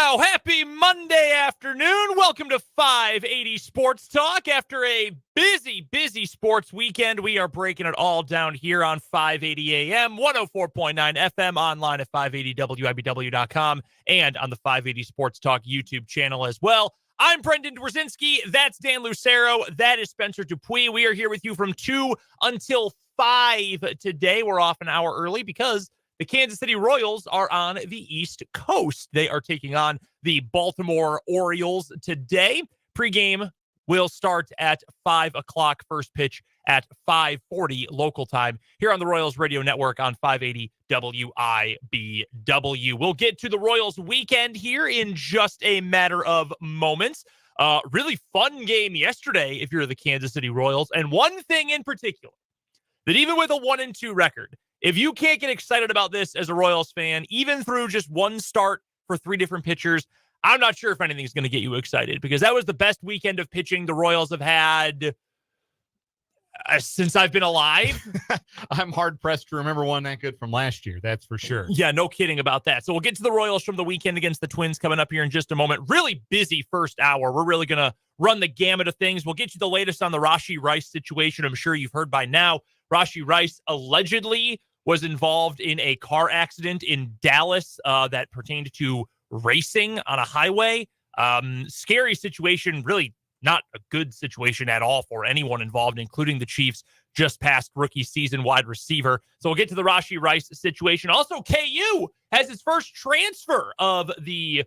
Wow, happy Monday afternoon. Welcome to 580 Sports Talk. After a busy sports weekend, we are breaking it all down here on 580 AM, 104.9 FM, online at 580WIBW.com, and on the 580 Sports Talk YouTube channel as well. I'm Brendan Dworzinski. That's Dan Lucero. That is Spencer Dupuis. We are here with you from 2 until 5 today. We're off an hour early because the Kansas City Royals are on the East Coast. They are taking on the Baltimore Orioles today. Pre-game will start at 5 o'clock. First pitch at 5:40 local time here on the Royals Radio Network on 580 WIBW. We'll get to the Royals weekend here in just a matter of moments. Really fun game yesterday if you're the Kansas City Royals. And one thing in particular, that even with a 1-2 record, if you can't get excited about this as a Royals fan, even through just one start for 3 different pitchers, I'm not sure if anything's going to get you excited, because that was the best weekend of pitching the Royals have had since I've been alive. I'm hard-pressed to remember one that good from last year, that's for sure. Yeah, no kidding about that. So we'll get to the Royals from the weekend against the Twins coming up here in just a moment. Really busy first hour. We're really going to run the gamut of things. We'll get you the latest on the Rashee Rice situation. I'm sure you've heard by now. Rashee Rice allegedly was involved in a car accident in Dallas that pertained to racing on a highway. Scary situation, really not a good situation at all for anyone involved, including the Chiefs' just past rookie season wide receiver. So we'll get to the Rashee Rice situation. Also, KU has his first transfer of the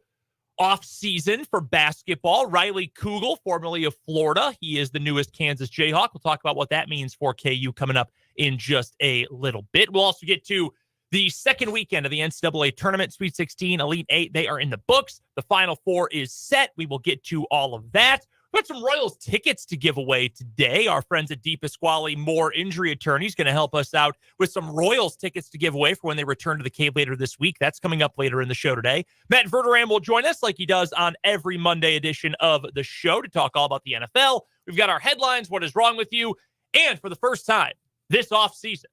offseason for basketball. Riley Kugel, formerly of Florida. He is the newest Kansas Jayhawk. We'll talk about what that means for KU coming up in just a little bit. We'll also get to the second weekend of the NCAA tournament, Sweet 16, Elite 8. They are in the books. The Final Four is set. We will get to all of that. We've got some Royals tickets to give away today. Our friends at DePasquale Moore Injury Attorney is going to help us out with some Royals tickets to give away for when they return to the Cave later this week. That's coming up later in the show today. Matt Verderame will join us like he does on every Monday edition of the show to talk all about the NFL. We've got our headlines, what is wrong with you, and for the first time this offseason,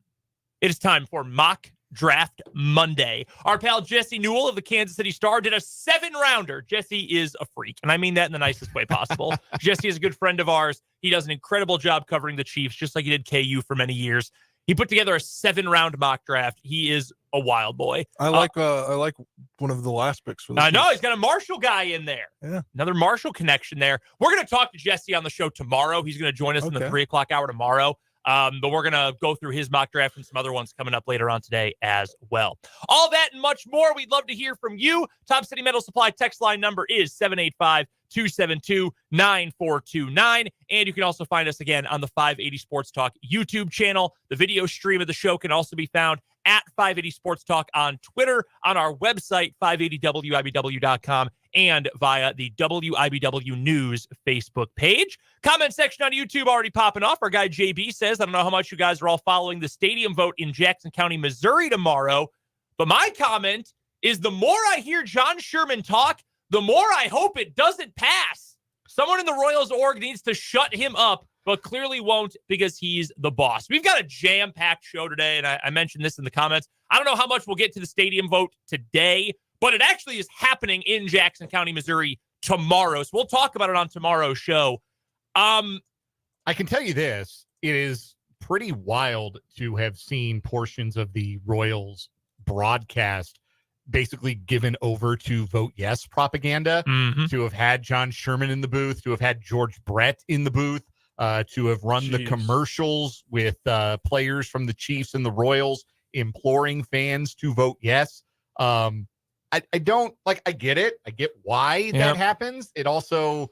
it is time for Mock Draft Monday. Our pal Jesse Newell of the Kansas City Star did a 7-rounder. Jesse is a freak, and I mean that in the nicest way possible. Jesse is a good friend of ours. He does an incredible job covering the Chiefs, just like he did KU for many years. He put together a 7-round mock draft. He is a wild boy. I like one of the last picks for this. I know, he's got a Marshall guy in there. Yeah. Another Marshall connection there. We're going to talk to Jesse on the show tomorrow. He's going to join us in the 3 o'clock hour tomorrow. But we're going to go through his mock draft and some other ones coming up later on today as well. All that and much more. We'd love to hear from you. Top City Metal Supply text line number is 785-272-9429. And you can also find us again on the 580 Sports Talk YouTube channel. The video stream of the show can also be found at 580 Sports Talk on Twitter, on our website, 580WIBW.com, and via the WIBW News Facebook page. Comment section on YouTube already popping off. Our guy JB says, I don't know how much you guys are all following the stadium vote in Jackson County, Missouri tomorrow, but my comment is the more I hear John Sherman talk, the more I hope it doesn't pass. Someone in the Royals org needs to shut him up, but clearly won't because he's the boss. We've got a jam-packed show today, and I mentioned this in the comments. I don't know how much we'll get to the stadium vote today, but it actually is happening in Jackson County, Missouri tomorrow. So we'll talk about it on tomorrow's show. I can tell you this. It is pretty wild to have seen portions of the Royals broadcast basically given over to vote yes propaganda, to have had John Sherman in the booth, to have had George Brett in the booth, to have run the commercials with players from the Chiefs and the Royals imploring fans to vote yes. I don't I get it. I get why that happens. It also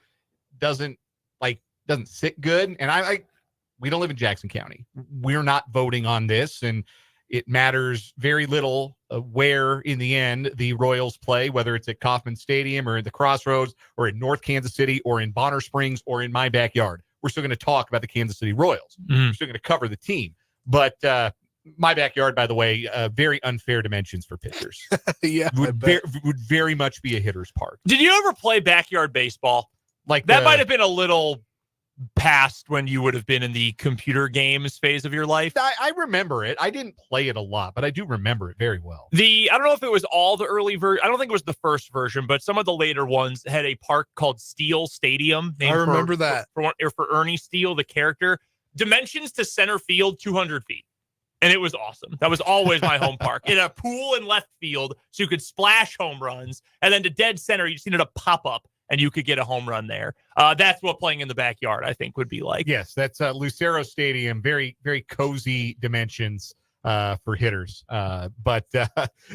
doesn't sit good. And we don't live in Jackson County. We're not voting on this, and it matters very little where in the end the Royals play, whether it's at Kauffman Stadium or at the Crossroads or in North Kansas City or in Bonner Springs or in my backyard. We're still going to talk about the Kansas City Royals. We're still going to cover the team. But my backyard, by the way, very unfair dimensions for pitchers. Yeah, would very much be a hitter's park. Did you ever play backyard baseball? Like that might have been a little past when you would have been in the computer games phase of your life. I remember it. I didn't play it a lot, but I do remember it very well. I don't know if it was all the early version. I don't think it was the first version, but some of the later ones had a park called Steel Stadium. I remember that. For Ernie Steele, the character. Dimensions to center field, 200 feet. And it was awesome. That was always my home park. It had a pool in left field, so you could splash home runs. And then to dead center, you just needed a pop-up, and you could get a home run there. That's what playing in the backyard, I think, would be like. Yes, that's Lucero Stadium. Very, very cozy dimensions for hitters. But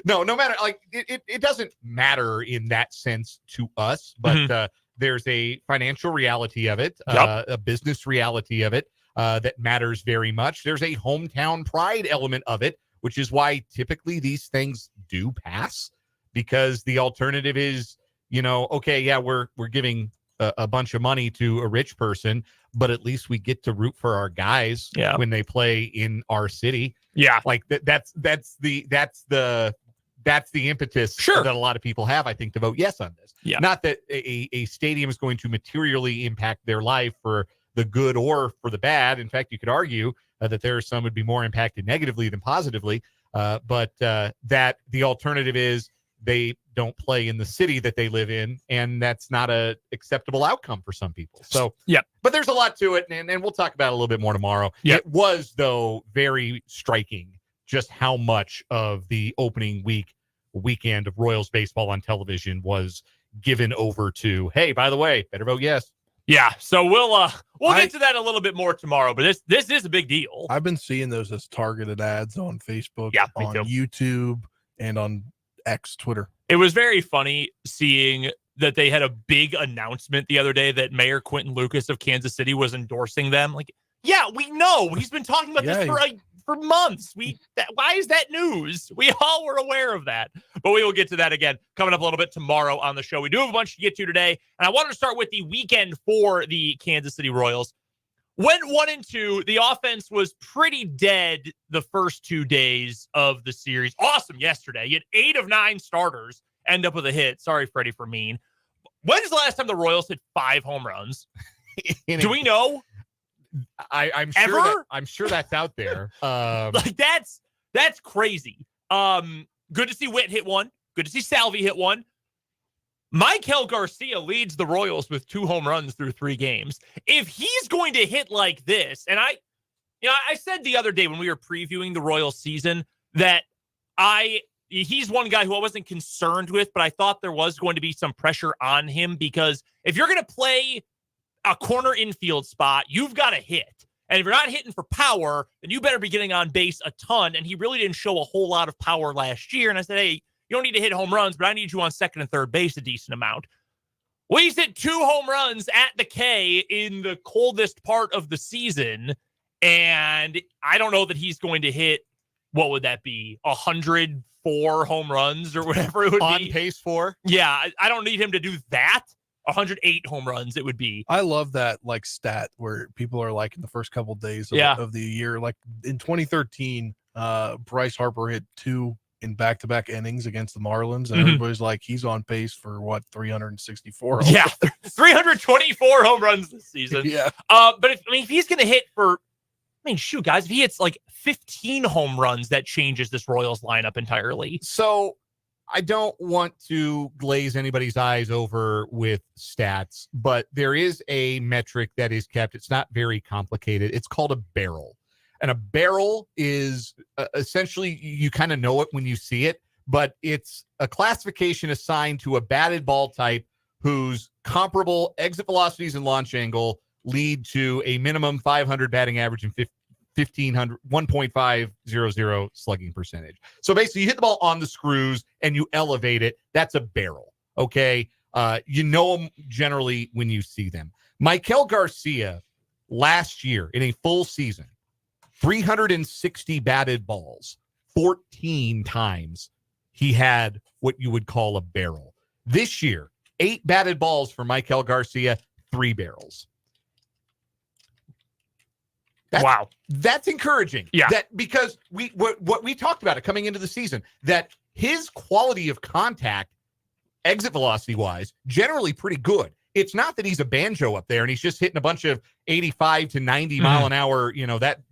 no matter, like, it doesn't matter in that sense to us, but there's a financial reality of it, a business reality of it that matters very much. There's a hometown pride element of it, which is why typically these things do pass, because the alternative is, okay, yeah, we're giving a bunch of money to a rich person, but at least we get to root for our guys when they play in our city. Yeah. Like that's the impetus that a lot of people have, I think, to vote yes on this. Yeah. Not that a stadium is going to materially impact their life for the good or for the bad. In fact, you could argue that there are some would be more impacted negatively than positively. But that the alternative is they don't play in the city that they live in, and that's not a acceptable outcome for some people. So, but there's a lot to it, and we'll talk about it a little bit more tomorrow. It was, though, very striking just how much of the opening weekend of Royals baseball on television was given over to, hey, by the way, better vote yes. Yeah, so we'll get to that a little bit more tomorrow, but this is a big deal. I've been seeing those as targeted ads on Facebook, on YouTube, and on X, Twitter. It was very funny seeing that they had a big announcement the other day that Mayor Quentin Lucas of Kansas City was endorsing them. Like, yeah, we know. He's been talking about this for months. Why is that news? We all were aware of that. But we will get to that again coming up a little bit tomorrow on the show. We do have a bunch to get to today, and I wanted to start with the weekend for the Kansas City Royals. Went 1-2. The offense was pretty dead the first 2 days of the series. Awesome yesterday. You had 8 of 9 starters end up with a hit. Sorry, Freddie, for mean. When's the last time the Royals hit 5 home runs? Do we know? I'm sure. I'm sure that's out there. Like that's crazy. Good to see Witt hit one. Good to see Salvi hit one. Maikel Garcia leads the Royals with 2 home runs through 3 games. If he's going to hit like this, and I said the other day when we were previewing the Royals season that he's one guy who I wasn't concerned with, but I thought there was going to be some pressure on him, because if you're going to play a corner infield spot, you've got to hit. And if you're not hitting for power, then you better be getting on base a ton. And he really didn't show a whole lot of power last year. And I said, hey, you don't need to hit home runs, but I need you on second and third base a decent amount. Well, he's hit 2 home runs at the K in the coldest part of the season. And I don't know that he's going to hit, what would that be, 104 home runs or whatever it would be. On pace for? Yeah, I don't need him to do that. 108 home runs it would be. I love that stat where people are like in the first couple of days of the year. Like in 2013, Bryce Harper hit 2 in back-to-back innings against the Marlins, and everybody's like, he's on pace for 364. Yeah, 324 home runs this season. Yeah. But if he's going to hit for, shoot, guys, if he hits like 15 home runs, that changes this Royals lineup entirely. So I don't want to glaze anybody's eyes over with stats, but there is a metric that is kept. It's not very complicated. It's called a barrel. And a barrel is essentially, you kind of know it when you see it, but it's a classification assigned to a batted ball type whose comparable exit velocities and launch angle lead to a minimum 500 batting average and 1.500 slugging percentage. So basically, you hit the ball on the screws and you elevate it. That's a barrel. Okay. You know them generally when you see them. Maikel Garcia last year in a full season, 360 batted balls, 14 times he had what you would call a barrel. This year, 8 batted balls for Maikel Garcia, 3 barrels. Wow. That's encouraging. Yeah. That because what we talked about it coming into the season, that his quality of contact, exit velocity wise, generally pretty good. it's not that he's a banjo up there and he's just hitting a bunch of 85 to 90 mile an hour.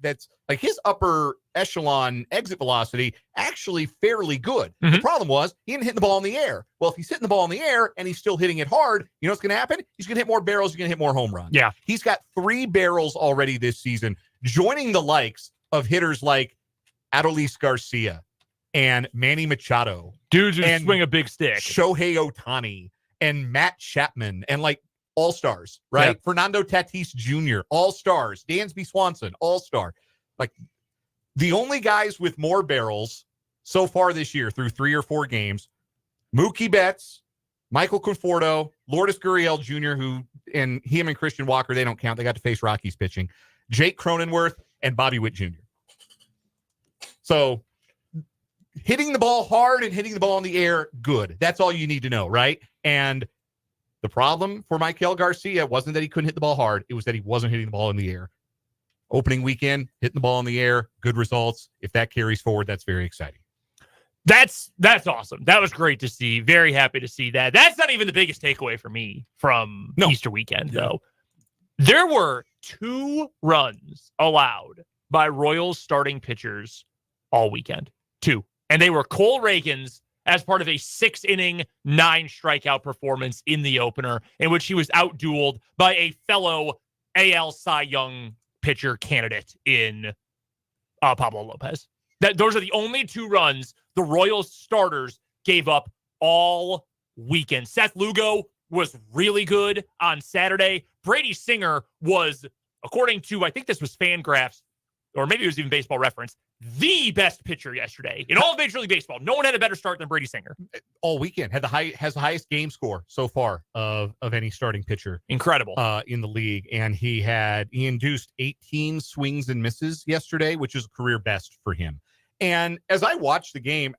That's like his upper echelon exit velocity actually fairly good. The problem was he didn't hit the ball in the air. Well, if he's hitting the ball in the air and he's still hitting it hard, you know what's going to happen? He's going to hit more barrels. He's going to hit more home runs. Yeah. He's got 3 barrels already this season, joining the likes of hitters like Adolis Garcia and Manny Machado. Dudes who swing a big stick. Shohei Ohtani and Matt Chapman and like all-stars, right? Yeah. Fernando Tatis Jr., all-stars. Dansby Swanson, all-star. Like the only guys with more barrels so far this year through 3 or 4 games, Mookie Betts, Michael Conforto, Lourdes Gurriel Jr., and him and Christian Walker, they don't count. They got to face Rockies pitching. Jake Cronenworth and Bobby Witt Jr. So hitting the ball hard and hitting the ball in the air, good. That's all you need to know, right? And the problem for Maikel Garcia wasn't that he couldn't hit the ball hard. It was that he wasn't hitting the ball in the air. Opening weekend, hitting the ball in the air, good results. If that carries forward, that's very exciting. That's awesome. That was great to see. Very happy to see that. That's not even the biggest takeaway for me from Easter weekend, though. There were 2 runs allowed by Royals starting pitchers all weekend. 2. And they were Cole Reagan's as part of a 6-inning, 9-strikeout performance in the opener, in which he was outdueled by a fellow AL Cy Young pitcher candidate in Pablo Lopez. Those are the only 2 runs the Royals starters gave up all weekend. Seth Lugo was really good on Saturday. Brady Singer was, according to, I think this was Fangraphs, or maybe it was even Baseball Reference, the best pitcher yesterday in all of Major League Baseball. No one had a better start than Brady Singer. All weekend has the highest game score so far of any starting pitcher. Incredible. In the league. And he induced 18 swings and misses yesterday, which is a career best for him. And as I watched the game,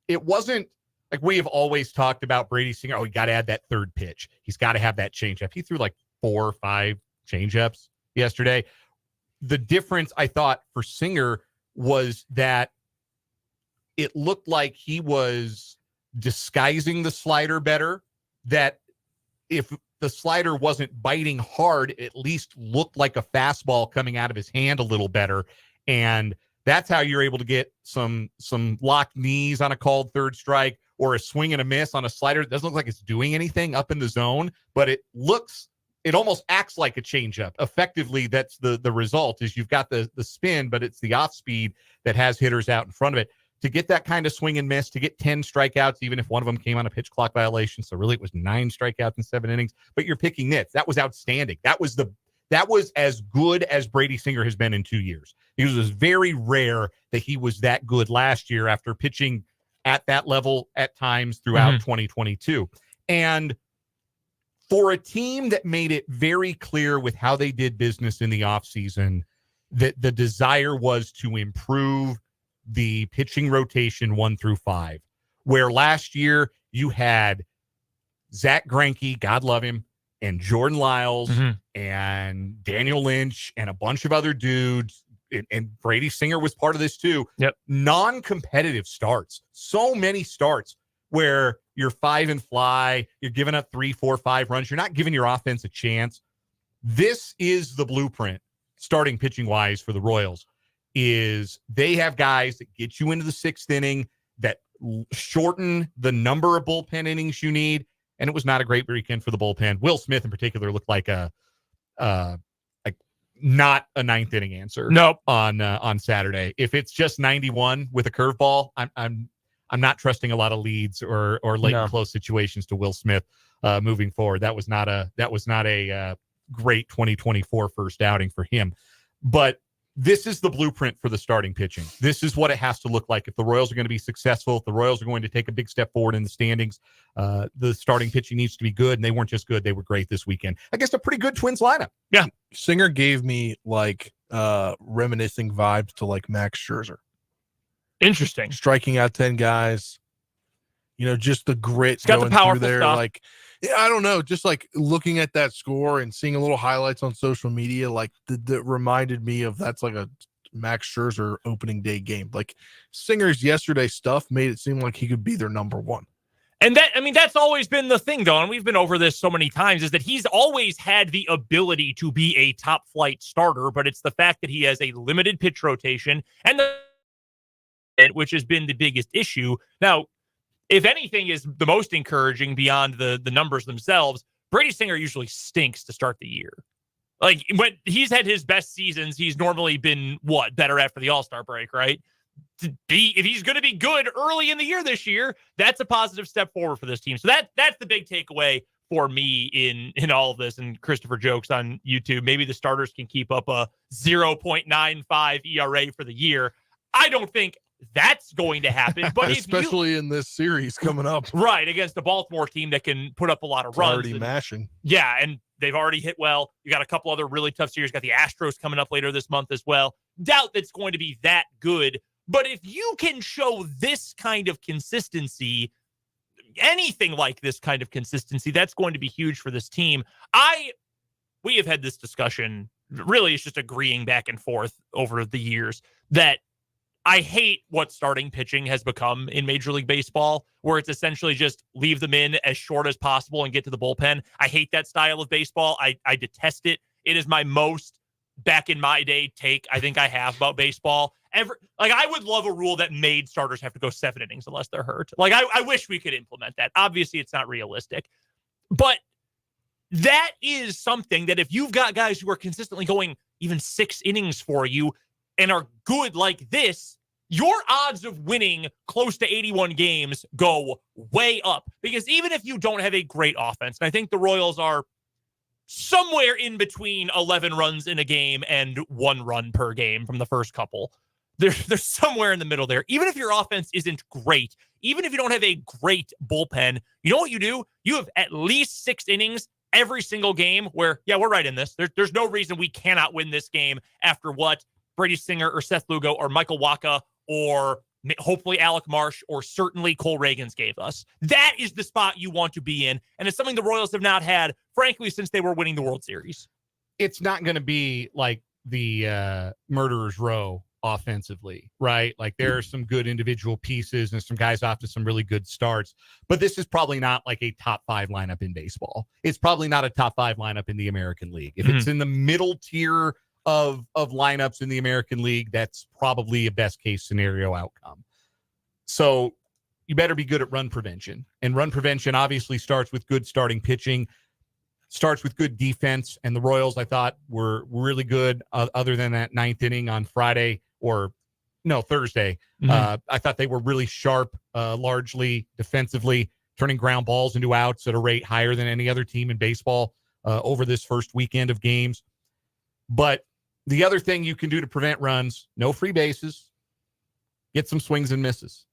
it wasn't like we have always talked about Brady Singer. Oh, he got to add that third pitch. He's got to have that changeup. He threw like 4 or 5 changeups yesterday. The difference I thought for Singer was that it looked like he was disguising the slider better, that if the slider wasn't biting hard, it at least looked like a fastball coming out of his hand a little better. And that's how you're able to get some locked knees on a called third strike or a swing and a miss on a slider. It doesn't look like it's doing anything up in the zone, but it almost acts like a changeup. Effectively, that's the result is you've got the spin, but it's the off speed that has hitters out in front of it. To get that kind of swing and miss, to get 10 strikeouts, even if one of them ccame on a pitch clock violation. So really it was 9 strikeouts in 7 innings, but you're picking nits. That was outstanding. That was as good as Brady Singer has been in 2 years. It was very rare that he was that good last year after pitching at that level at times throughout 2022. And for a team that made it very clear with how they did business in the offseason that the desire was to improve the pitching rotation 1 through 5, where last year you had Zach Greinke, God love him, and Jordan Lyles and Daniel Lynch and a bunch of other dudes, and Brady Singer was part of this too. Yep. Non-competitive starts. So many starts where you're 5 and fly, you're giving up 3, 4, 5 runs. You're not giving your offense a chance. This is the blueprint, starting pitching wise, for the Royals. Is they have guys that get you into the 6th inning, that shorten the number of bullpen innings you need. And it was not a great weekend for the bullpen. Will Smith in particular looked like not a 9th inning answer. Nope. On Saturday. If it's just 91 with a curveball, I'm not trusting a lot of leads or late and close situations to Will Smith moving forward. That was not a great 2024 first outing for him. But this is the blueprint for the starting pitching. This is what it has to look like if the Royals are going to be successful, if the Royals are going to take a big step forward in the standings. The starting pitching needs to be good, and they weren't just good, they were great this weekend. I guess a pretty good Twins lineup. Yeah. Singer gave me like reminiscing vibes to like Max Scherzer. Interesting. Striking out 10 guys, just the grit. It's got going the powerful through there. stuff. Like, I don't know, just like looking at that score and seeing a little highlights on social media, like that reminded me of that's like a Max Scherzer opening day game. Like Singer's yesterday stuff made it seem like he could be their number one. And that's always been the thing, though, and we've been over this so many times, is that he's always had the ability to be a top flight starter, but it's the fact that he has a limited pitch rotation, and which has been the biggest issue. Now, if anything is the most encouraging beyond the numbers themselves, Brady Singer usually stinks to start the year. Like, when he's had his best seasons, he's normally been, better after the All-Star break, right? If he's going to be good early in the year this year, that's a positive step forward for this team. So that's the big takeaway for me in all of this. And Christopher jokes on YouTube, maybe the starters can keep up a 0.95 ERA for the year. I don't think that's going to happen, but especially in this series coming up, right, against the Baltimore team that can put up a lot of runs. Already mashing. Yeah, and they've already hit well. You got a couple other really tough series. Got the Astros coming up later this month as well. Doubt that's going to be that good. But if you can show this kind of consistency, anything like this kind of consistency, that's going to be huge for this team. We have had this discussion. Really, it's just agreeing back and forth over the years that I hate what starting pitching has become in Major League Baseball, where it's essentially just leave them in as short as possible and get to the bullpen. I hate that style of baseball. I detest it. It is my most back in my day take I think I have about baseball. I would love a rule that made starters have to go 7 innings unless they're hurt. Like, I wish we could implement that. Obviously, it's not realistic. But that is something that if you've got guys who are consistently going even 6 innings for you and are good like this, your odds of winning close to 81 games go way up. Because even if you don't have a great offense, and I think the Royals are somewhere in between 11 runs in a game and 1 run per game from the first couple. They're somewhere in the middle there. Even if your offense isn't great, even if you don't have a great bullpen, you know what you do? You have at least 6 innings every single game where, yeah, we're right in this. There's no reason we cannot win this game after what Brady Singer or Seth Lugo or Michael Wacha or hopefully Alec Marsh or certainly Cole Reagans gave us. That is the spot you want to be in, and it's something the Royals have not had, frankly, since they were winning the World Series. It's not going to be like the Murderer's Row offensively, right? Like, there are some good individual pieces and some guys off to some really good starts, but this is probably not like a top 5 lineup in baseball. It's probably not a top 5 lineup in the American League. If it's in the middle tier of lineups in the American League, that's probably a best case scenario outcome. So you better be good at run prevention, and run prevention obviously starts with good starting pitching, starts with good defense. And the Royals, I thought, were really good other than that 9th inning on Thursday. I thought they were really sharp, largely defensively, turning ground balls into outs at a rate higher than any other team in baseball over this first weekend of games. But the other thing you can do to prevent runs, no free bases, get some swings and misses.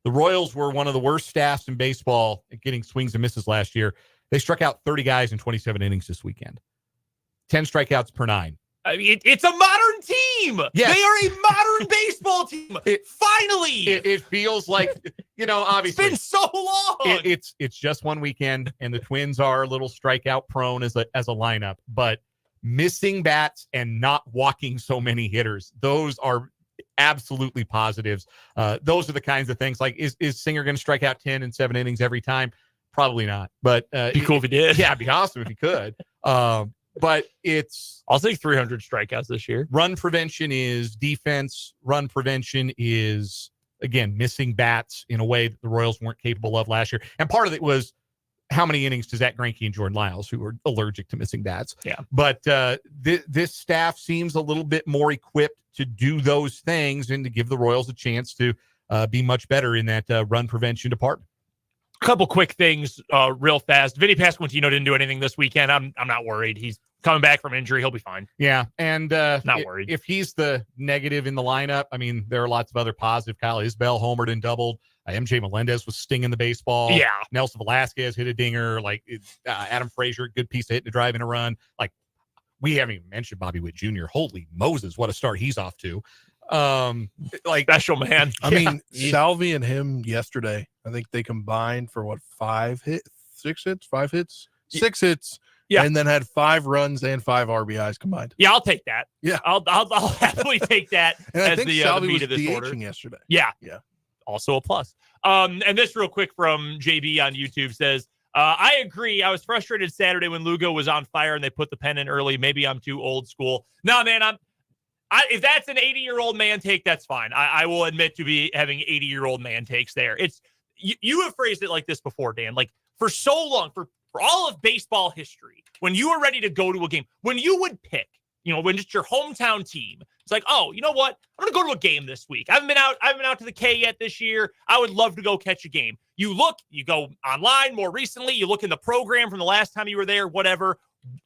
The Royals were one of the worst staffs in baseball at getting swings and misses last year. They struck out 30 guys in 27 innings this weekend. 10 strikeouts per 9. I mean, it's a modern team. Yes. They are a modern baseball team. Finally. It feels like, obviously. It's been so long. It's just one weekend, and the Twins are a little strikeout prone as a lineup. But missing bats and not walking so many hitters, those are absolutely positives. Those are the kinds of things, like, is Singer going to strike out 10 in 7 innings every time? Probably not. But be cool if he did. Yeah, it'd be awesome if he could. But I'll take 300 strikeouts this year. Run prevention is defense. Run prevention is, again, missing bats in a way that the Royals weren't capable of last year. And part of it was how many innings to Zach Greinke and Jordan Lyles, who were allergic to missing bats. Yeah. But this staff seems a little bit more equipped to do those things and to give the Royals a chance to be much better in that run prevention department. A couple quick things real fast. Vinny Pasquantino didn't do anything this weekend. I'm not worried. He's coming back from injury. He'll be fine. Yeah, and not worried. If he's the negative in the lineup, I mean, there are lots of other positive. Kyle Isbell homered and doubled. MJ Melendez was stinging the baseball. Yeah. Nelson Velasquez hit a dinger. Like, Adam Frazier, good piece of hit to drive in a run. Like, we haven't even mentioned Bobby Witt Jr. Holy Moses, what a start he's off to. Special man. I mean, Salvi and him yesterday, I think they combined for 5 hits, 6 hits, 5 hits, 6 hits. Yeah. And then had 5 runs and 5 RBIs combined. Yeah, I'll take that. Yeah. I'll happily take that and as I think the Salvi meat was of this DHing order. yesterday. Yeah. Also a plus. And this real quick from JB on YouTube says, I agree. I was frustrated Saturday when Lugo was on fire and they put the pen in early. Maybe I'm too old school. No, man, if that's an 80-year-old man take, that's fine. I will admit to be having 80-year-old man takes there. It's you have phrased it like this before, Dan. Like for so long, for all of baseball history, when you were ready to go to a game, when you would pick, when it's your hometown team, it's like, oh, you know what? I'm going to go to a game this week. I haven't been out to the K yet this year. I would love to go catch a game. You go online more recently, you look in the program from the last time you were there, whatever.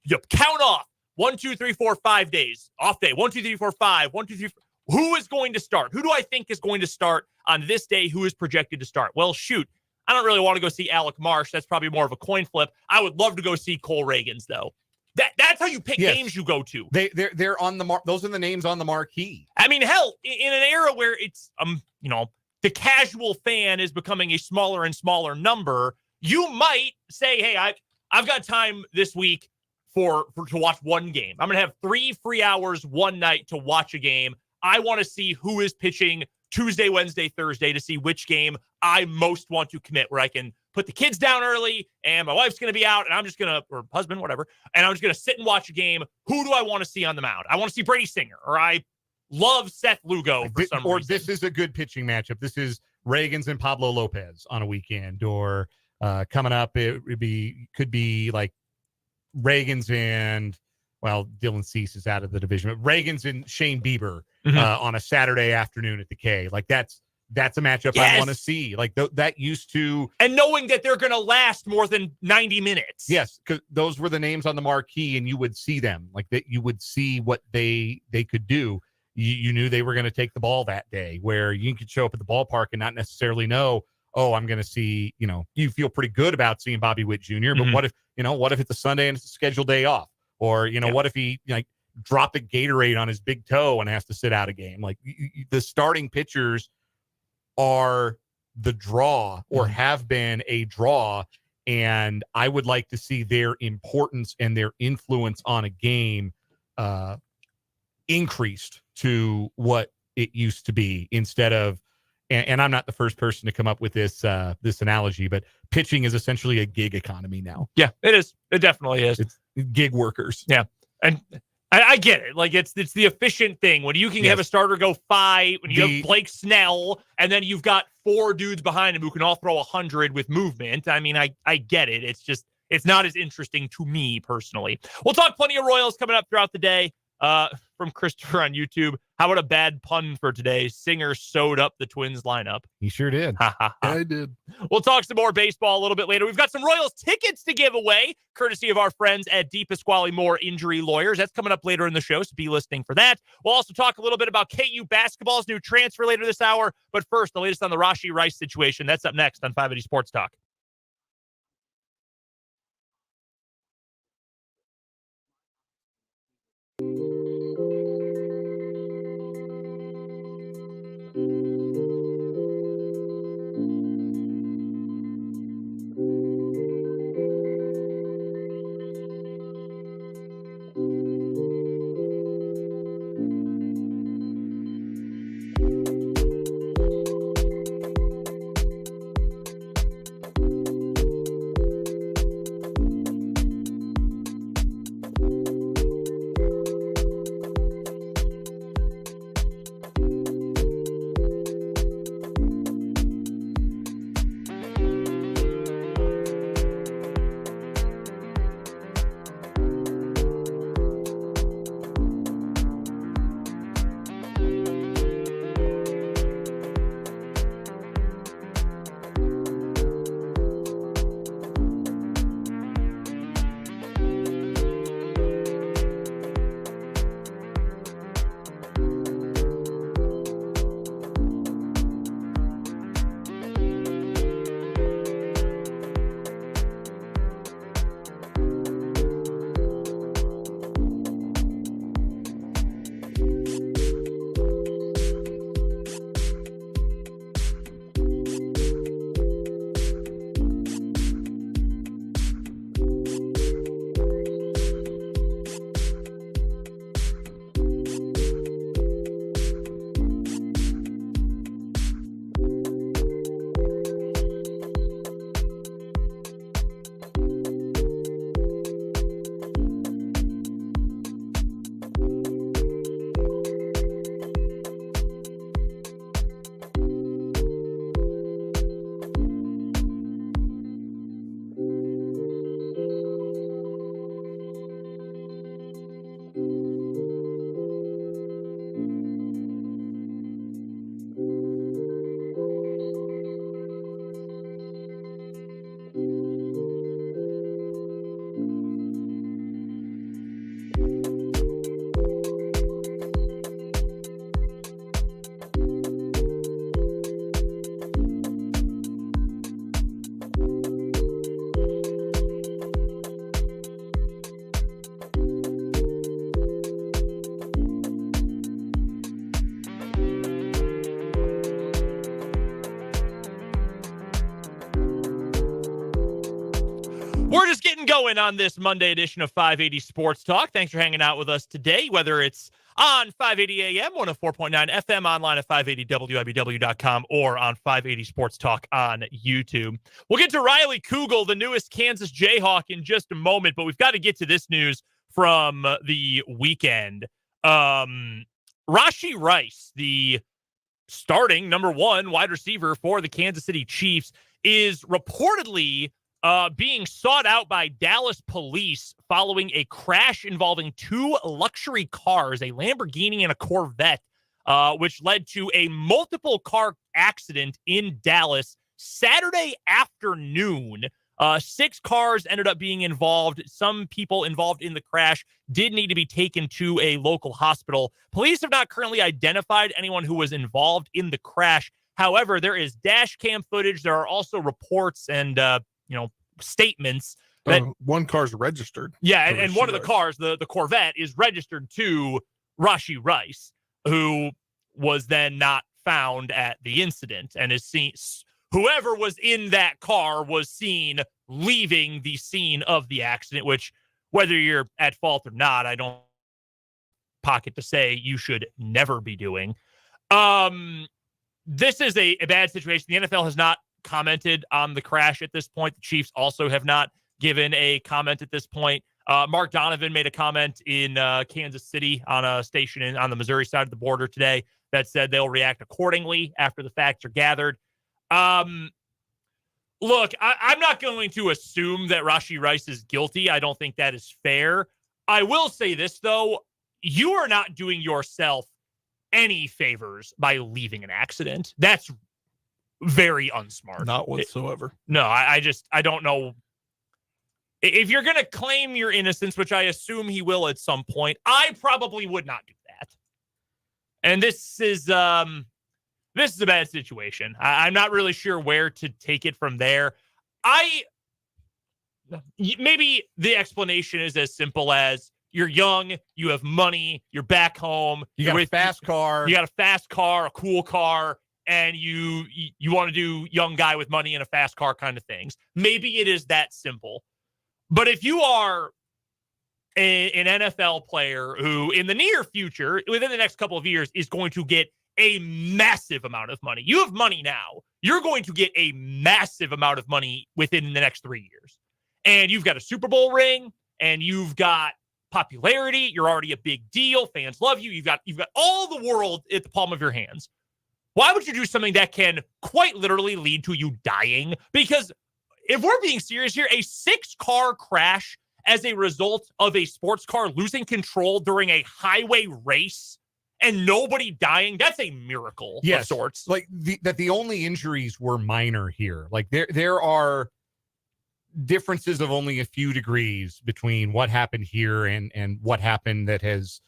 You count off 1, 2, 3, 4, 5 days. Off day. 1, 2, 3, 4, 5. 1, 2, 3, 4. Who is going to start? Who do I think is going to start on this day? Who is projected to start? Well, shoot. I don't really want to go see Alec Marsh. That's probably more of a coin flip. I would love to go see Cole Reagans, though. That's how you pick games you go to. They're on the those are the names on the marquee. I mean, hell, in an era where it's the casual fan is becoming a smaller and smaller number, you might say, hey, I've got time this week to watch one game. I'm gonna have 3 free hours one night to watch a game. I want to see who is pitching Tuesday, Wednesday, Thursday to see which game I most want to commit, where I can put the kids down early and my wife's going to be out and I'm just going to, or husband, whatever, and I'm just going to sit and watch a game. Who do I want to see on the mound? I want to see Brady Singer, or I love Seth Lugo for some reason. This is a good pitching matchup. This is Reagans and Pablo Lopez on a weekend, or coming up, could be like Reagans and, well, Dylan Cease is out of the division, but Reagans and Shane Bieber on a Saturday afternoon at the K. Like that's a matchup I want to see. Like that used to, and knowing that they're going to last more than 90 minutes. Yes, because those were the names on the marquee, and you would see them like that. You would see what they could do. You knew they were going to take the ball that day. Where you could show up at the ballpark and not necessarily know, oh, I'm going to see. You feel pretty good about seeing Bobby Witt Jr. But what if it's a Sunday and it's a scheduled day off? Or, what if he dropped a Gatorade on his big toe and has to sit out a game? Like the starting pitchers are the draw, or have been a draw. And I would like to see their importance and their influence on a game increased to what it used to be, instead of, and I'm not the first person to come up with this analogy, but pitching is essentially a gig economy now. Yeah, it is. It definitely is. It's gig workers. Yeah. And I get it. Like it's the efficient thing when you can have a starter go 5, when you have Blake Snell, and then you've got 4 dudes behind him who can all throw 100 with movement. I mean, I get it. It's not as interesting to me personally. We'll talk plenty of Royals coming up throughout the day. From Christopher on YouTube. How about a bad pun for today? Singer sewed up the Twins lineup. He sure did. I did. We'll talk some more baseball a little bit later. We've got some Royals tickets to give away, courtesy of our friends at D. Pasquale Moore Injury Lawyers. That's coming up later in the show, so be listening for that. We'll also talk a little bit about KU basketball's new transfer later this hour. But first, the latest on the Rashee Rice situation. That's up next on 580 Sports Talk. We're just getting going on this Monday edition of 580 Sports Talk. Thanks for hanging out with us today, whether it's on 580 AM, 104.9 FM, online at 580WIBW.com, or on 580 Sports Talk on YouTube. We'll get to Riley Kugel, the newest Kansas Jayhawk, in just a moment, but we've got to get to this news from the weekend. Rashee Rice, the starting number 1 wide receiver for the Kansas City Chiefs, is reportedly being sought out by Dallas police following a crash involving 2 luxury cars, a Lamborghini and a Corvette, which led to a multiple car accident in Dallas Saturday afternoon. 6 cars ended up being involved. Some people involved in the crash did need to be taken to a local hospital. Police have not currently identified anyone who was involved in the crash. However, there is dash cam footage. There are also reports and statements that one car's registered. Yeah, and one of the cars, the Corvette, is registered to Rashee Rice, who was then not found at the incident and is seen. Whoever was in that car was seen leaving the scene of the accident, which, whether you're at fault or not, I don't pocket to say you should never be doing. This is a bad situation. The NFL has not commented on the crash at this point. The Chiefs also have not given a comment at this point. Mark Donovan made a comment in Kansas City on a station on the Missouri side of the border today that said they'll react accordingly after the facts are gathered. Look, I'm not going to assume that Rashee Rice is guilty. I don't think that is fair. I will say this, though. You are not doing yourself any favors by leaving an accident. That's very unsmart. Not whatsoever. I don't know. If you're going to claim your innocence, which I assume he will at some point, I probably would not do that. And this is a bad situation. I'm not really sure where to take it from there. Maybe the explanation is as simple as you're young, you have money, you're back home, you got a fast car, a cool car, and you want to do young guy with money and a fast car kind of things. Maybe it is that simple. But if you are an NFL player who in the near future, within the next couple of years, is going to get a massive amount of money. You have money now. You're going to get a massive amount of money within the next 3 years. And you've got a Super Bowl ring, and you've got popularity. You're already a big deal. Fans love you. You've got all the world at the palm of your hands. Why would you do something that can quite literally lead to you dying? Because if we're being serious here, a 6-car crash as a result of a sports car losing control during a highway race and nobody dying, that's a miracle of sorts. Like the only injuries were minor here. Like there are differences of only a few degrees between what happened here and what happened that has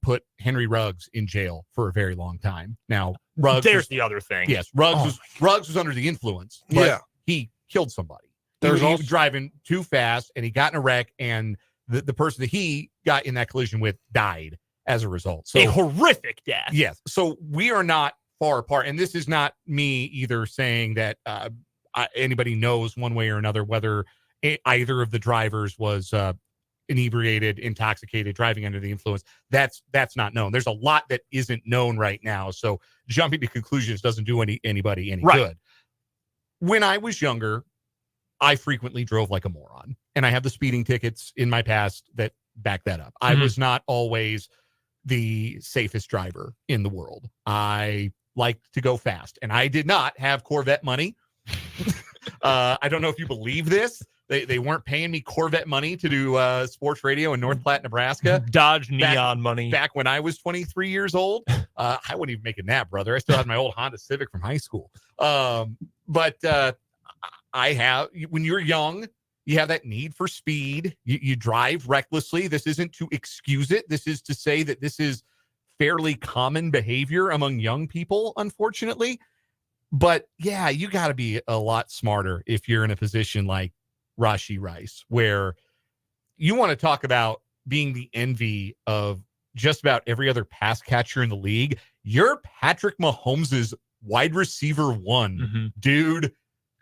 put Henry Ruggs in jail for a very long time. Now, Ruggs the other thing. Yes, Ruggs was under the influence. But he killed somebody. He was driving too fast, and he got in a wreck, and the person that he got in that collision with died as a result. So a horrific death. Yes. So we are not far apart, and this is not me either saying that anybody knows one way or another whether either of the drivers was inebriated, intoxicated, driving under the influence. That's not known. There's a lot that isn't known right now. So jumping to conclusions doesn't do anybody any good. When I was younger, I frequently drove like a moron, and I have the speeding tickets in my past that back that up. I was not always the safest driver in the world. I liked to go fast, and I did not have Corvette money. I don't know if you believe this. They weren't paying me Corvette money to do sports radio in North Platte, Nebraska. Dodge Neon money. Back when I was 23 years old, I wasn't even making that, brother. I still had my old Honda Civic from high school. But I have, when you're young, you have that need for speed. You drive recklessly. This isn't to excuse it. This is to say that this is fairly common behavior among young people, unfortunately. But yeah, you got to be a lot smarter if you're in a position like Rashee Rice, where you want to talk about being the envy of just about every other pass catcher in the league. You're Patrick Mahomes' wide receiver one, dude.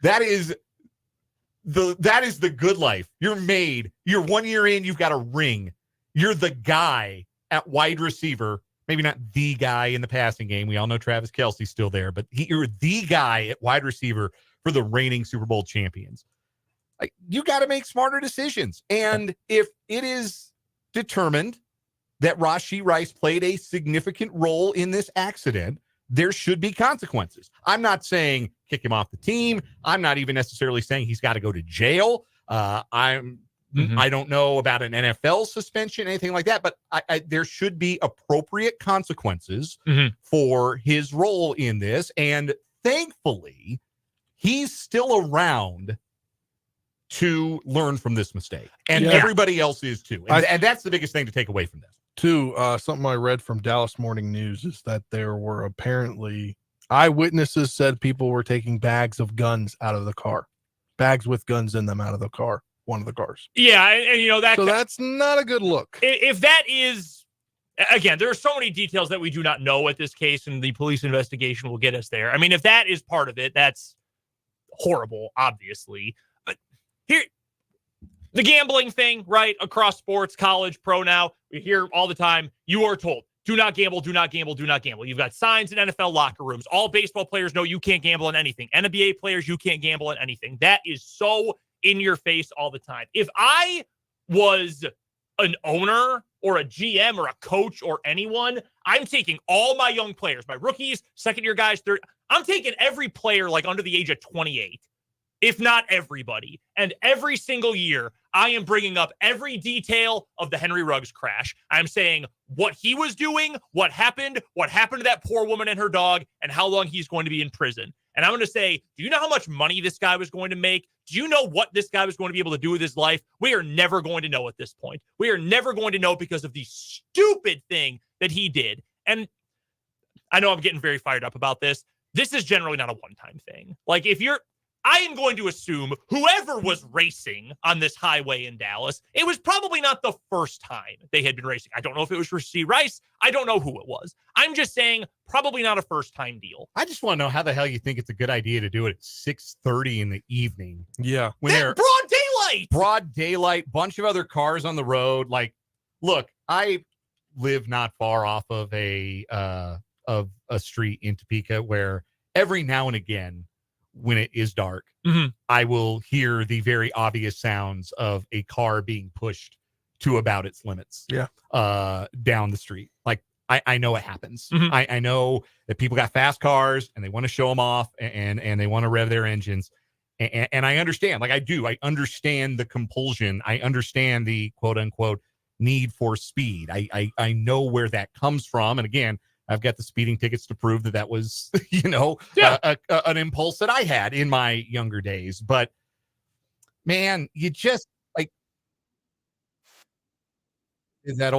That is that is the good life. You're made. You're 1 year in. You've got a ring. You're the guy at wide receiver. Maybe not the guy in the passing game. We all know Travis Kelce's still there, but you're the guy at wide receiver for the reigning Super Bowl champions. Like, you got to make smarter decisions. And if it is determined that Rashee Rice played a significant role in this accident, there should be consequences. I'm not saying kick him off the team. I'm not even necessarily saying he's got to go to jail. I don't know about an NFL suspension, anything like that, but there should be appropriate consequences for his role in this. And thankfully, he's still around to learn from this mistake. And everybody else is too. And that's the biggest thing to take away from this. Something I read from Dallas Morning News is that there were apparently eyewitnesses said people were taking bags of guns out of the car, bags with guns in them out of the car, one of the cars. Yeah, and that's not a good look. If that is, again, there are so many details that we do not know at this case, and the police investigation will get us there. I mean, if that is part of it, that's horrible, obviously. But here, the gambling thing, right, across sports, college, pro now, we hear all the time, you are told, do not gamble, do not gamble, do not gamble. You've got signs in NFL locker rooms. All baseball players know you can't gamble on anything. NBA players, you can't gamble on anything. That is so in your face all the time. If I was an owner or a GM or a coach or anyone, I'm taking all my young players, my rookies, second-year guys, I'm taking every player like under the age of 28. If not everybody. And every single year, I am bringing up every detail of the Henry Ruggs crash. I'm saying what he was doing, what happened to that poor woman and her dog, and how long he's going to be in prison. And I'm going to say, do you know how much money this guy was going to make? Do you know what this guy was going to be able to do with his life? We are never going to know at this point. We are never going to know because of the stupid thing that he did. And I know I'm getting very fired up about this. This is generally not a one-time thing. Like, I am going to assume whoever was racing on this highway in Dallas, it was probably not the first time they had been racing. I don't know if it was Rashee Rice. I don't know who it was. I'm just saying probably not a first-time deal. I just want to know how the hell you think it's a good idea to do it at 6:30 in the evening. Yeah. When they're broad daylight. Broad daylight, bunch of other cars on the road. Like, look, I live not far off of a street in Topeka where every now and again, when it is dark, I will hear the very obvious sounds of a car being pushed to about its limits. Down the street. Like, I know it happens. I know that people got fast cars and they want to show them off and they want to rev their engines. And I understand, like I do. I understand the compulsion. I understand the quote unquote need for speed. I know where that comes from. And again, I've got the speeding tickets to prove that was, an impulse that I had in my younger days. But man, you just like the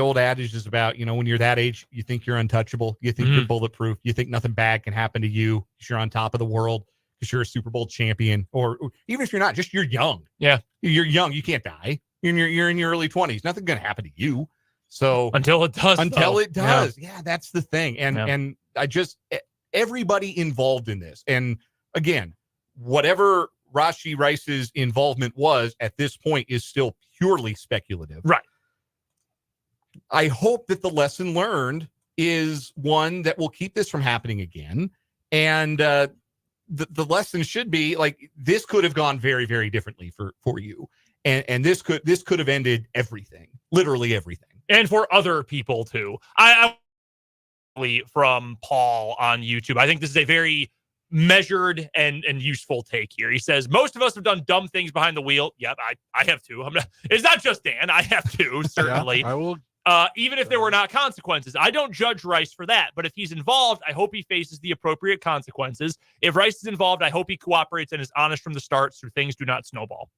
old adage is about, when you're that age, you think you're untouchable. You think you're bulletproof. You think nothing bad can happen to you because you're on top of the world, because you're a Super Bowl champion, or even if you're not, just you're young. Yeah. You're young. You can't die. You're in your early 20s. Nothing's going to happen to you. So until it does. Yeah, that's the thing. And I just, everybody involved in this. And again, whatever Rashee Rice's involvement was at this point is still purely speculative. Right. I hope that the lesson learned is one that will keep this from happening again. And the lesson should be like, this could have gone very, very differently for you. And this could have ended everything, literally everything. And for other people too. I from Paul on YouTube, I think this is a very measured and useful take here. He says, most of us have done dumb things behind the wheel. Yep, I have too. It's not just Dan. I have too, certainly. Yeah, I will. Even if there were not consequences. I don't judge Rice for that. But if he's involved, I hope he faces the appropriate consequences. If Rice is involved, I hope he cooperates and is honest from the start so things do not snowball.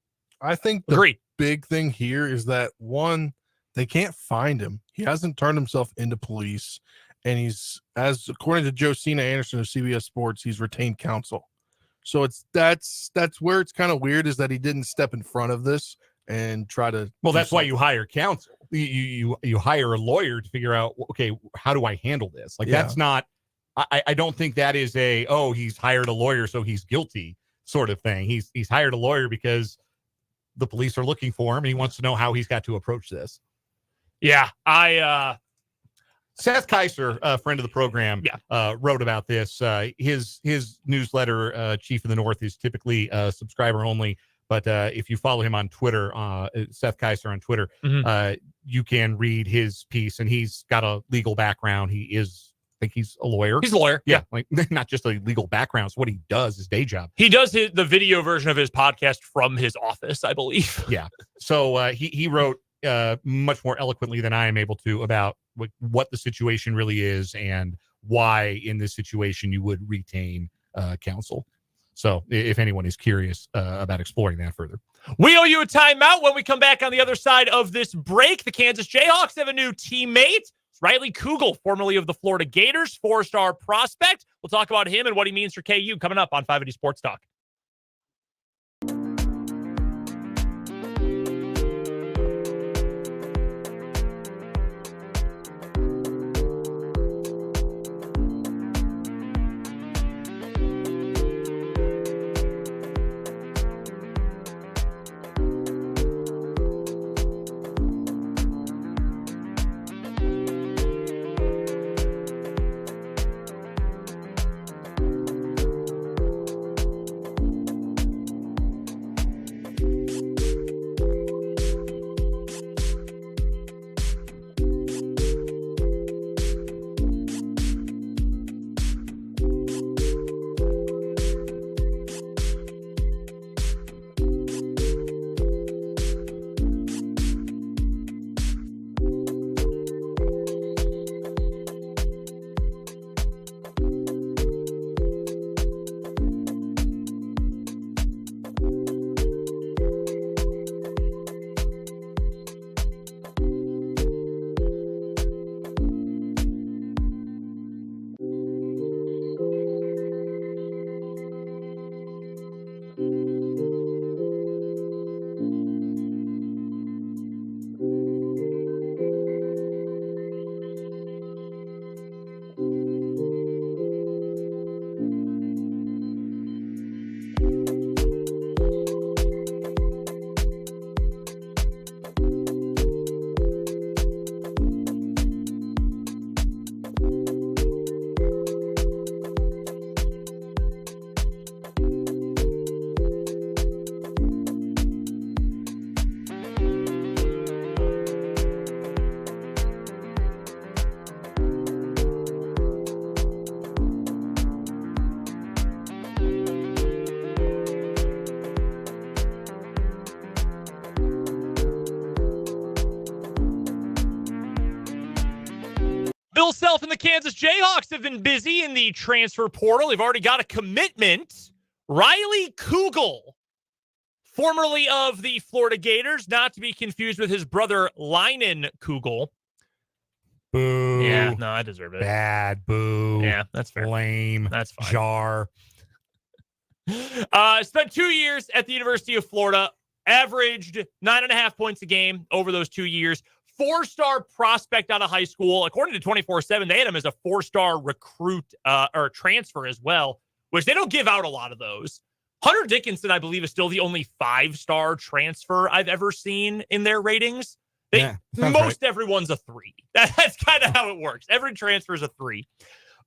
I think the big thing here is that, one, they can't find him. He hasn't turned himself into police. And he's, as according to Josina Anderson of CBS Sports, he's retained counsel. So that's where it's kind of weird, is that he didn't step in front of this and try to. Well, that's why you hire counsel. You hire a lawyer to figure out, okay, how do I handle this? Like, that's not, I don't think that is he's hired a lawyer, so he's guilty. sort of thing. He's hired a lawyer because the police are looking for him, and he wants to know how he's got to approach this. Yeah, Seth Kaiser, a friend of the program, wrote about this. His newsletter, Chief of the North, is typically subscriber only. But if you follow him on Twitter, Seth Kaiser on Twitter, you can read his piece. And he's got a legal background. I think he's a lawyer. He's a lawyer. Yeah. Like not just a legal background. It's what he does, his day job. He does the video version of his podcast from his office, I believe. Yeah. So he wrote much more eloquently than I am able to about what the situation really is and why in this situation you would retain counsel. So if anyone is curious about exploring that further. We owe you a timeout. When we come back on the other side of this break, the Kansas Jayhawks have a new teammate. Riley Kugel, formerly of the Florida Gators, 4-star prospect. We'll talk about him and what he means for KU coming up on 580 Sports Talk. Bill Self and the Kansas Jayhawks have been busy in the transfer portal. They've already got a commitment. Riley Kugel, formerly of the Florida Gators, not to be confused with his brother Lynan Kugel. Boo. Yeah, no, I deserve it. Bad. Boo. Yeah, that's fair. Lame. That's fine. Jar. Spent 2 years at the University of Florida, averaged 9.5 points a game over those 2 years. 4-star prospect out of high school. According to 24/7, they had him as a 4-star recruit or transfer as well, which they don't give out a lot of those. Hunter Dickinson, I believe, is still the only 5-star transfer I've ever seen in their ratings. Most everyone's a 3. That's kind of how it works. Every transfer is a 3.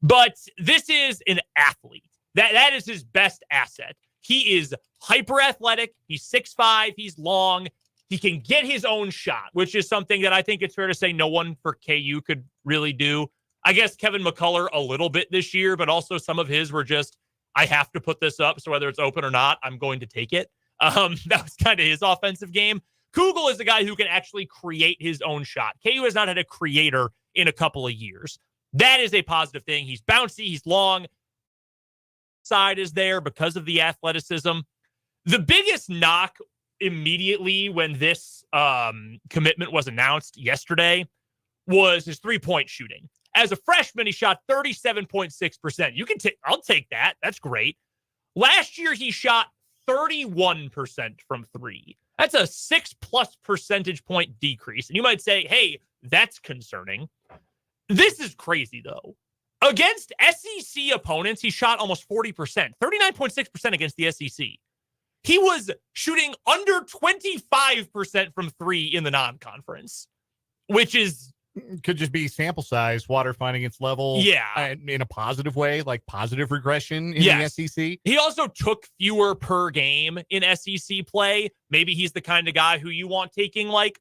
But this is an athlete. That is his best asset. He is hyper athletic. He's 6'5". He's long. He can get his own shot, which is something that I think it's fair to say no one for KU could really do. I guess Kevin McCullough a little bit this year, but also some of his were just, I have to put this up, so whether it's open or not, I'm going to take it. That was kind of his offensive game. Kugel is the guy who can actually create his own shot. KU has not had a creator in a couple of years. That is a positive thing. He's bouncy. He's long. Side is there because of the athleticism. The biggest knock immediately when this commitment was announced yesterday was his 3-point shooting. As a freshman, he shot 37.6%. You can I'll take that. That's great. Last year, he shot 31% from 3. That's a 6+ percentage point decrease. And you might say, hey, that's concerning. This is crazy, though. Against SEC opponents, he shot almost 40%, 39.6% against the SEC. He was shooting under 25% from three in the non-conference, which is... Could just be sample size, water finding its level. Yeah. In a positive way, like positive regression in the SEC. He also took fewer per game in SEC play. Maybe he's the kind of guy who you want taking like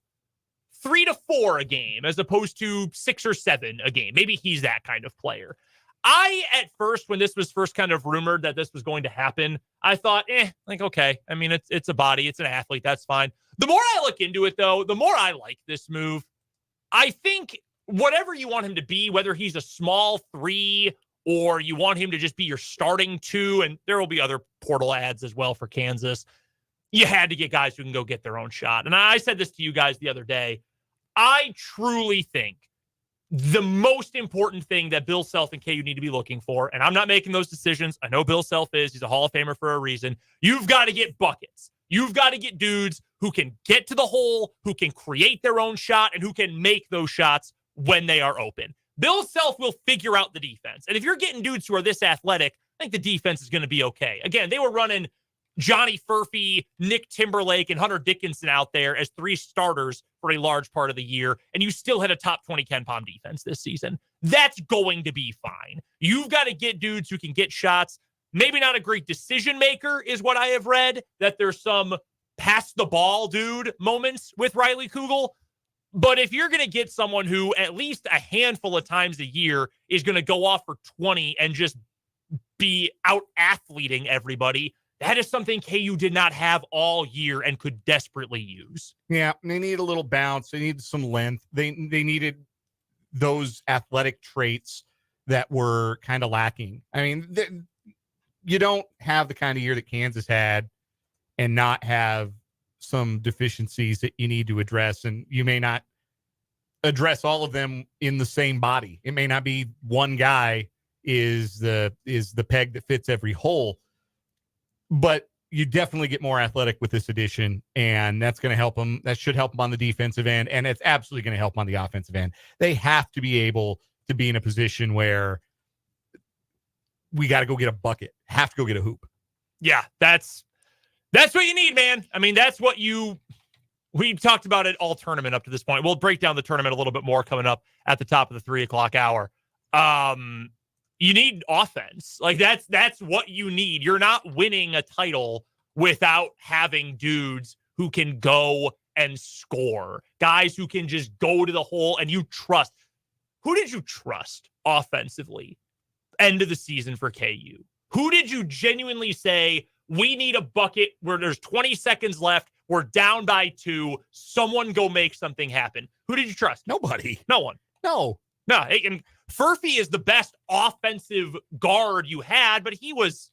3 to 4 a game as opposed to 6 or 7 a game. Maybe he's that kind of player. At first, when this was first kind of rumored that this was going to happen, I thought, okay. I mean, it's a body. It's an athlete. That's fine. The more I look into it, though, the more I like this move. I think whatever you want him to be, whether he's a small 3 or you want him to just be your starting 2, and there will be other portal ads as well for Kansas, you had to get guys who can go get their own shot. And I said this to you guys the other day. I truly think the most important thing that Bill Self and KU need to be looking for, and I'm not making those decisions. I know Bill Self is. He's a Hall of Famer for a reason. You've got to get buckets. You've got to get dudes who can get to the hole, who can create their own shot, and who can make those shots when they are open. Bill Self will figure out the defense. And if you're getting dudes who are this athletic, I think the defense is going to be okay. Again, they were running Johnny Furphy, Nick Timberlake, and Hunter Dickinson out there as 3 starters for a large part of the year, and you still had a top 20 KenPom defense this season. That's going to be fine. You've got to get dudes who can get shots. Maybe not a great decision maker is what I have read, that there's some pass the ball dude moments with Riley Kugel. But if you're going to get someone who at least a handful of times a year is going to go off for 20 and just be out athleting everybody, that is something KU did not have all year and could desperately use. Yeah, they need a little bounce. They need some length. They needed those athletic traits that were kind of lacking. I mean, you don't have the kind of year that Kansas had and not have some deficiencies that you need to address. And you may not address all of them in the same body. It may not be one guy is the peg that fits every hole, but you definitely get more athletic with this addition, and that's going to help them. That should help them on the defensive end, and it's absolutely going to help them on the offensive end. They have to be able to be in a position where we got to go get a bucket, have to go get a hoop. Yeah, that's what you need, man. I mean, that's what we've talked about it all tournament up to this point. We'll break down the tournament a little bit more coming up at the top of the 3 o'clock hour. You need offense. Like that's what you need. You're not winning a title without having dudes who can go and score, guys who can just go to the hole and you trust. Who did you trust offensively end of the season for KU? Who did you genuinely say, we need a bucket where there's 20 seconds left, we're down by 2, someone go make something happen? Who did you trust? Nobody. No one. No. And Furphy is the best offensive guard you had, but he was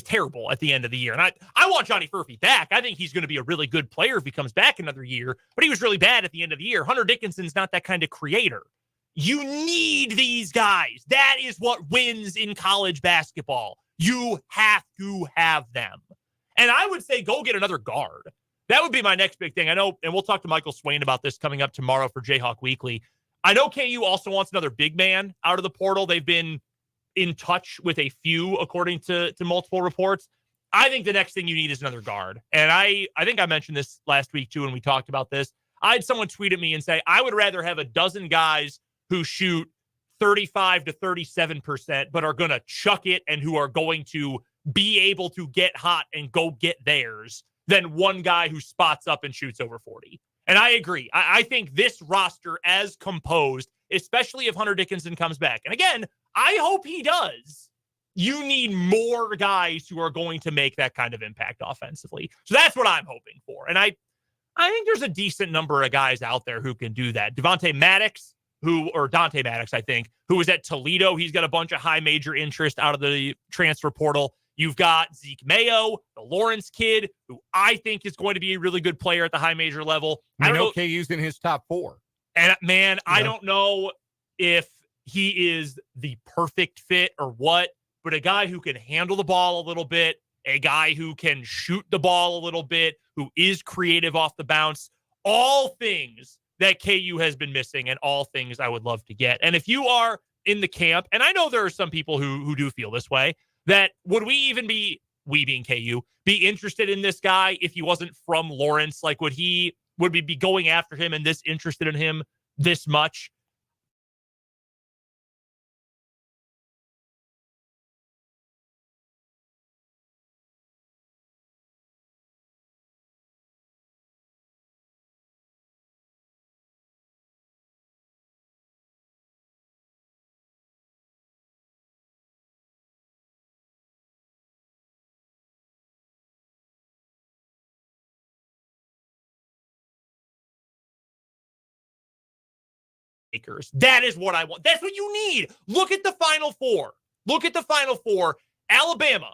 terrible at the end of the year. And I want Johnny Furphy back. I think he's going to be a really good player if he comes back another year, but he was really bad at the end of the year. Hunter Dickinson's not that kind of creator. You need these guys. That is what wins in college basketball. You have to have them. And I would say go get another guard. That would be my next big thing. I know, and we'll talk to Michael Swain about this coming up tomorrow for Jayhawk Weekly. I know KU also wants another big man out of the portal. They've been in touch with a few, according to multiple reports. I think the next thing you need is another guard. And I think I mentioned this last week, too, when we talked about this. I had someone tweet at me and say, I would rather have a dozen guys who shoot 35 to 37%, but are going to chuck it and who are going to be able to get hot and go get theirs than one guy who spots up and shoots over 40. And I agree. I think this roster as composed, especially if Hunter Dickinson comes back, and again, I hope he does, you need more guys who are going to make that kind of impact offensively. So that's what I'm hoping for. And I think there's a decent number of guys out there who can do that. Dante Maddox, who was at Toledo. He's got a bunch of high major interest out of the transfer portal. You've got Zeke Mayo, the Lawrence kid, who I think is going to be a really good player at the high major level. I know KU's in his top 4. And man, yeah. I don't know if he is the perfect fit or what, but a guy who can handle the ball a little bit, a guy who can shoot the ball a little bit, who is creative off the bounce, all things that KU has been missing and all things I would love to get. And if you are in the camp, and I know there are some people who do feel this way, that would we being KU, be interested in this guy if he wasn't from Lawrence? Like, would we be going after him and this interested in him this much? That is what I want. That's what you need. Look at the Final Four. Alabama.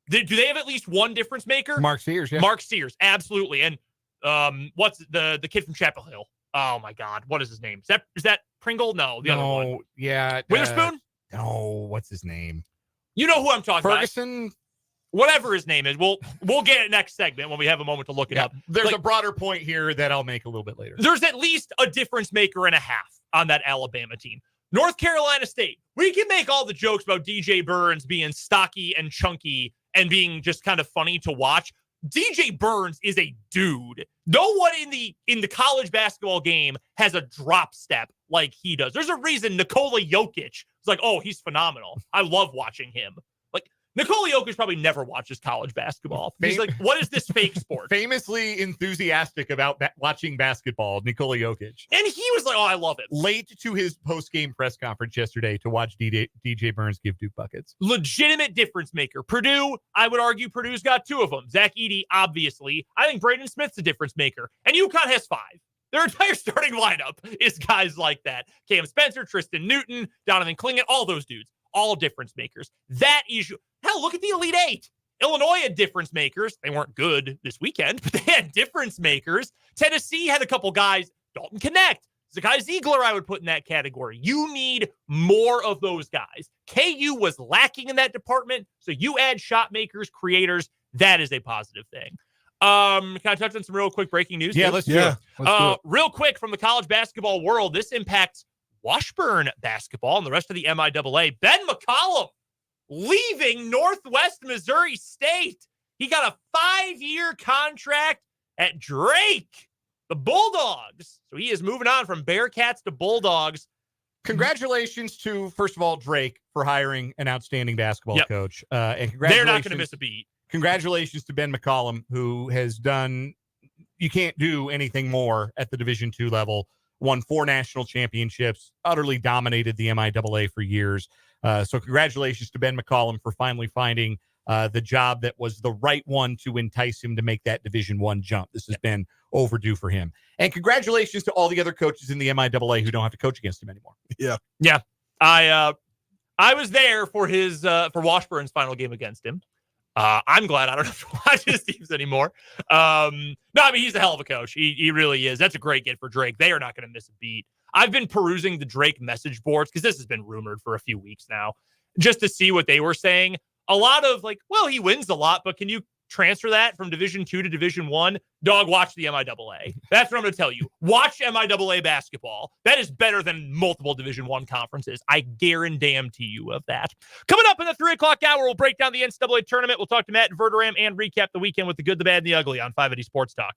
Do they have at least one difference maker? Mark Sears, yeah. Mark Sears, absolutely. And what's the kid from Chapel Hill? Oh my God, what is his name? Is that Pringle? No, the other one. Yeah. Witherspoon? No, what's his name? You know who I'm talking Ferguson? about. Whatever his name is. We'll get it next segment when we have a moment to look it up. There's a broader point here that I'll make a little bit later. There's at least a difference maker and a half on that Alabama team. North Carolina State. We can make all the jokes about DJ Burns being stocky and chunky and being just kind of funny to watch. DJ Burns is a dude. No one in the college basketball game has a drop step like he does. There's a reason Nikola Jokic is like, oh, he's phenomenal. I love watching him. Like, Nikola Jokic probably never watches college basketball. He's like, what is this fake sport? Famously enthusiastic about watching basketball, Nikola Jokic. And he was like, oh, I love it. Late to his post-game press conference yesterday to watch DJ Burns give Duke buckets. Legitimate difference maker. Purdue, I would argue Purdue's got two of them. Zach Edey, obviously. I think Braden Smith's a difference maker. And UConn has 5. Their entire starting lineup is guys like that. Cam Spencer, Tristan Newton, Donovan Clingan, all those dudes. All difference makers. That is, hell, look at the Elite 8. Illinois had difference makers. They weren't good this weekend, but they had difference makers. Tennessee had a couple guys. Dalton Connect. Zakai Ziegler, I would put in that category. You need more of those guys. KU was lacking in that department, so you add shot makers, creators. That is a positive thing. Can I touch on some real quick breaking news? Yeah, let's do it. Real quick from the college basketball world, this impacts Washburn basketball and the rest of the MIAA. Ben McCollum leaving Northwest Missouri State. He got a 5-year contract at Drake, the Bulldogs. So he is moving on from Bearcats to Bulldogs. Congratulations to, first of all, Drake for hiring an outstanding basketball coach. And congratulations. They're not going to miss a beat. Congratulations to Ben McCollum, who has done, you can't do anything more at the Division II level. Won 4 national championships, utterly dominated the MIAA for years. So congratulations to Ben McCollum for finally finding the job that was the right one to entice him to make that Division I jump. This has been overdue for him. And congratulations to all the other coaches in the MIAA who don't have to coach against him anymore. Yeah. I was there for his for Washburn's final game against him. I'm glad I don't have to watch his teams anymore. No, I mean, he's a hell of a coach. He really is. That's a great get for Drake. They are not going to miss a beat. I've been perusing the Drake message boards because this has been rumored for a few weeks now, just to see what they were saying. A lot of like, well, he wins a lot, but can you transfer that from Division II to Division I? Dog, watch the MIAA. That's what I'm going to tell you. Watch MIAA basketball. That is better than multiple Division I conferences. I guarantee you of that. Coming up in the 3 o'clock hour, we'll break down the NCAA tournament. We'll talk to Matt Verderame and recap the weekend with the good, the bad, and the ugly on 580 Sports Talk.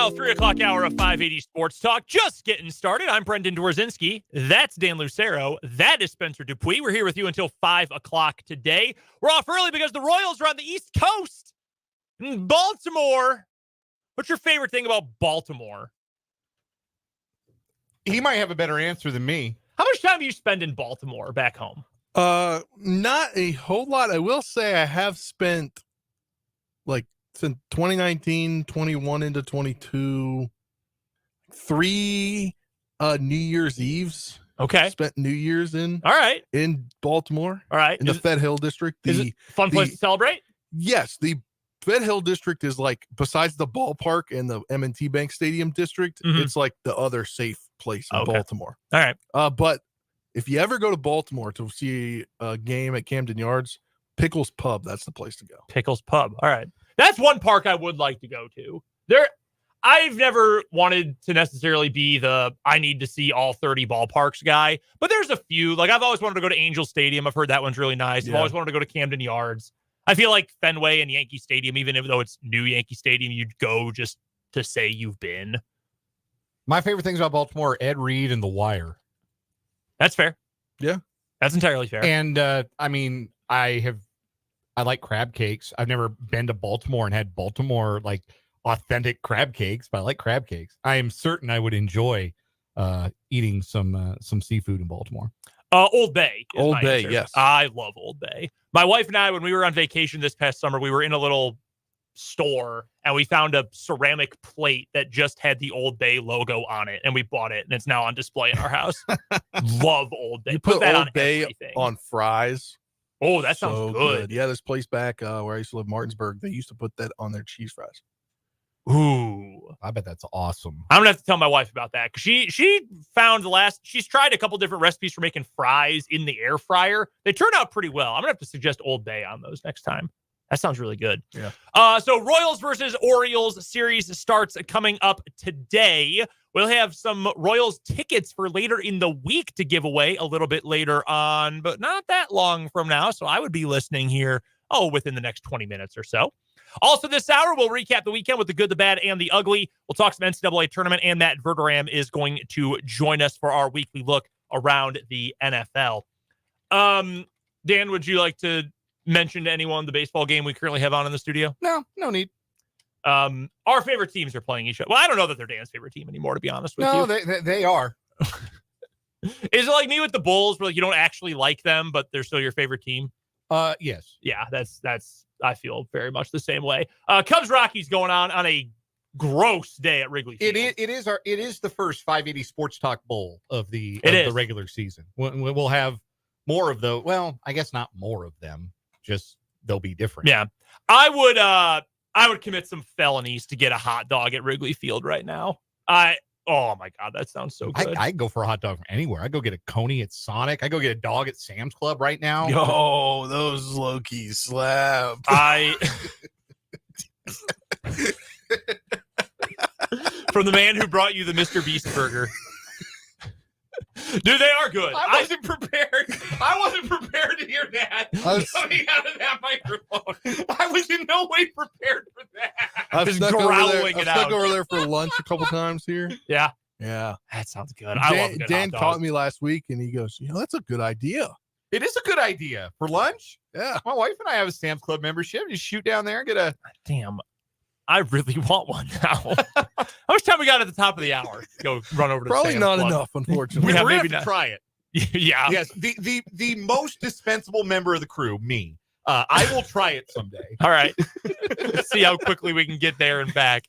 final 3 o'clock hour of 580 Sports Talk. Just getting started. I'm Brendan Dworzinski. That's Dan Lucero. That is Spencer Dupuis. We're here with you until 5 o'clock today. We're off early because the Royals are on the East Coast. In Baltimore. What's your favorite thing about Baltimore? He might have a better answer than me. How much time do you spend in Baltimore back home? Not a whole lot. I will say I have spent like since 2019, 21 into 22, 3 New Year's Eves. Okay. Spent New Year's in Baltimore. All right. In the Fed Hill district. Is it a fun place to celebrate? Yes, the Fed Hill district is like, besides the ballpark and the M&T Bank Stadium district, it's like the other safe place in Baltimore. All right. But if you ever go to Baltimore to see a game at Camden Yards, Pickles Pub, that's the place to go. Pickles Pub. All right. That's one park I would like to go to. I've never wanted to necessarily be the I need to see all 30 ballparks guy, but there's a few. Like, I've always wanted to go to Angel Stadium. I've heard that one's really nice. I've always wanted to go to Camden Yards. I feel like Fenway and Yankee Stadium, even though it's new Yankee Stadium, you'd go just to say you've been. My favorite things about Baltimore are Ed Reed and The Wire. That's fair. Yeah. That's entirely fair. And, I like crab cakes. I've never been to Baltimore and had Baltimore, like, authentic crab cakes, but I like crab cakes. I am certain I would enjoy eating some seafood in Baltimore. Old Bay. Old Bay, answer. yes. I love Old Bay. My wife and I, when we were on vacation this past summer, we were in a little store and we found a ceramic plate that just had the Old Bay logo on it, and we bought it, and it's now on display in our house. Love Old Bay. You put that Old on Bay everything. on fries. Oh, that sounds good. Yeah, this place back where I used to live, Martinsburg, they used to put that on their cheese fries. Ooh, I bet that's awesome. I'm gonna have to tell my wife about that, because she found she's tried a couple different recipes for making fries in the air fryer. They turn out pretty well. I'm gonna have to suggest Old Bay on those next time. That sounds really good. Yeah. So Royals versus Orioles series starts coming up today. We'll have some Royals tickets for later in the week to give away a little bit later on, but not that long from now. So I would be listening here, within the next 20 minutes or so. Also this hour, we'll recap the weekend with the good, the bad, and the ugly. We'll talk some NCAA tournament, and Matt Verderame is going to join us for our weekly look around the NFL. Dan, would you like to mention to anyone the baseball game we currently have on in the studio? No need. Our favorite teams are playing each other. Well, I don't know that they're Dan's favorite team anymore, to be honest with you. No, they are. Is it like me with the Bulls, where like you don't actually like them, but they're still your favorite team? Yes. Yeah, that's I feel very much the same way. Cubs Rockies going on a gross day at Wrigley Field. It is the first 580 Sports Talk Bowl of the regular season. We'll have more of those. Well, I guess not more of them. Just they'll be different. Yeah, I would commit some felonies to get a hot dog at Wrigley Field right now. Oh my God, that sounds so good. I go for a hot dog from anywhere. I go get a Coney at Sonic. I go get a dog at Sam's Club right now. Yo, those low-key slap. From the man who brought you the Mr. Beast burger. Dude, they are good. I wasn't prepared to hear that coming out of that microphone. I was in no way prepared for that. I've snuck over there for lunch a couple times here. Yeah. That sounds good. I love a good Dan hot dog. caught me last week, and he goes, that's a good idea. It is a good idea for lunch. Yeah. My wife and I have a Sam's Club membership. You shoot down there and get a... Damn. I really want one now. How much time we got at the top of the hour? Go run over to Probably Sam's not Club. enough, unfortunately. Yeah, We're maybe gonna have to try it. Yeah. Yes. The most dispensable member of the crew, me. I will try it someday. All right. Let's see how quickly we can get there and back.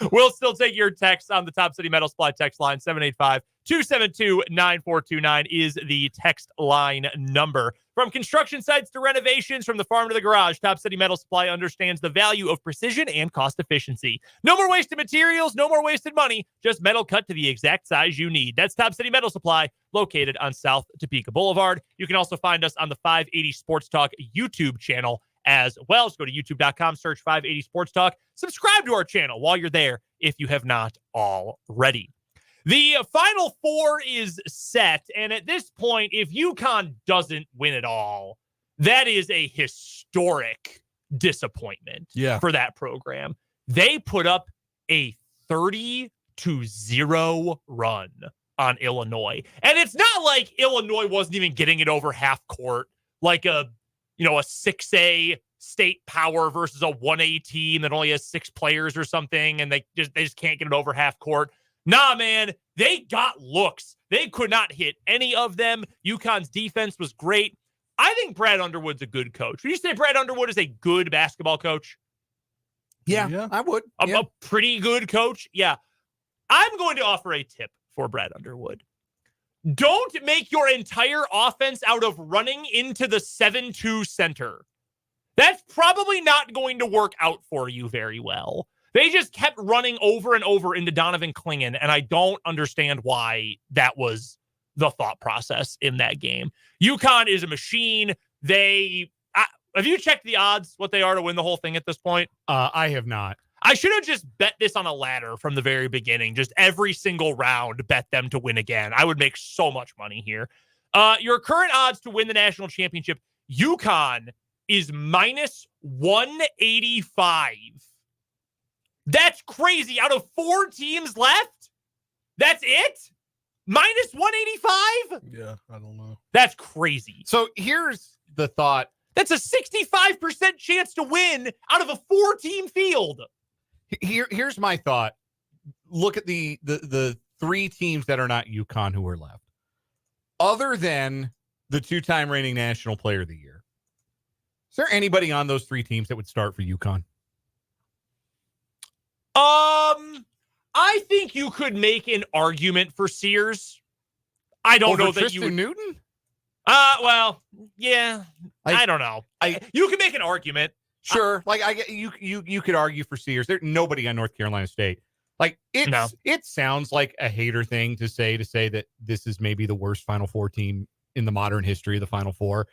We'll still take your text on the Top City Metal Supply text line. 785-272-9429 is the text line number. From construction sites to renovations, from the farm to the garage, Top City Metal Supply understands the value of precision and cost efficiency. No more wasted materials, no more wasted money, just metal cut to the exact size you need. That's Top City Metal Supply, located on South Topeka Boulevard. You can also find us on the 580 Sports Talk YouTube channel as well. So go to youtube.com, search 580 Sports Talk. Subscribe to our channel while you're there if you have not already. The Final Four is set, and at this point, if UConn doesn't win it all, that is a historic disappointment for that program. They put up a 30-0 run on Illinois. And it's not like Illinois wasn't even getting it over half court, like a 6A state power versus a 1A team that only has 6 players or something, and they just can't get it over half court. Nah, man, they got looks. They could not hit any of them. UConn's defense was great. I think Brad Underwood's a good coach. Would you say Brad Underwood is a good basketball coach? Yeah. I would. A pretty good coach? Yeah. I'm going to offer a tip for Brad Underwood. Don't make your entire offense out of running into the 7-2 center. That's probably not going to work out for you very well. They just kept running over and over into Donovan Clingan, and I don't understand why that was the thought process in that game. UConn is a machine. Have you checked the odds, what they are to win the whole thing at this point? I have not. I should have just bet this on a ladder from the very beginning. Just every single round, bet them to win again. I would make so much money here. Your current odds to win the national championship, UConn is minus 185. That's crazy. Out of 4 teams left, that's it? Minus 185? Yeah, I don't know. That's crazy. So here's the thought. That's a 65% chance to win out of a 4-team field. Here's my thought. Look at the 3 teams that are not UConn who are left. Other than the 2-time reigning national player of the year, is there anybody on those 3 teams that would start for UConn? I think you could make an argument for Sears. I don't know that Tristan you would. Newton? Well, yeah. I don't know. You can make an argument. Sure. You could argue for Sears. There's nobody on North Carolina State. It sounds like a hater thing to say that this is maybe the worst Final Four team in the modern history of the Final Four.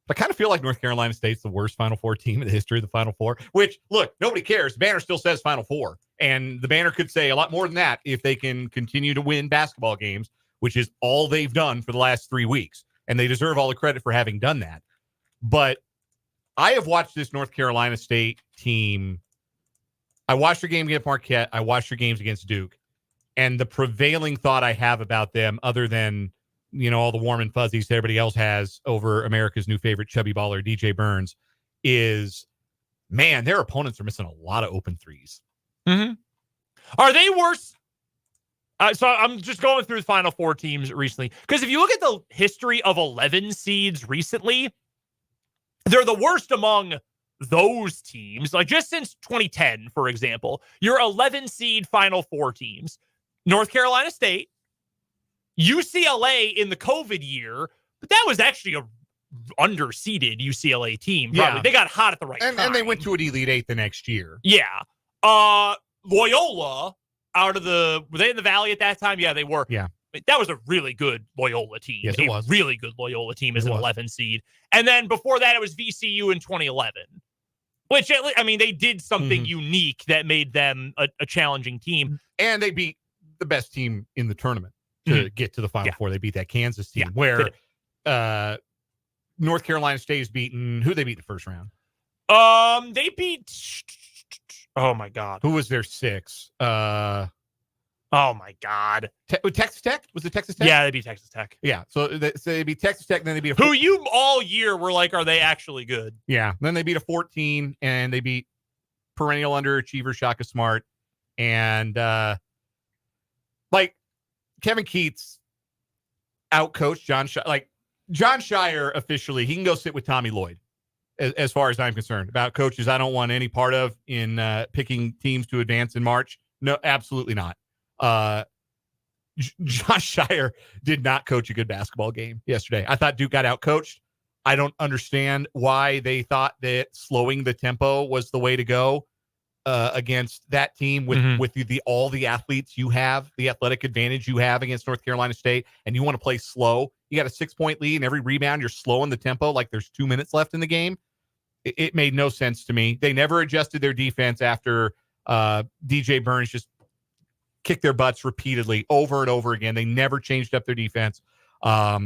I kind of feel like North Carolina State's the worst Final Four team in the history of the Final Four, which, look, nobody cares. The banner still says Final Four, and the banner could say a lot more than that if they can continue to win basketball games, which is all they've done for the last 3 weeks, and they deserve all the credit for having done that. But I have watched this North Carolina State team. I watched their game against Marquette. I watched their games against Duke, and the prevailing thought I have about them, other than all the warm and fuzzies that everybody else has over America's new favorite chubby baller, DJ Burns, is, man, their opponents are missing a lot of open threes. Mm-hmm. Are they worse? So I'm just going through the Final Four teams recently, because if you look at the history of 11 seeds recently, they're the worst among those teams. Like just since 2010, for example, your 11 seed Final Four teams, North Carolina State, UCLA in the COVID year, but that was actually a underseeded UCLA team. Probably. Yeah. They got hot at the right time. And they went to an Elite Eight the next year. Yeah. Loyola were they in the Valley at that time? Yeah, they were. Yeah. That was a really good Loyola team. Yes, it was. Really good Loyola team as an 11 seed. And then before that, it was VCU in 2011, which, I mean, they did something unique that made them a challenging team. And they beat the best team in the tournament to get to the Final Four. They beat that Kansas team where North Carolina State is beaten. Who they beat in the first round? They beat, oh my God. Who was their 6? Oh my God. Texas Tech? Was it Texas Tech? Yeah, they beat Texas Tech. Yeah. So they beat Texas Tech, and then they beat who you all year were like, are they actually good? Yeah. Then they beat a 14, and they beat perennial underachiever Shaka Smart. And Kevin Keats outcoached John Shire. John Shire officially, he can go sit with Tommy Lloyd, as far as I'm concerned, about coaches I don't want any part of in picking teams to advance in March. No, absolutely not. John Shire did not coach a good basketball game yesterday. I thought Duke got outcoached. I don't understand why they thought that slowing the tempo was the way to go against that team with all the athletes you have, the athletic advantage you have against North Carolina State, and you want to play slow. You got a 6-point lead, and every rebound you're slowing the tempo like there's 2 minutes left in the game. It made no sense to me. They never adjusted their defense after DJ Burns just kicked their butts repeatedly over and over again. They never changed up their defense. That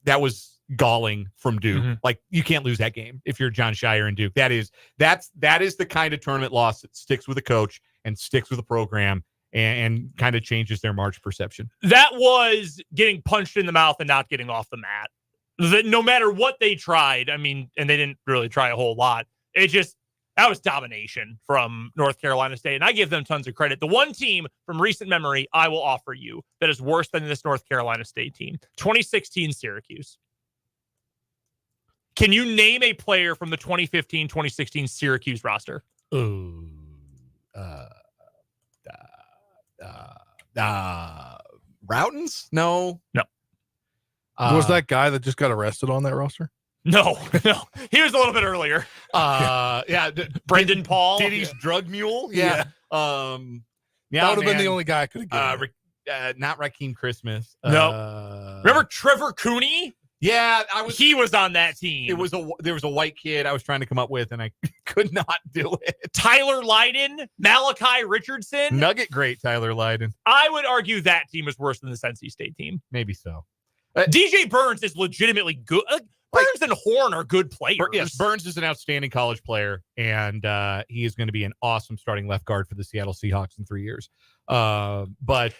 was galling from Duke. You can't lose that game if you're John Shire and Duke. That is the kind of tournament loss that sticks with a coach, and sticks with the program and kind of changes their March perception. That was getting punched in the mouth and not getting off the mat. That no matter what they tried, I mean, and they didn't really try a whole lot. That was domination from North Carolina State, and I give them tons of credit. The one team from recent memory I will offer you that is worse than this North Carolina State team, 2016 Syracuse. Can you name a player from the 2015-2016 Syracuse roster? Routens? No. Was that guy that just got arrested on that roster? No. He was a little bit earlier. Brendan Paul. Diddy's drug mule. Yeah. That would have been the only guy I could have given. Not Raheem Christmas. No. Remember Trevor Cooney? Yeah, he was on that team. There was a white kid I was trying to come up with, and I could not do it. Tyler Lydon, Malachi Richardson. Nugget great, Tyler Lydon. I would argue that team is worse than this NC State team. Maybe so. DJ Burns is legitimately good. Burns and Horn are good players. Yes, Burns is an outstanding college player, and he is going to be an awesome starting left guard for the Seattle Seahawks in 3 years. But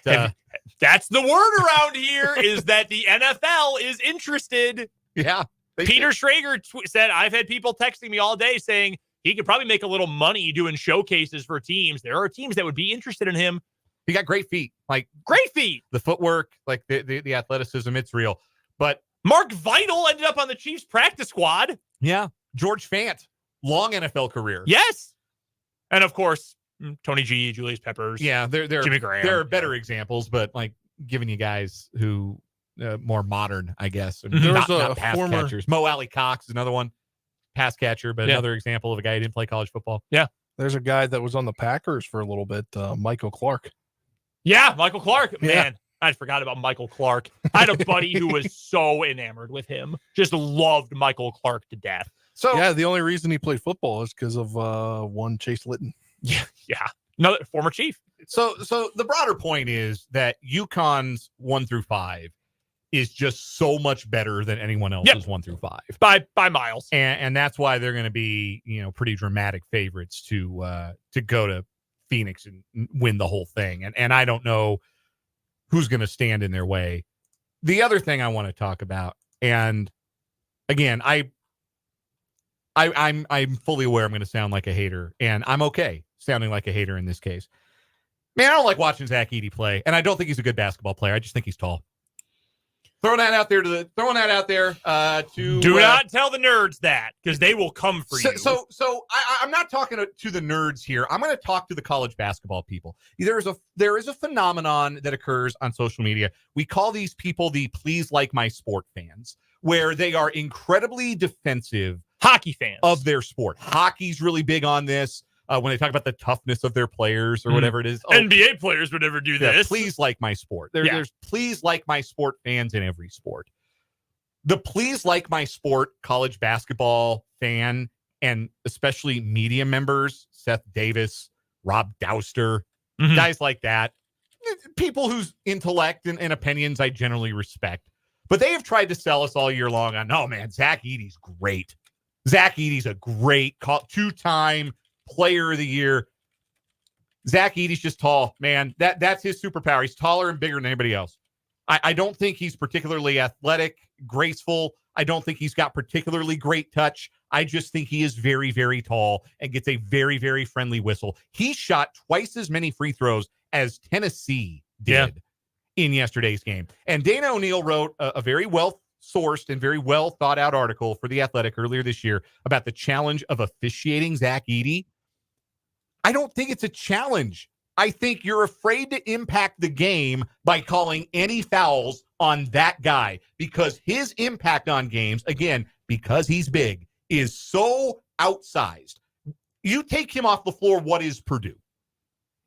that's the word around here is that the NFL is interested. Yeah. Peter Schrager said, I've had people texting me all day saying he could probably make a little money doing showcases for teams. There are teams that would be interested in him. He got great feet. Great feet. The footwork, the athleticism, it's real. But Mark Vital ended up on the Chiefs practice squad. Yeah. George Fant, long NFL career. Yes. And of course, Tony G, Julius Peppers. Yeah, Jimmy Graham. There are better examples, but giving you guys who more modern, I guess. Not pass catchers. Mo Alley Cox is another one. Pass catcher, but another example of a guy who didn't play college football. Yeah. There's a guy that was on the Packers for a little bit, Michael Clark. Yeah, Michael Clark. Man, Yeah. I forgot about Michael Clark. I had a buddy who was so enamored with him. Just loved Michael Clark to death. So yeah, the only reason he played football is because of one Chase Litton. Yeah. Another former Chief. So the broader point is that UConn's 1 through 5 is just so much better than anyone else's 1 through 5 by miles. And that's why they're going to be, pretty dramatic favorites to go to Phoenix and win the whole thing. And I don't know who's going to stand in their way. The other thing I want to talk about, and again, I'm fully aware I'm going to sound like a hater, and I'm okay sounding like a hater in this case. Man, I don't like watching Zach Edey play, and I don't think he's a good basketball player. I just think he's tall. Throwing that out there to do not tell the nerds that, because they will come for you. So I'm not talking to the nerds here. I'm going to talk to the college basketball people. There is a phenomenon that occurs on social media. We call these people the please like my sport fans, where they are incredibly defensive hockey fans of their sport. Hockey's really big on this. When they talk about the toughness of their players or whatever it is. NBA players would never do this. Please like my sport. There's please like my sport fans in every sport. The please like my sport college basketball fan, and especially media members, Seth Davis, Rob Douster, guys like that, people whose intellect and opinions I generally respect. But they have tried to sell us all year long on, man, Zach Edey's great. Zach Edey's a great two-time player of the year. Zach Edey's just tall, man. That's his superpower. He's taller and bigger than anybody else. I don't think he's particularly athletic, graceful. I don't think he's got particularly great touch. I just think he is very, very tall and gets a very, very friendly whistle. He shot twice as many free throws as Tennessee did in yesterday's game. And Dana O'Neill wrote a very well-sourced and very well thought-out article for The Athletic earlier this year about the challenge of officiating Zach Edey. I don't think it's a challenge. I think you're afraid to impact the game by calling any fouls on that guy, because his impact on games, again, because he's big, is so outsized. You take him off the floor, what is Purdue?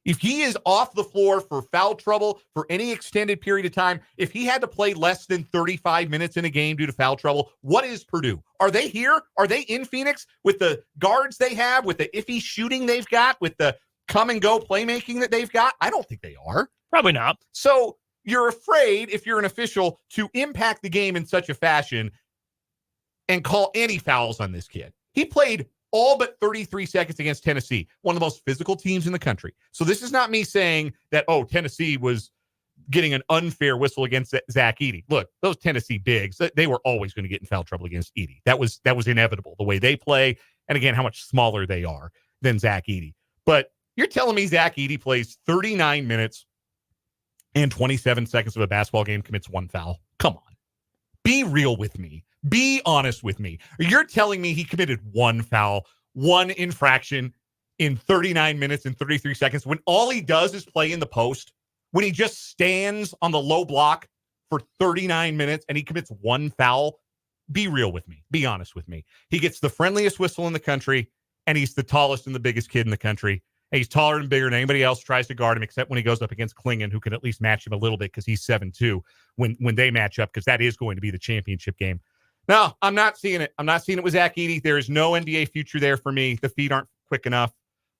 If he is off the floor for foul trouble for any extended period of time, if he had to play less than 35 minutes in a game due to foul trouble, what is Purdue? Are they here? Are they in Phoenix with the guards they have, with the iffy shooting they've got, with the come and go playmaking that they've got? I don't think they are. Probably not. So you're afraid, if you're an official, to impact the game in such a fashion and call any fouls on this kid. He played all but 33 seconds against Tennessee, one of the most physical teams in the country. So this is not me saying that, Tennessee was getting an unfair whistle against Zach Edey. Look, those Tennessee bigs, they were always going to get in foul trouble against Edey. That was inevitable, the way they play, and again, how much smaller they are than Zach Edey. But you're telling me Zach Edey plays 39 minutes and 27 seconds of a basketball game, commits one foul? Come on. Be real with me. Be honest with me. You're telling me he committed one foul, one infraction in 39 minutes and 33 seconds when all he does is play in the post, when he just stands on the low block for 39 minutes and he commits one foul? Be real with me. Be honest with me. He gets the friendliest whistle in the country, and he's the tallest and the biggest kid in the country. And he's taller and bigger than anybody else tries to guard him, except when he goes up against Klingon, who can at least match him a little bit because he's 7'2" when they match up, because that is going to be the championship game. No, I'm not seeing it. I'm not seeing it with Zach Edey. There is no NBA future there for me. The feet aren't quick enough.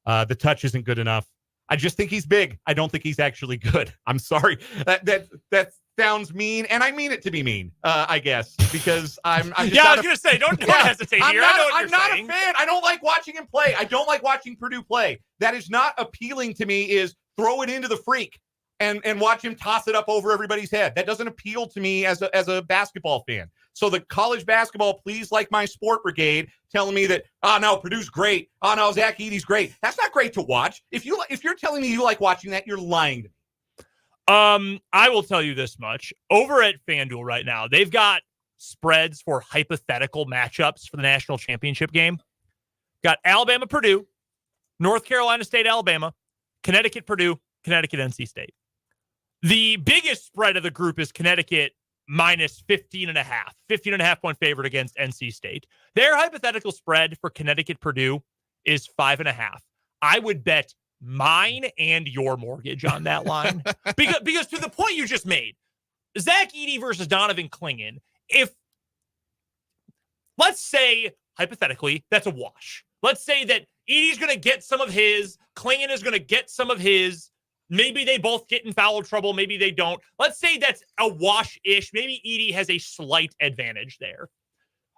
The touch isn't good enough. I just think he's big. I don't think he's actually good. I'm sorry. That sounds mean, and I mean it to be mean, I guess, because I'm just I was going to say, don't hesitate here. I'm not a fan. I don't like watching him play. I don't like watching Purdue play. That is not appealing to me, is throw it into the freak and watch him toss it up over everybody's head. That doesn't appeal to me as a basketball fan. So the college basketball, please, like my sport brigade, telling me that, no, Purdue's great. Oh, no, Zach Edey's great. That's not great to watch. If you're telling me you like watching that, you're lying to me. I will tell you this much. Over at FanDuel right now, they've got spreads for hypothetical matchups for the national championship game. Got Alabama, Purdue, North Carolina State, Alabama, Connecticut, Purdue, Connecticut, NC State. The biggest spread of the group is Connecticut minus 15.5 point favorite against NC State. Their hypothetical spread for Connecticut, Purdue is 5.5. I would bet mine and your mortgage on that line because to the point you just made, Zach Edey versus Donovan Klingon, if let's say hypothetically that's a wash. Let's say that Edey's going to get some of his, Klingon is going to get some of his. Maybe they both get in foul trouble. Maybe they don't. Let's say that's a wash-ish. Maybe Edey has a slight advantage there.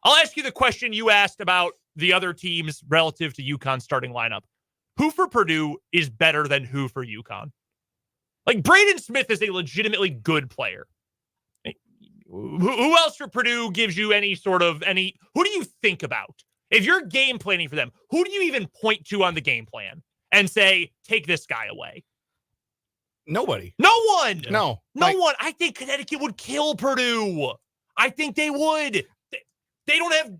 I'll ask you the question you asked about the other teams relative to UConn's starting lineup. Who for Purdue is better than who for UConn? Like, Braden Smith is a legitimately good player. Who else for Purdue gives you any? Who do you think about? If you're game planning for them, who do you even point to on the game plan and say, take this guy away? Nobody. No one. No one. I think Connecticut would kill Purdue. I think they would. They don't have.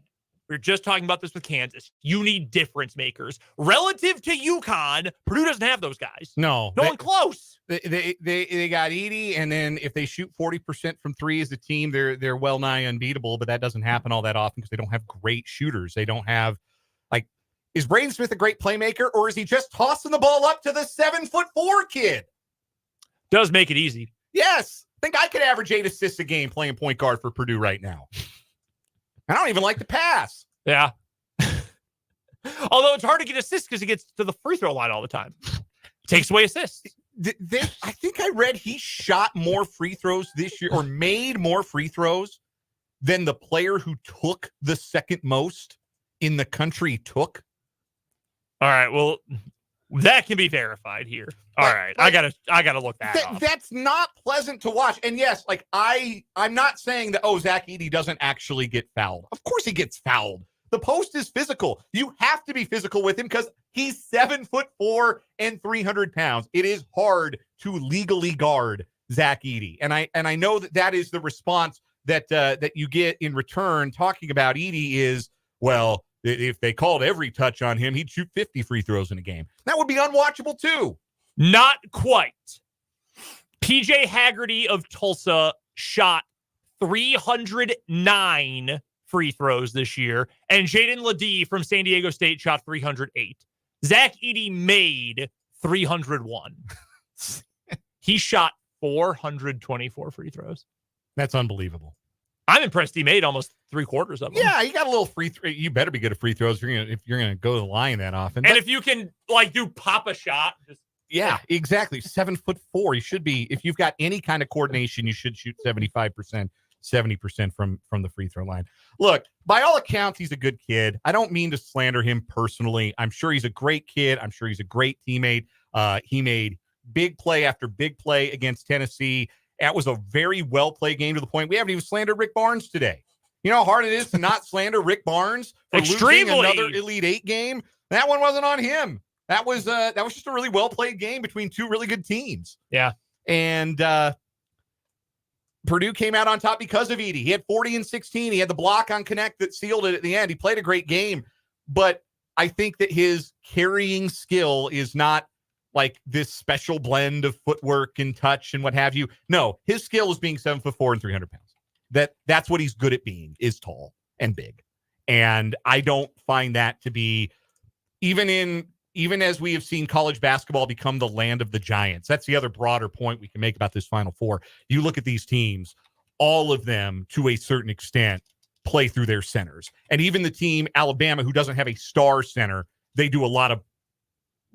We're just talking about this with Kansas. You need difference makers. Relative to UConn, Purdue doesn't have those guys. No one close. They got Edey, and then if they shoot 40% from three as a team, they're well nigh unbeatable. But that doesn't happen all that often because they don't have great shooters. They don't have is Braden Smith a great playmaker, or is he just tossing the ball up to the 7'4" kid? Does make it easy. Yes. I think I could average 8 assists a game playing point guard for Purdue right now. I don't even like to pass. Yeah. Although it's hard to get assists because he gets to the free throw line all the time. Takes away assists. I think I read he shot more free throws this year or made more free throws than the player who took the second most in the country took. All right. Well, that can be verified here. All right. I gotta look that up. That's not pleasant to watch. And yes, I'm not saying that, Zach Edey doesn't actually get fouled. Of course he gets fouled. The post is physical. You have to be physical with him because he's 7'4" and 300 pounds. It is hard to legally guard Zach Edey. And I know that is the response that you get in return talking about Edey is, well, if they called every touch on him, he'd shoot 50 free throws in a game. That would be unwatchable too. Not quite. PJ Haggerty of Tulsa shot 309 free throws this year, and Jaden Ledee from San Diego State shot 308. Zach Edey made 301. He shot 424 free throws. That's unbelievable. I'm impressed he made almost 3/4 of them. Yeah, he got a little free throw. You better be good at free throws if you're gonna go to the line that often. And if you can do pop a shot, yeah, exactly. 7'4". You should be, if you've got any kind of coordination, you should shoot 75%. 70% from the free throw line. Look, by all accounts, he's a good kid. I don't mean to slander him personally. I'm sure he's a great kid. I'm sure he's a great teammate. He made big play after big play against Tennessee. That was a very well-played game to the point we haven't even slandered Rick Barnes today. You know how hard it is to not slander Rick Barnes for losing another Elite Eight game? That one wasn't on him. That was just a really well-played game between two really good teams. Yeah. And Purdue came out on top because of Edey. He had 40 and 16. He had the block on Connect that sealed it at the end. He played a great game. But I think that his carrying skill is not like this special blend of footwork and touch and what have you. No, his skill is being 7'4" and 300 pounds. That's what he's good at being, is tall and big. And I don't find that to be, even as we have seen college basketball become the land of the giants. That's the other broader point we can make about this Final Four. You look at these teams, all of them to a certain extent play through their centers. And even the team, Alabama, who doesn't have a star center, they do a lot of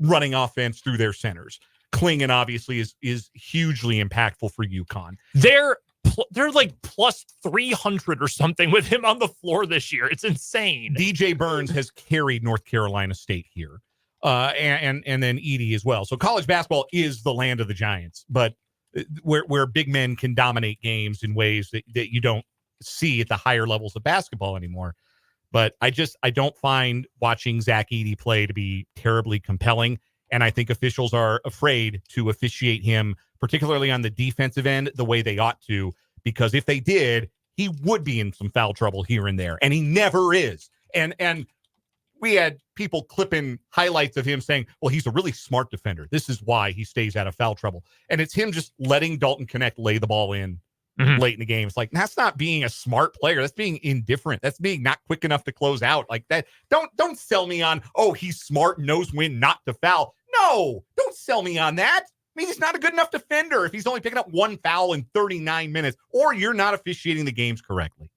running offense through their centers. Klingon obviously is hugely impactful for UConn. They're like plus 300 or something with him on the floor this year. It's insane. DJ Burns has carried North Carolina State here, and then Edey as well. So college basketball is the land of the giants, but where big men can dominate games in ways that you don't see at the higher levels of basketball anymore. But I don't find watching Zach Edey play to be terribly compelling. And I think officials are afraid to officiate him, particularly on the defensive end, the way they ought to, because if they did, he would be in some foul trouble here and there, and he never is. And we had people clipping highlights of him saying, well, he's a really smart defender. This is why he stays out of foul trouble. And it's him just letting Dalton Connect lay the ball in late in the game. It's like, that's not being a smart player. That's being indifferent. That's being not quick enough to close out like that. Don't sell me on, oh, he's smart and knows when not to foul. No, don't sell me on that. I mean, he's not a good enough defender if he's only picking up one foul in 39 minutes, or you're not officiating the games correctly.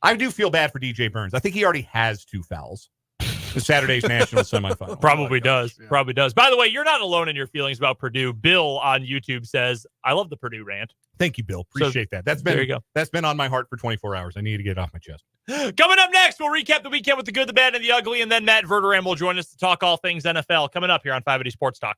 I do feel bad for DJ Burns. I think he already has 2 fouls in Saturday's national semifinal. Probably does. Yeah. Probably does. By the way, you're not alone in your feelings about Purdue. Bill on YouTube says, I love the Purdue rant. Thank you, Bill. Appreciate that. There you go. That's been on my heart for 24 hours. I need to get it off my chest. Coming up next, we'll recap the weekend with the good, the bad, and the ugly, and then Matt Verderame will join us to talk all things NFL. Coming up here on 580 Sports Talk.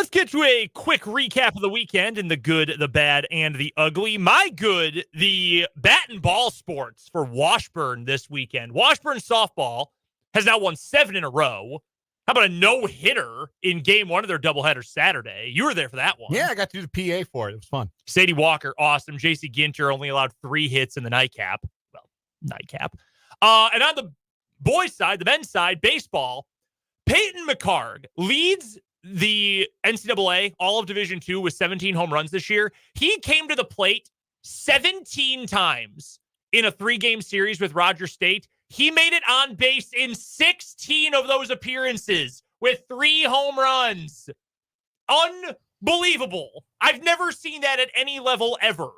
Let's get to a quick recap of the weekend in the good, the bad, and the ugly. My good, the bat and ball sports for Washburn this weekend. Washburn softball has now won 7 in a row. How about a no-hitter in game 1 of their doubleheader Saturday? You were there for that one. Yeah, I got to do the PA for it. It was fun. Sadie Walker, awesome. JC Ginter only allowed 3 hits in the nightcap. Well, nightcap. And on the boys' side, the men's side, baseball, Peyton McCarg leads the NCAA all of Division II with 17 home runs this year. He came to the plate 17 times in a 3-game series with Roger State. He made it on base in 16 of those appearances with 3 home runs. Unbelievable. I've never seen that at any level ever.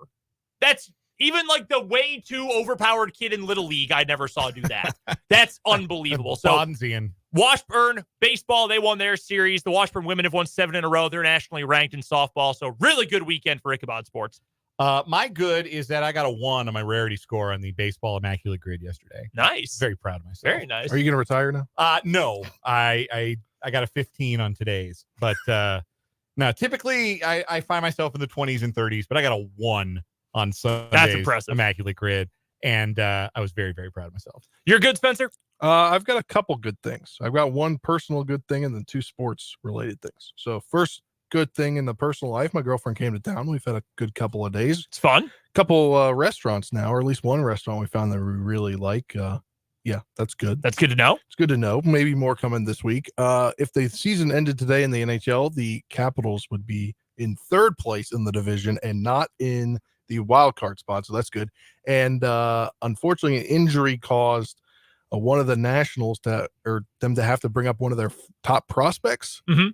That's even like the way too overpowered kid in Little League I never saw do that. That's unbelievable. So Bonzian. Washburn baseball, they won their series. The Washburn women have won 7 in a row. They're nationally ranked in softball. So really good weekend for Ichabod sports. My good is that I got a 1 on my rarity score on the baseball immaculate grid yesterday. Nice. Very proud of myself. Very nice. Are you going to retire now? No, I got a 15 on today's, but no, typically I find myself in the 20s and 30s, but I got a 1 on Sunday's That's impressive. immaculate grid. And I was very, very proud of myself. You're good, Spencer? I've got a couple good things. I've got 1 personal good thing and then 2 sports related things. So first good thing in the personal life, my girlfriend came to town. We've had a good couple of days. It's fun. Couple restaurants now, or at least 1 restaurant we found that we really like. Yeah, that's good. That's good to know. It's good to know. Maybe more coming this week. If the season ended today in the NHL, the Capitals would be in 3rd place in the division and not in the wild card spot. So that's good. And unfortunately, an injury caused one of the Nationals to have to bring up one of their top prospects. Mm-hmm.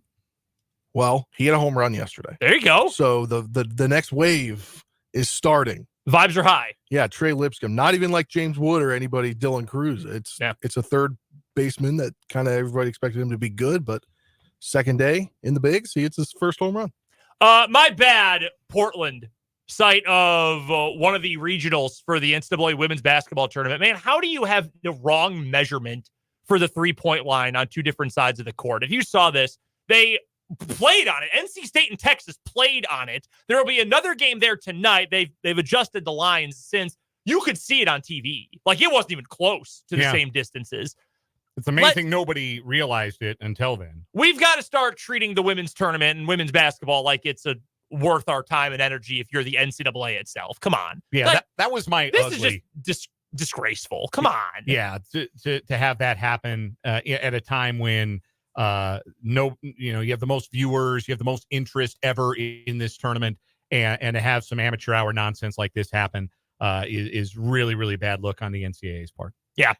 Well, he had a home run yesterday. There you go. So the next wave is starting. Vibes are high. Yeah, Trey Lipscomb. Not even like James Wood or anybody, Dylan Cruz. It's a 3rd baseman that kind of everybody expected him to be good, but second day in the bigs, he hits his first home run. My bad, Portland, site of one of the regionals for the NCAA women's basketball tournament. Man, how do you have the wrong measurement for the 3-point line on 2 different sides of the court? If you saw this, they played on it. NC State and Texas played on it. There will be another game there tonight. They've adjusted the lines since you could see it on TV. Like it wasn't even close to the same distances. It's amazing nobody realized it until then. We've got to start treating the women's tournament and women's basketball like it's worth our time and energy if you're the NCAA itself. Come on. Yeah, like, that was my this ugly. is just disgraceful. Come on. Yeah, to have that happen at a time when you have the most viewers, you have the most interest ever in this tournament, and to have some amateur hour nonsense like this happen is really, really bad look on the NCAA's part. Yeah.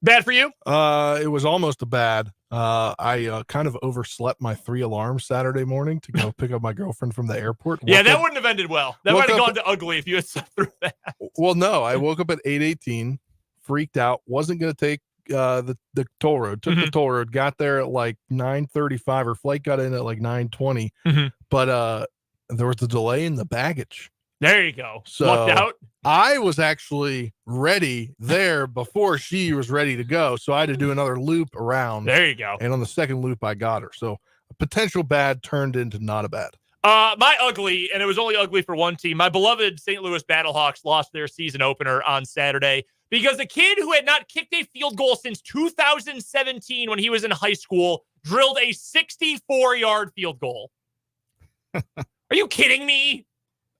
Bad for you? It was almost a bad. I kind of overslept my 3 alarms Saturday morning to go pick up my girlfriend from the airport. Yeah, that wouldn't have ended well. That might have gone to ugly if you had slept through that. Well, no, I woke up at 8:18, freaked out, wasn't going to take the toll road. Took the toll road, got there at like 9:35. Her flight got in at like 9:20. But there was a delay in the baggage. There you go. So lucked out. I was actually ready there before she was ready to go. So I had to do another loop around. There you go. And on the second loop, I got her. So a potential bad turned into not a bad. My ugly, and it was only ugly for one team. My beloved St. Louis Battlehawks lost their season opener on Saturday because the kid who had not kicked a field goal since 2017 when he was in high school drilled a 64-yard field goal. Are you kidding me?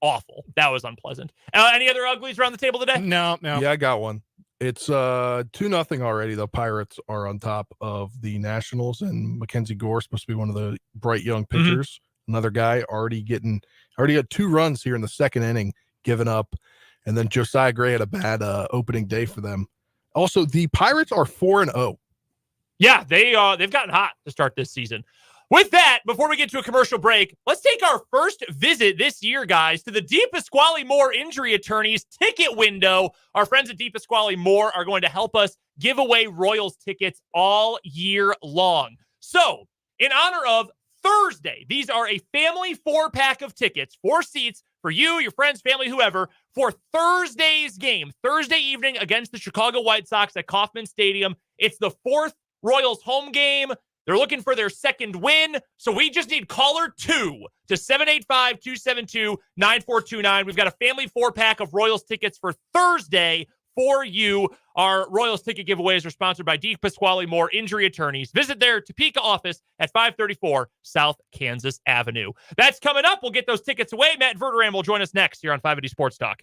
Awful. That was unpleasant. Any other uglies around the table today? No. Yeah, I got one. It's 2-0 already. The Pirates are on top of the Nationals, and Mackenzie Gore supposed to be one of the bright young pitchers. Another guy already got 2 runs here in the second inning, given up, and then Josiah Gray had a bad opening day for them. Also, the Pirates are 4-0. Yeah, they've gotten hot to start this season. With that, before we get to a commercial break, let's take our first visit this year, guys, to the De Pasquale Moore Injury Attorneys ticket window. Our friends at De Pasquale Moore are going to help us give away Royals tickets all year long. So, in honor of Thursday, these are a family 4-pack of tickets, 4 seats for you, your friends, family, whoever, for Thursday's game, Thursday evening against the Chicago White Sox at Kauffman Stadium. It's the 4th Royals home game. They're looking for their second win, so we just need caller 2 to 785-272-9429. We've got a family 4-pack of Royals tickets for Thursday for you. Our Royals ticket giveaways are sponsored by D. Pasquale Moore Injury Attorneys. Visit their Topeka office at 534 South Kansas Avenue. That's coming up. We'll get those tickets away. Matt Verderame will join us next here on 580 Sports Talk.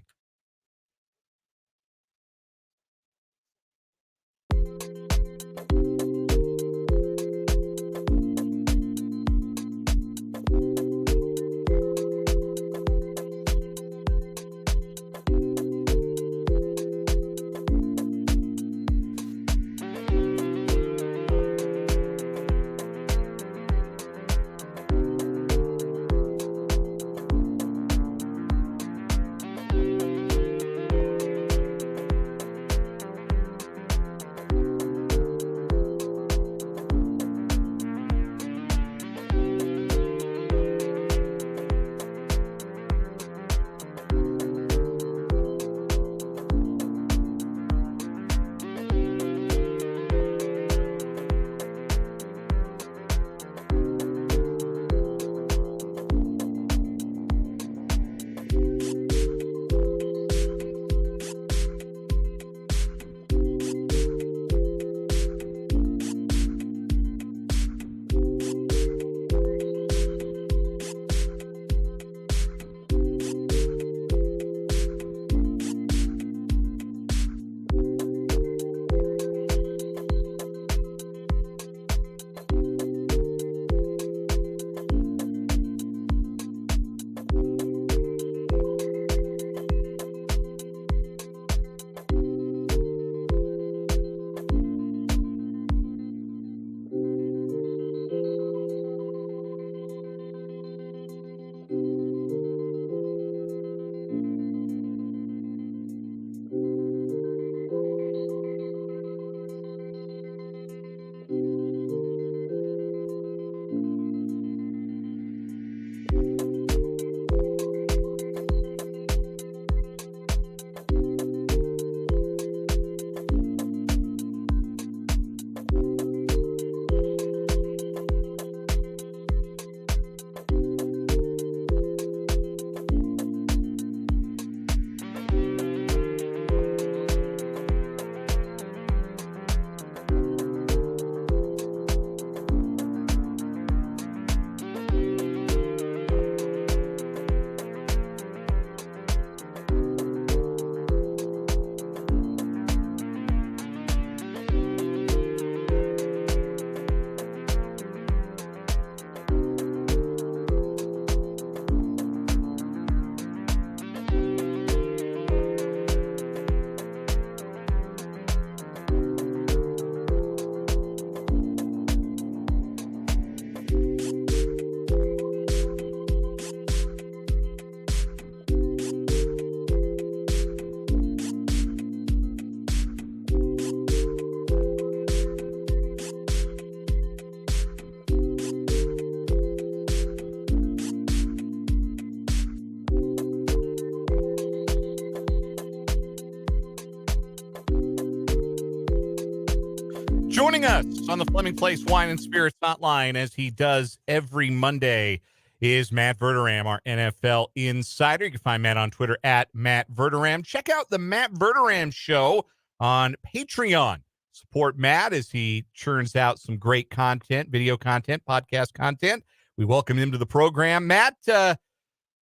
Joining us on the Fleming Place Wine and Spirits Hotline, as he does every Monday, is Matt Verderame, our NFL insider. You can find Matt on Twitter at Matt Verderame. Check out the Matt Verderame Show on Patreon. Support Matt as he churns out some great content, video content, podcast content. We welcome him to the program. Matt, how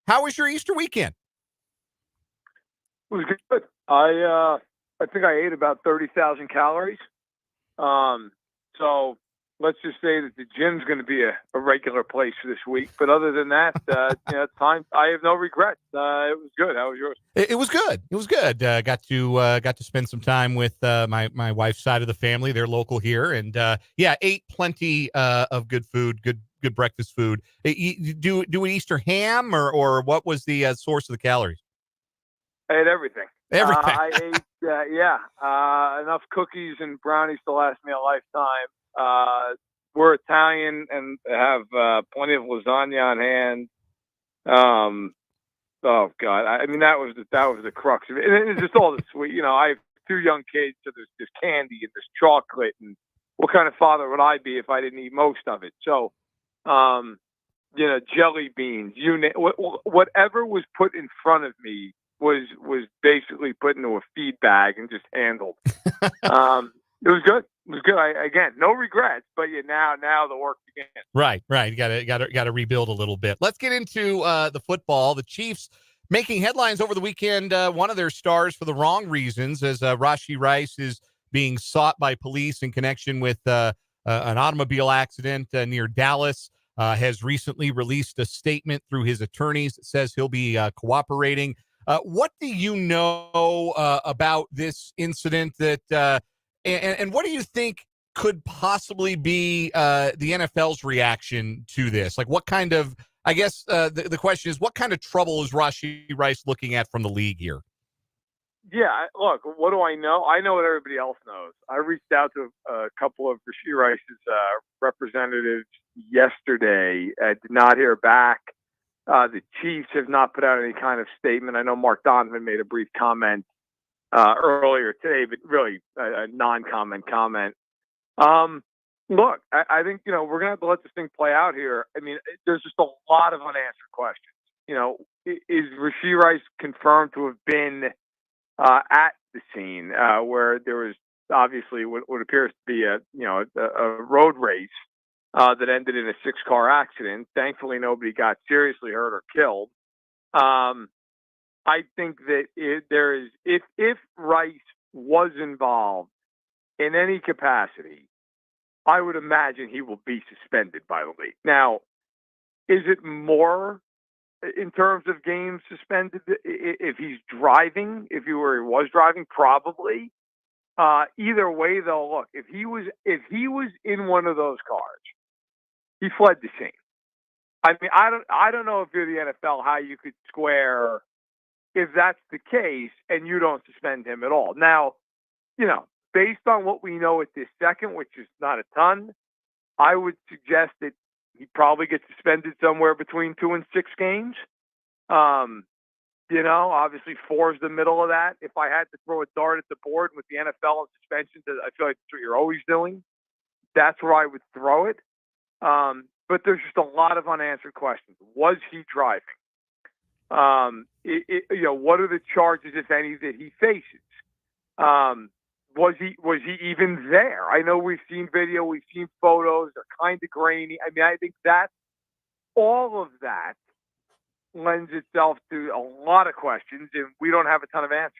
was your Easter weekend? It was good. I think I ate about 30,000 calories. So let's just say that the gym's going to be a regular place for this week. But other than that, time I have no regrets. It was good. How was yours? It was good. It was good. Got to spend some time with my wife's side of the family. They're local here, and ate plenty of good food, good breakfast food. Do an Easter ham, or what was the source of the calories? I ate everything. Everything. I ate, enough cookies and brownies to last me a lifetime. We're Italian and have plenty of lasagna on hand. Oh God, I mean that was the crux of it. And it's just all the sweet. I have two young kids, so there's candy and there's chocolate and what kind of father would I be if I didn't eat most of it? So, jelly beans, whatever was put in front of me was basically put into a feed bag and just handled. It was good. It was good. Again, no regrets, but now the work begins. Right. You got to rebuild a little bit. Let's get into the football. The Chiefs making headlines over the weekend. One of their stars for the wrong reasons, as Rashee Rice is being sought by police in connection with an automobile accident near Dallas. Has recently released a statement through his attorneys that says he'll be cooperating. What do you know about this incident that? And what do you think could possibly be the NFL's reaction to this? Like, what kind of, I guess the question is, what kind of trouble is Rashee Rice looking at from the league here? Yeah, look, what do I know? I know what everybody else knows. I reached out to a couple of Rashee Rice's representatives yesterday. I did not hear back. The Chiefs have not put out any kind of statement. I know Mark Donovan made a brief comment earlier today, but really a non-comment comment. Look, I think, we're going to have to let this thing play out here. I mean, there's just a lot of unanswered questions. Is Rashee Rice confirmed to have been at the scene where there was obviously what appears to be a road race that ended in a 6-car accident? Thankfully, nobody got seriously hurt or killed. I think that if Rice was involved in any capacity, I would imagine he will be suspended by the league. Now, is it more in terms of games suspended if he's driving? If he was driving, probably. Either way, though, look, if he was in one of those cars, he fled the scene. I mean, I don't know if you're the NFL how you could square if that's the case and you don't suspend him at all. Now, based on what we know at this second, which is not a ton, I would suggest that he probably gets suspended somewhere between 2 and 6 games. Obviously 4 is the middle of that. If I had to throw a dart at the board with the NFL and suspensions, I feel like that's what you're always doing. That's where I would throw it. But there's just a lot of unanswered questions. Was he driving? What are the charges, if any, that he faces? Was he even there? I know we've seen video, we've seen photos. They're kind of grainy. I mean, I think that all of that lends itself to a lot of questions, and we don't have a ton of answers yet.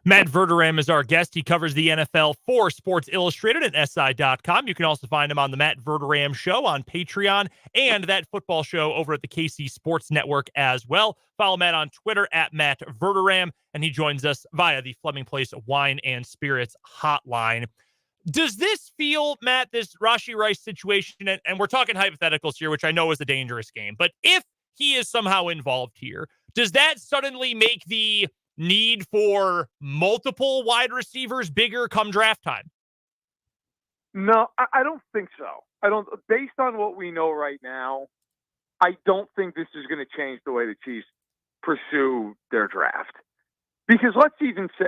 Matt Verderame is our guest. He covers the NFL for Sports Illustrated at SI.com. You can also find him on the Matt Verderame Show on Patreon and that football show over at the KC Sports Network as well. Follow Matt on Twitter at Matt Verderame, and he joins us via the Fleming Place Wine and Spirits hotline. Does this feel, Matt, this Rashee Rice situation, and we're talking hypotheticals here, which I know is a dangerous game, but if he is somehow involved here, does that suddenly make the need for multiple wide receivers bigger come draft time? No, I don't think so. Based on what we know right now, I don't think this is going to change the way the Chiefs pursue their draft. Because let's even say,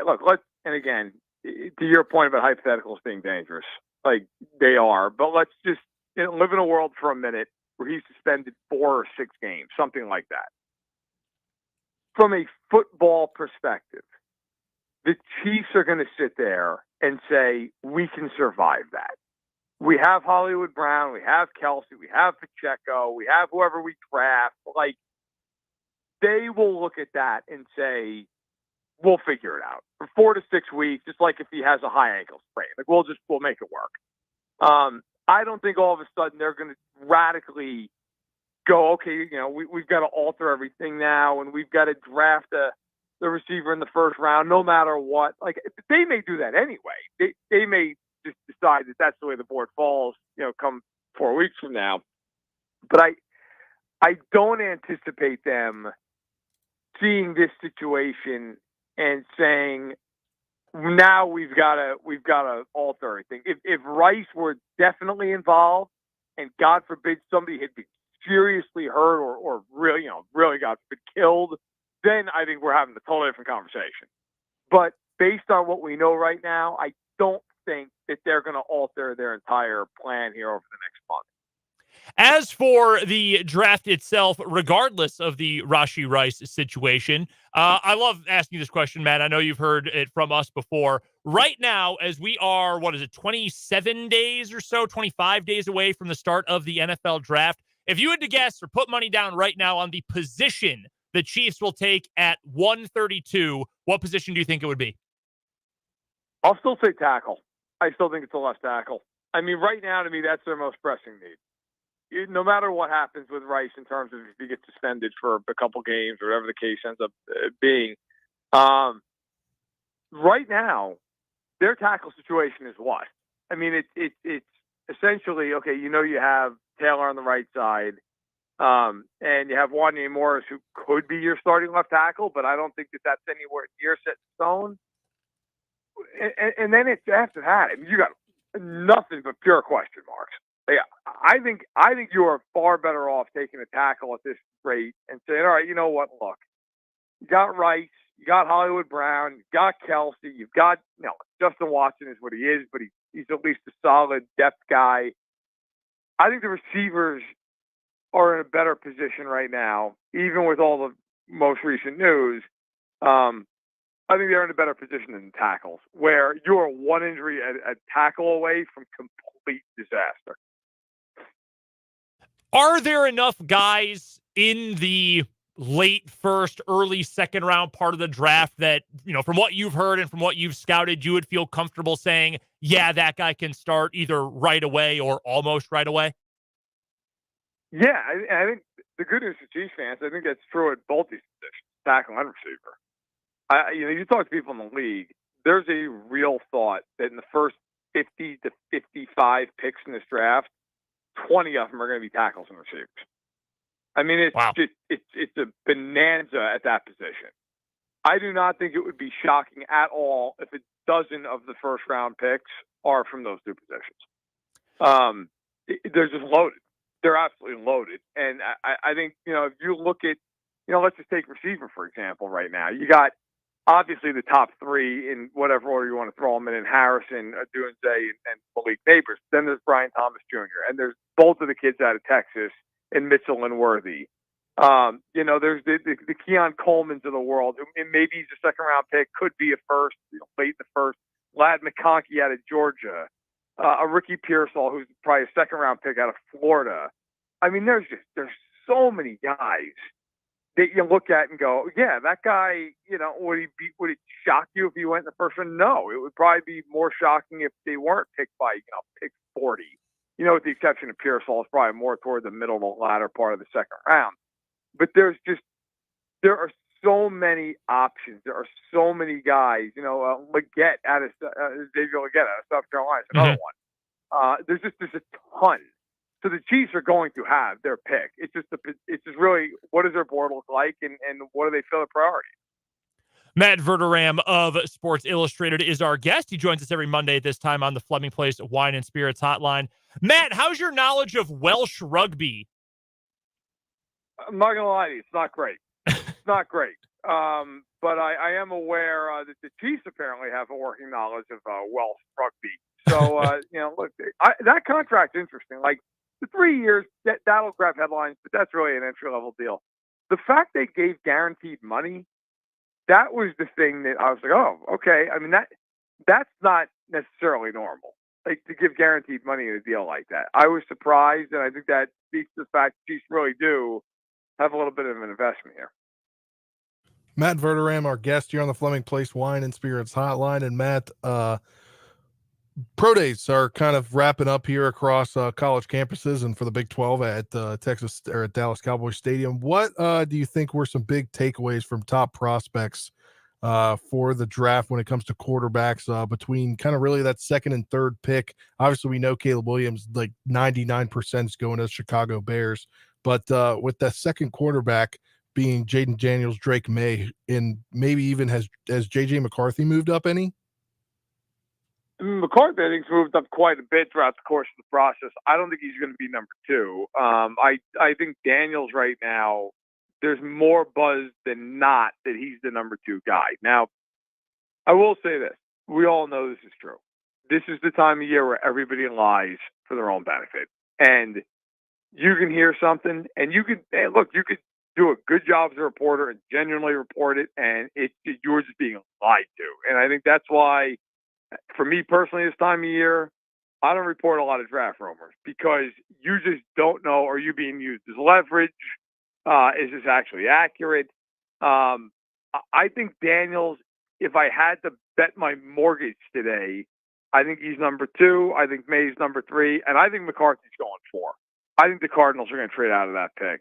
and again, to your point about hypotheticals being dangerous, like they are, but let's just live in a world for a minute where he's suspended 4 or 6 games, something like that. From a football perspective, the Chiefs are going to sit there and say, we can survive that. We have Hollywood Brown, we have Kelsey, we have Pacheco, we have whoever we draft. Like, they will look at that and say, we'll figure it out. For 4 to 6 weeks, just like if he has a high ankle sprain. Like, we'll make it work. I don't think all of a sudden they're going to radically go, okay, we've got to alter everything now, and we've got to draft the receiver in the first round, no matter what. Like, they may do that anyway. They may just decide that that's the way the board falls, come 4 weeks from now. But I don't anticipate them seeing this situation and saying, now we've got to alter everything. If Rice were definitely involved, and God forbid somebody had been seriously hurt or really, really got killed, then I think we're having a totally different conversation. But based on what we know right now, I don't think if they're going to alter their entire plan here over the next month. As for the draft itself, regardless of the Rashee Rice situation, I love asking this question, Matt. I know you've heard it from us before. Right now, as we are, 27 days or so, 25 days away from the start of the NFL draft, if you had to guess or put money down right now on the position the Chiefs will take at 132, what position do you think it would be? I'll still say tackle. I still think it's a left tackle. I mean, right now, to me, that's their most pressing need. No matter what happens with Rice in terms of if he gets suspended for a couple games or whatever the case ends up being, right now, their tackle situation is what? I mean, it's essentially, okay, you have Taylor on the right side, and you have Wanya Morris, who could be your starting left tackle, but I don't think that's anywhere near set in stone. And then it's after that, I mean, you got nothing but pure question marks. Yeah, I think you are far better off taking a tackle at this rate and saying, all right, you know what? Look, you got Rice, you got Hollywood Brown, you got Kelsey, you've got Justin Watson is what he is, but he's at least a solid depth guy. I think the receivers are in a better position right now, even with all the most recent news. I think they're in a better position than tackles, where you are one injury at tackle away from complete disaster. Are there enough guys in the late first, early second round part of the draft that, from what you've heard and from what you've scouted, you would feel comfortable saying, yeah, that guy can start either right away or almost right away? Yeah, I think the good news to Chiefs fans, I think that's true at both these positions, tackle and receiver. You talk to people in the league, there's a real thought that in the first 50 to 55 picks in this draft, 20 of them are going to be tackles and receivers. I mean, it's a bonanza at that position. I do not think it would be shocking at all if a dozen of the first round picks are from those two positions. They're just loaded. They're absolutely loaded. And I think, if you look at, let's just take receiver, for example, right now. You got obviously the top three in whatever order you want to throw them in Harrison, Dunze, and Malik Neighbors. Then there's Brian Thomas Jr., and there's both of the kids out of Texas and Mitchell and Worthy. There's the Keon Colemans of the world, who maybe he's a second round pick, could be a first, late in the first. Lad McConkey out of Georgia, a Ricky Pearsall, who's probably a second round pick out of Florida. I mean, there's so many guys that you look at and go, yeah, that guy, would it shock you if he went in the first round? No, it would probably be more shocking if they weren't picked by, pick 40. With the exception of Pearsall, it's probably more toward the middle or latter part of the second round. But there are so many options. There are so many guys. Leggett out of Xavier Leggett out of South Carolina is another one. There's a ton. So the Chiefs are going to have their pick. It's just really, what does their board look like, and what do they feel the priorities? Matt Verderame of Sports Illustrated is our guest. He joins us every Monday at this time on the Fleming Place Wine and Spirits Hotline. Matt, how's your knowledge of Welsh rugby? I'm not going to lie to you. It's not great. It's not great. But I am aware that the Chiefs apparently have a working knowledge of Welsh rugby. So, look, that contract's interesting. Like, the 3 years, that'll grab headlines, but that's really an entry-level deal. The fact they gave guaranteed money, that was the thing that I was like, oh, okay. I mean, that's not necessarily normal, like, to give guaranteed money in a deal like that. I was surprised, and I think that speaks to the fact the Chiefs really do have a little bit of an investment here. Matt Verderame, our guest here on the Fleming Place Wine and Spirits Hotline. And Matt, pro days are kind of wrapping up here across college campuses and for the Big 12 at Texas or at Dallas Cowboys Stadium. What do you think were some big takeaways from top prospects for the draft when it comes to quarterbacks between kind of really that second and third pick? Obviously, we know Caleb Williams, like 99% is going to the Chicago Bears, but with that second quarterback being Jaden Daniels, Drake May, and maybe even has J.J. McCarthy moved up any? McCarthy, I think, has moved up quite a bit throughout the course of the process. I don't think he's going to be number two. I think Daniels right now, there's more buzz than not that he's the number two guy. Now, I will say this. We all know this is true. this is the time of year where everybody lies for their own benefit. And you can hear something, and you could do a good job as a reporter and genuinely report it, and you're just being lied to. And I think that's why, for me personally, this time of year, I don't report a lot of draft rumors because you just don't know, are you being used as leverage? Is this actually accurate? I think Daniels, if I had to bet my mortgage today, I think he's number 2. I think May's number 3. And I think McCarthy's going 4. I think the Cardinals are going to trade out of that pick.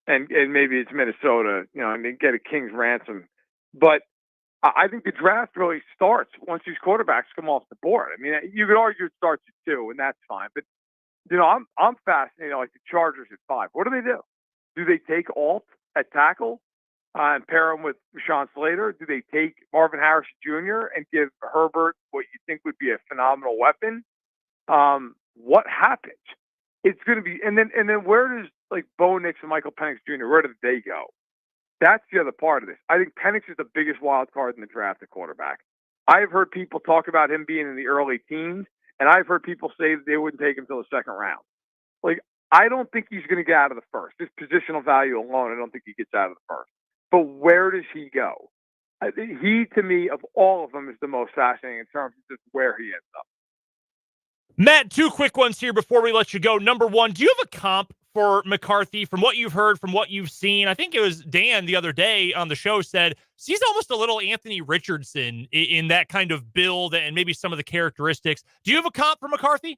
And maybe it's Minnesota, and get a king's ransom. But I think the draft really starts once these quarterbacks come off the board. I mean, you could argue it starts at 2, and that's fine. But, I'm fascinated, like the Chargers at 5. What do? Do they take Alt at tackle and pair him with Rashawn Slater? Do they take Marvin Harris Jr. and give Herbert what you think would be a phenomenal weapon? What happens? It's going to be, and then where does like Bo Nix and Michael Penix Jr., where do they go? That's the other part of this. I think Penix is the biggest wild card in the draft at quarterback. I've heard people talk about him being in the early teens, and I've heard people say that they wouldn't take him till the second round. Like, I don't think he's going to get out of the first. Just positional value alone, I don't think he gets out of the first. But where does he go? I think he, to me, of all of them, is the most fascinating in terms of just where he ends up. Matt, 2 quick ones here before we let you go. Number 1, do you have a comp for McCarthy from what you've heard, from what you've seen? I think it was Dan the other day on the show said he's almost a little Anthony Richardson in that kind of build and maybe some of the characteristics. Do you have a comp for McCarthy?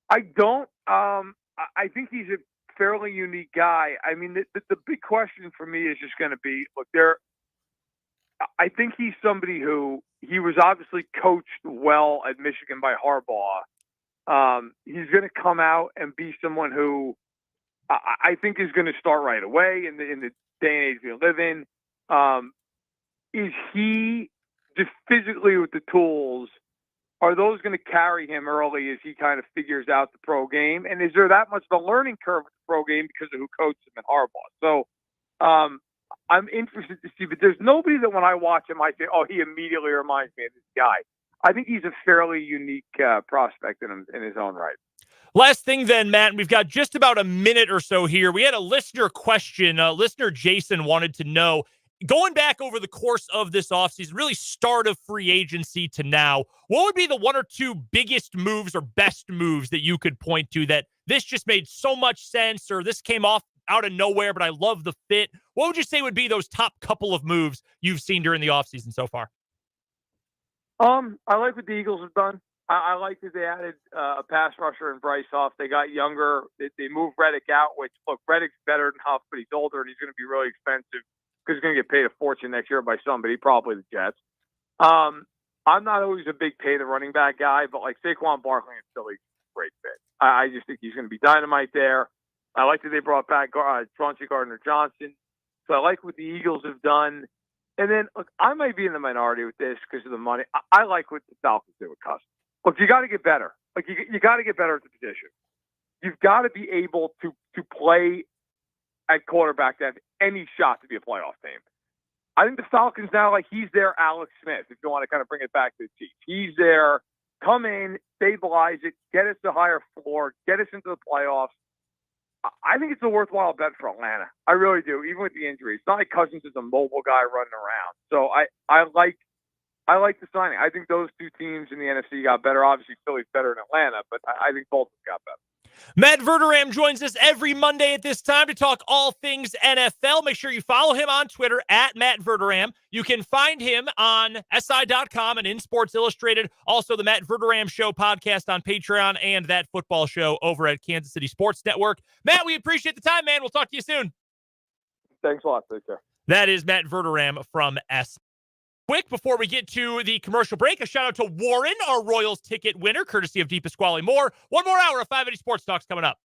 I don't. I think he's a fairly unique guy. I mean, the big question for me is just going to be, look, I think he's somebody who he was obviously coached well at Michigan by Harbaugh. He's going to come out and be someone who I think is going to start right away in the day and age we live in. Is he just physically with the tools? Are those going to carry him early as he kind of figures out the pro game? And is there that much of a learning curve with the pro game because of who coached him at Harbaugh? So I'm interested to see, but there's nobody that when I watch him, I say, oh, he immediately reminds me of this guy. I think he's a fairly unique prospect in his own right. Last thing then, Matt, we've got just about a minute or so here. We had a listener question. Listener Jason wanted to know, going back over the course of this offseason, really start of free agency to now, what would be the 1 or 2 biggest moves or best moves that you could point to that this just made so much sense, or this came off out of nowhere, but I love the fit? What would you say would be those top couple of moves you've seen during the offseason so far? I like what the Eagles have done. I like that they added a pass rusher in Bryce Huff. They got younger. They moved Reddick out, which, look, Reddick's better than Huff, but he's older and he's going to be really expensive because he's going to get paid a fortune next year by somebody, probably the Jets. I'm not always a big pay the running back guy, but like Saquon Barkley in Philly, great fit. I just think he's going to be dynamite there. I like that they brought back Chauncey Gardner-Johnson. So I like what the Eagles have done. And then, look, I might be in the minority with this because of the money. I like what the Falcons did with Cousins. Look, you got to get better. Like, you got to get better at the position. You've got to be able to play at quarterback to have any shot to be a playoff team. I think the Falcons now, like, he's their Alex Smith, if you want to kind of bring it back to the Chiefs. He's there, come in, stabilize it, get us to higher floor, get us into the playoffs. I think it's a worthwhile bet for Atlanta. I really do, even with the injury. It's not like Cousins is a mobile guy running around. So I like the signing. I think those 2 teams in the NFC got better. Obviously, Philly's better than Atlanta, but I think both of them got better. Matt Verderame joins us every Monday at this time to talk all things NFL. Make sure you follow him on Twitter at Matt Verderame. You can find him on SI.com and in Sports Illustrated. Also, the Matt Verderame Show podcast on Patreon and That Football Show over at Kansas City Sports Network. Matt, we appreciate the time, man. We'll talk to you soon. Thanks a lot. Take care. That is Matt Verderame from SI. Quick, before we get to the commercial break, a shout out to Warren, our Royals ticket winner, courtesy of DePasquale Moore. One more hour of 580 Sports Talks coming up.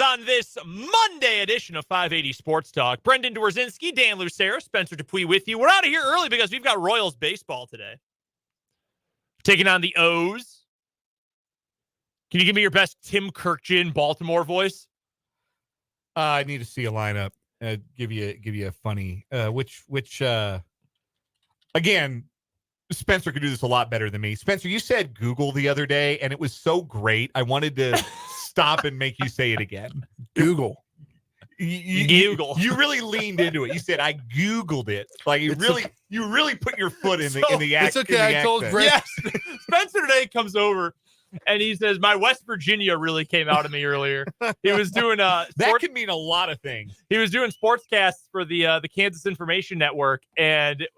on this Monday edition of 580 Sports Talk. Brendan Dworzinski, Dan Lucero, Spencer Dupuis with you. We're out of here early because we've got Royals baseball today. Taking on the O's. Can you give me your best Tim Kirkjian Baltimore voice? I need to see a lineup. Give you a funny again, Spencer could do this a lot better than me. Spencer, you said Google the other day, and it was so great. I wanted to stop and make you say it again. Google. Google. You really leaned into it. You said I Googled it. Like you really put your foot in the It's okay. I told Greg. Yes. Spencer today comes over and he says, my West Virginia really came out of me earlier. He was doing that can mean a lot of things. He was doing sportscasts for the Kansas Information Network. And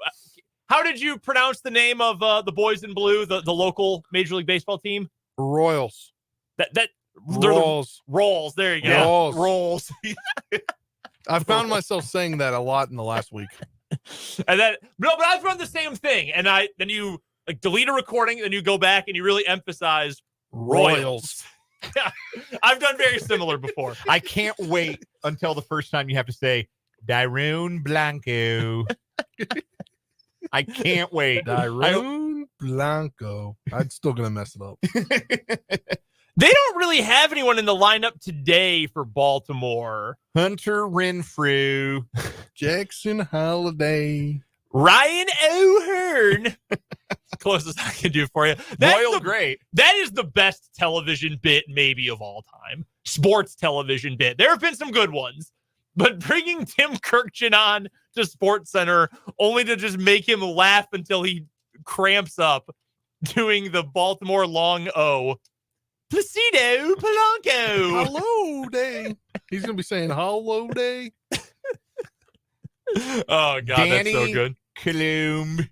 how did you pronounce the name of the Boys in Blue, the local Major League Baseball team? Royals. Rolls. There you go. Rolls. I found myself saying that a lot in the last week. And then but I've run the same thing. And then you like delete a recording, then you go back and you really emphasize Royals. Yeah, I've done very similar before. I can't wait until the first time you have to say Dyrone Blanco. I can't wait. Dyrone Blanco. I'm still gonna mess it up. They don't really have anyone in the lineup today for Baltimore. Hunter Renfrew, Jackson Holiday, Ryan O'Hearn. Closest I can do for you. Great. That is the best television bit maybe of all time. Sports television bit. There have been some good ones, but bringing Tim Kirkjian on to SportsCenter only to just make him laugh until he cramps up doing the Baltimore long O. Placido Polanco. Hello day. He's gonna be saying hello day. Oh God, Danny that's so good. Klum.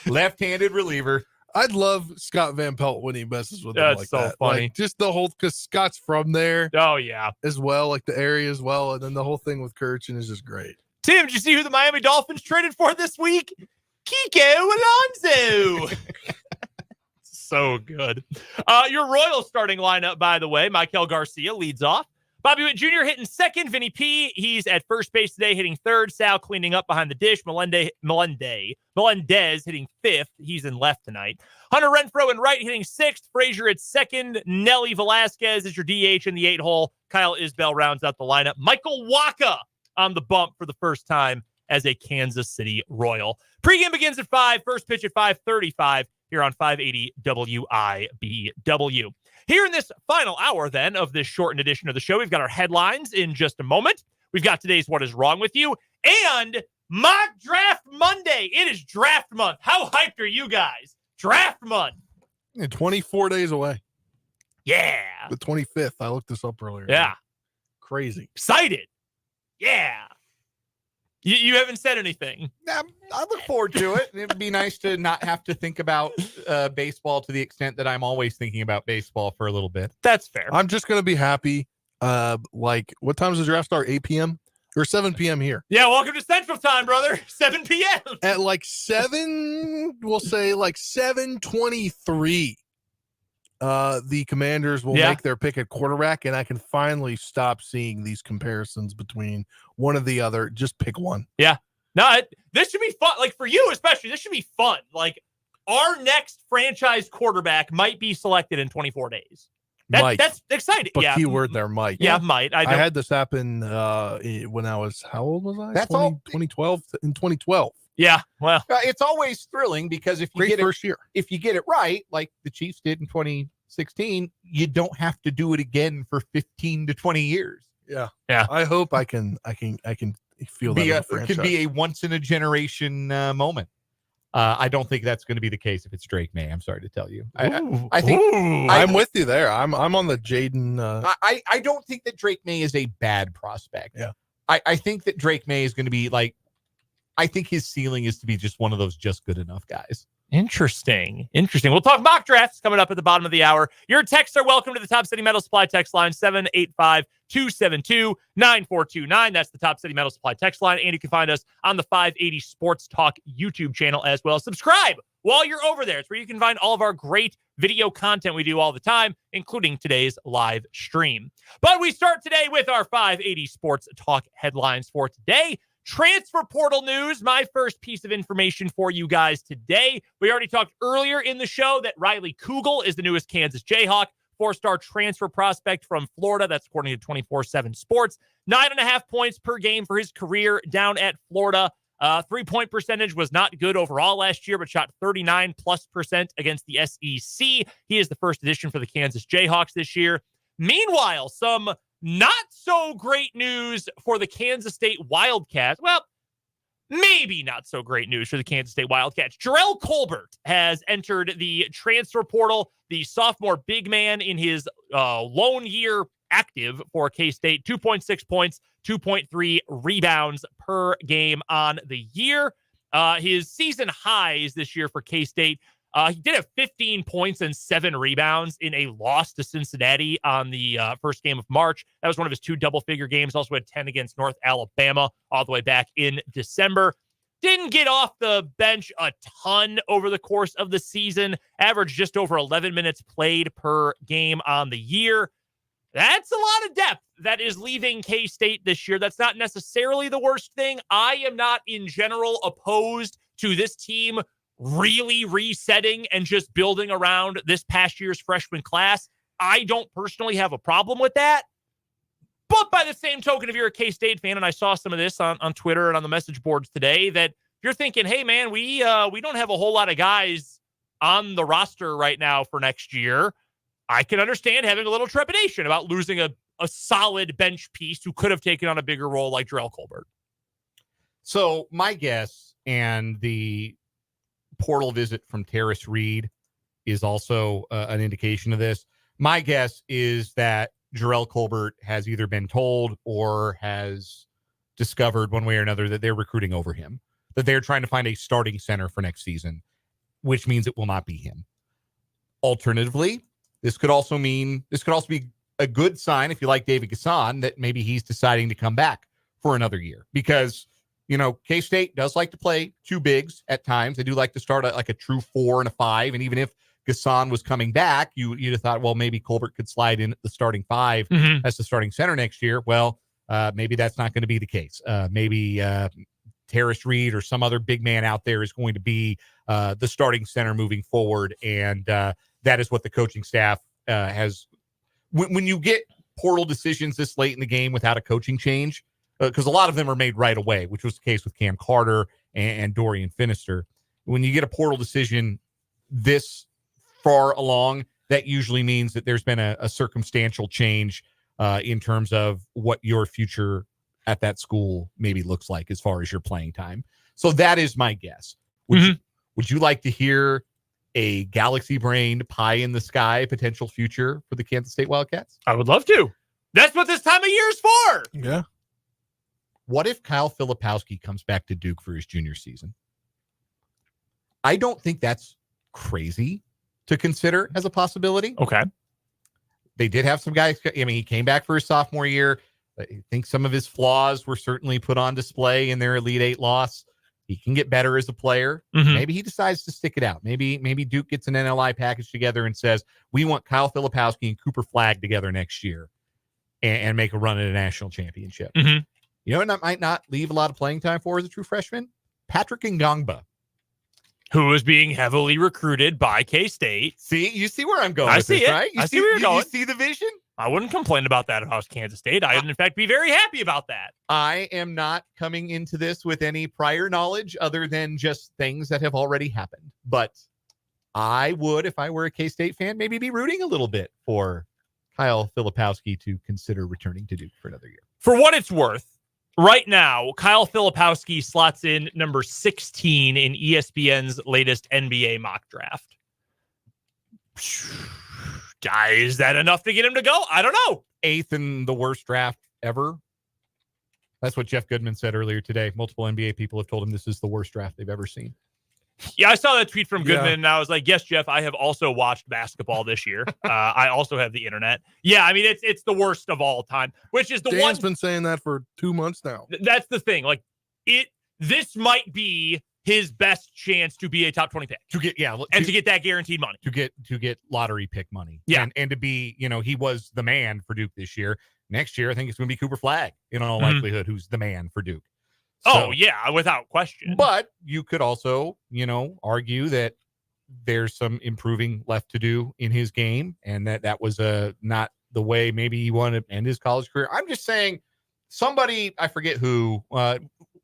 Left-handed reliever. I'd love Scott Van Pelt when he messes with him That's like so that. funny. Like, just the whole, because Scott's from there Oh yeah. as well, like the area as well, and then the whole thing with Kirkjian is just great. Tim, did you see who the Miami Dolphins traded for this week? Kiko Alonso. So good. Your Royals starting lineup, by the way, Michael Garcia leads off. Bobby Witt Jr. hitting second. Vinny P. He's at first base today, hitting third. Sal cleaning up behind the dish. Melendez hitting fifth. He's in left tonight. Hunter Renfroe in right, hitting sixth. Frazier at second. Nelly Velasquez is your DH in the 8-hole. Kyle Isbell rounds out the lineup. Michael Wacha on the bump for the first time as a Kansas City Royal. Pregame begins at 5. First pitch at 5:35 here on 580 WIBW. Here in this final hour, then, of this shortened edition of the show, we've got our headlines in just a moment. We've got today's What Is Wrong With You and Mock Draft Monday. It is draft month. How hyped are you guys? Draft month. 24 days away. Yeah. The 25th. I looked this up earlier. Yeah. Crazy. Excited. Yeah. You haven't said anything. I look forward to it. It'd be nice to not have to think about baseball to the extent that I'm always thinking about baseball for a little bit. That's fair. I'm just going to be happy. Like, what time does the draft start? 8 p.m. or 7 p.m. here? Yeah, welcome to Central Time, brother. 7 p.m. At like 7, we'll say like 7:23. The Commanders will make their pick at quarterback, and I can finally stop seeing these comparisons between one or the other. Just pick one. Yeah. No, this should be fun. Like, for you especially, this should be fun. Like, our next franchise quarterback might be selected in 24 days. That's exciting. But yeah. keyword there, might. Yeah, might. I had this happen when I was, how old was I? That's 2012. In 2012. Yeah, well, it's always thrilling because if you if you get it right, like the Chiefs did in 2016, you don't have to do it again for 15 to 20 years. Yeah. I hope I can feel that. It could be a once in a generation moment. I don't think that's going to be the case if it's Drake May. I'm sorry to tell you. I think I'm with you there. I'm on the Jaden. I don't think that Drake May is a bad prospect. Yeah. I think that Drake May is going to be like, I think his ceiling is to be just one of those just good enough guys. Interesting. We'll talk mock drafts coming up at the bottom of the hour. Your texts are welcome to the Top City Metal Supply text line, 785-272-9429. That's the Top City Metal Supply text line. And you can find us on the 580 Sports Talk YouTube channel as well. Subscribe while you're over there. It's where you can find all of our great video content we do all the time, including today's live stream. But we start today with our 580 Sports Talk headlines for today. Transfer portal news, my first piece of information for you guys today. We already talked earlier in the show that Riley Kugel is the newest Kansas Jayhawk, 4-star transfer prospect from Florida. That's according to 24/7 Sports. 9.5 points per game for his career down at Florida. 3-point percentage was not good overall last year, but shot 39+% against the SEC. He is the first addition for the Kansas Jayhawks this year. Meanwhile, some not so great news for the Kansas State Wildcats. Well, maybe not so great news for the Kansas State Wildcats. Jarrell Colbert has entered the transfer portal, the sophomore big man in his lone year active for K-State. 2.6 points, 2.3 rebounds per game on the year. His season highs this year for K-State. He did have 15 points and 7 rebounds in a loss to Cincinnati on the first game of March. That was one of his 2 double-figure games. Also had 10 against North Alabama all the way back in December. Didn't get off the bench a ton over the course of the season. Averaged just over 11 minutes played per game on the year. That's a lot of depth that is leaving K-State this year. That's not necessarily the worst thing. I am not, in general, opposed to this team really resetting and just building around this past year's freshman class. I don't personally have a problem with that. But by the same token, if you're a K-State fan, and I saw some of this on Twitter and on the message boards today, that you're thinking, hey, man, we don't have a whole lot of guys on the roster right now for next year. I can understand having a little trepidation about losing a solid bench piece who could have taken on a bigger role like Jarrell Colbert. So my guess, and the portal visit from Terrace Reed is also an indication of this. My guess is that Jarrell Colbert has either been told or has discovered one way or another that they're recruiting over him, that they're trying to find a starting center for next season, which means it will not be him. Alternatively, this could also be a good sign, if you like David Gasson, that maybe he's deciding to come back for another year, because K-State does like to play 2 bigs at times. They do like to start like a true 4 and a 5. And even if Gasson was coming back, you'd have thought, well, maybe Colbert could slide in at the starting 5 as the starting center next year. Well, maybe that's not going to be the case. Maybe Terrace Reed or some other big man out there is going to be the starting center moving forward. And that is what the coaching staff has. When you get portal decisions this late in the game without a coaching change, because a lot of them are made right away, which was the case with Cam Carter and Dorian Finister. When you get a portal decision this far along, that usually means that there's been a circumstantial change in terms of what your future at that school maybe looks like as far as your playing time. So that is my guess. Would you like to hear a galaxy-brained pie-in-the-sky potential future for the Kansas State Wildcats? I would love to. That's what this time of year is for. Yeah. What if Kyle Filipowski comes back to Duke for his junior season? I don't think that's crazy to consider as a possibility. Okay. They did have some guys. I mean, he came back for his sophomore year. I think some of his flaws were certainly put on display in their Elite Eight loss. He can get better as a player. Maybe he decides to stick it out. Maybe Duke gets an NLI package together and says, we want Kyle Filipowski and Cooper Flagg together next year and make a run at a national championship. You know what I might not leave a lot of playing time for as a true freshman? Patrick Ngongba, who is being heavily recruited by K-State. See, you see where I'm going I with see this, it. right? I see where you're going. You see the vision? I wouldn't complain about that if I was Kansas State. I'd, in fact, be very happy about that. I am not coming into this with any prior knowledge other than just things that have already happened. But I would, if I were a K-State fan, maybe be rooting a little bit for Kyle Filipowski to consider returning to Duke for another year. For what it's worth, right now, Kyle Filipowski slots in number 16 in ESPN's latest NBA mock draft. Is that enough to get him to go? I don't know. 8th in the worst draft ever. That's what Jeff Goodman said earlier today. Multiple NBA people have told him this is the worst draft they've ever seen. Yeah, I saw that tweet from Goodman, and I was like, yes, Jeff, I have also watched basketball this year. I also have the internet. Yeah, I mean, it's the worst of all time, which is the Dan's been saying that for 2 months now. That's the thing. Like, this might be his best chance to be a top 20 pick. To get to get that guaranteed money. To get lottery pick money. Yeah. And to be, he was the man for Duke this year. Next year, I think it's going to be Cooper Flagg, in all likelihood, who's the man for Duke. So, without question. But you could also, argue that there's some improving left to do in his game, and that was not the way maybe he wanted to end his college career. I'm just saying, somebody, I forget who,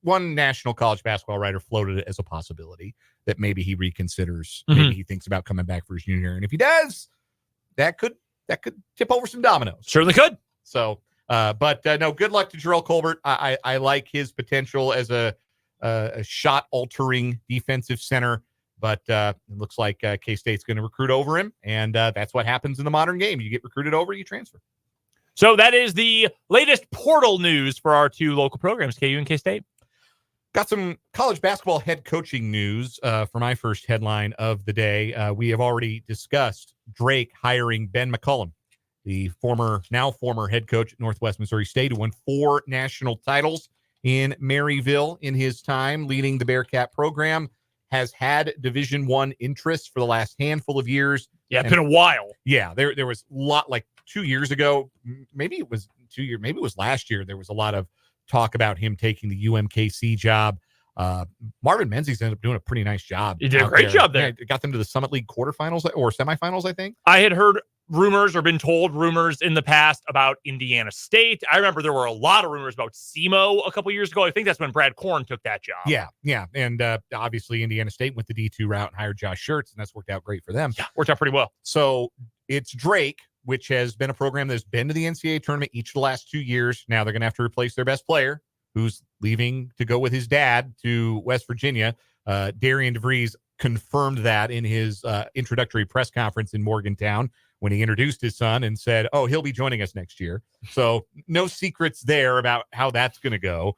one national college basketball writer floated it as a possibility that maybe he reconsiders, maybe he thinks about coming back for his junior year. And if he does, that could tip over some dominoes. Certainly could. So, but no, good luck to Jarrell Colbert. I like his potential as a shot-altering defensive center, but it looks like K-State's going to recruit over him, and that's what happens in the modern game. You get recruited over, you transfer. So that is the latest portal news for our two local programs, KU and K-State. Got some college basketball head coaching news for my first headline of the day. We have already discussed Drake hiring Ben McCollum, the now former head coach at Northwest Missouri State, who won 4 national titles in Maryville in his time leading the Bearcat program, has had Division I interest for the last handful of years. Yeah, it's been a while. Yeah, there was a lot, like 2 years ago, maybe it was 2 years, maybe it was last year, there was a lot of talk about him taking the UMKC job. Marvin Menzies ended up doing a pretty nice job. He did a great job there. Yeah, got them to the Summit League quarterfinals or semifinals, I think. I had heard rumors or been told rumors in the past about Indiana State. I remember there were a lot of rumors about SEMO a couple years ago. I think that's when Brad Korn took that job. Yeah. And obviously Indiana State went the D2 route and hired Josh Schertz, and that's worked out great for them. Yeah, worked out pretty well. So it's Drake, which has been a program that's been to the NCAA tournament each of the last 2 years. Now they're going to have to replace their best player, who's leaving to go with his dad to West Virginia. Darian DeVries confirmed that in his introductory press conference in Morgantown when he introduced his son and said, he'll be joining us next year. So no secrets there about how that's going to go.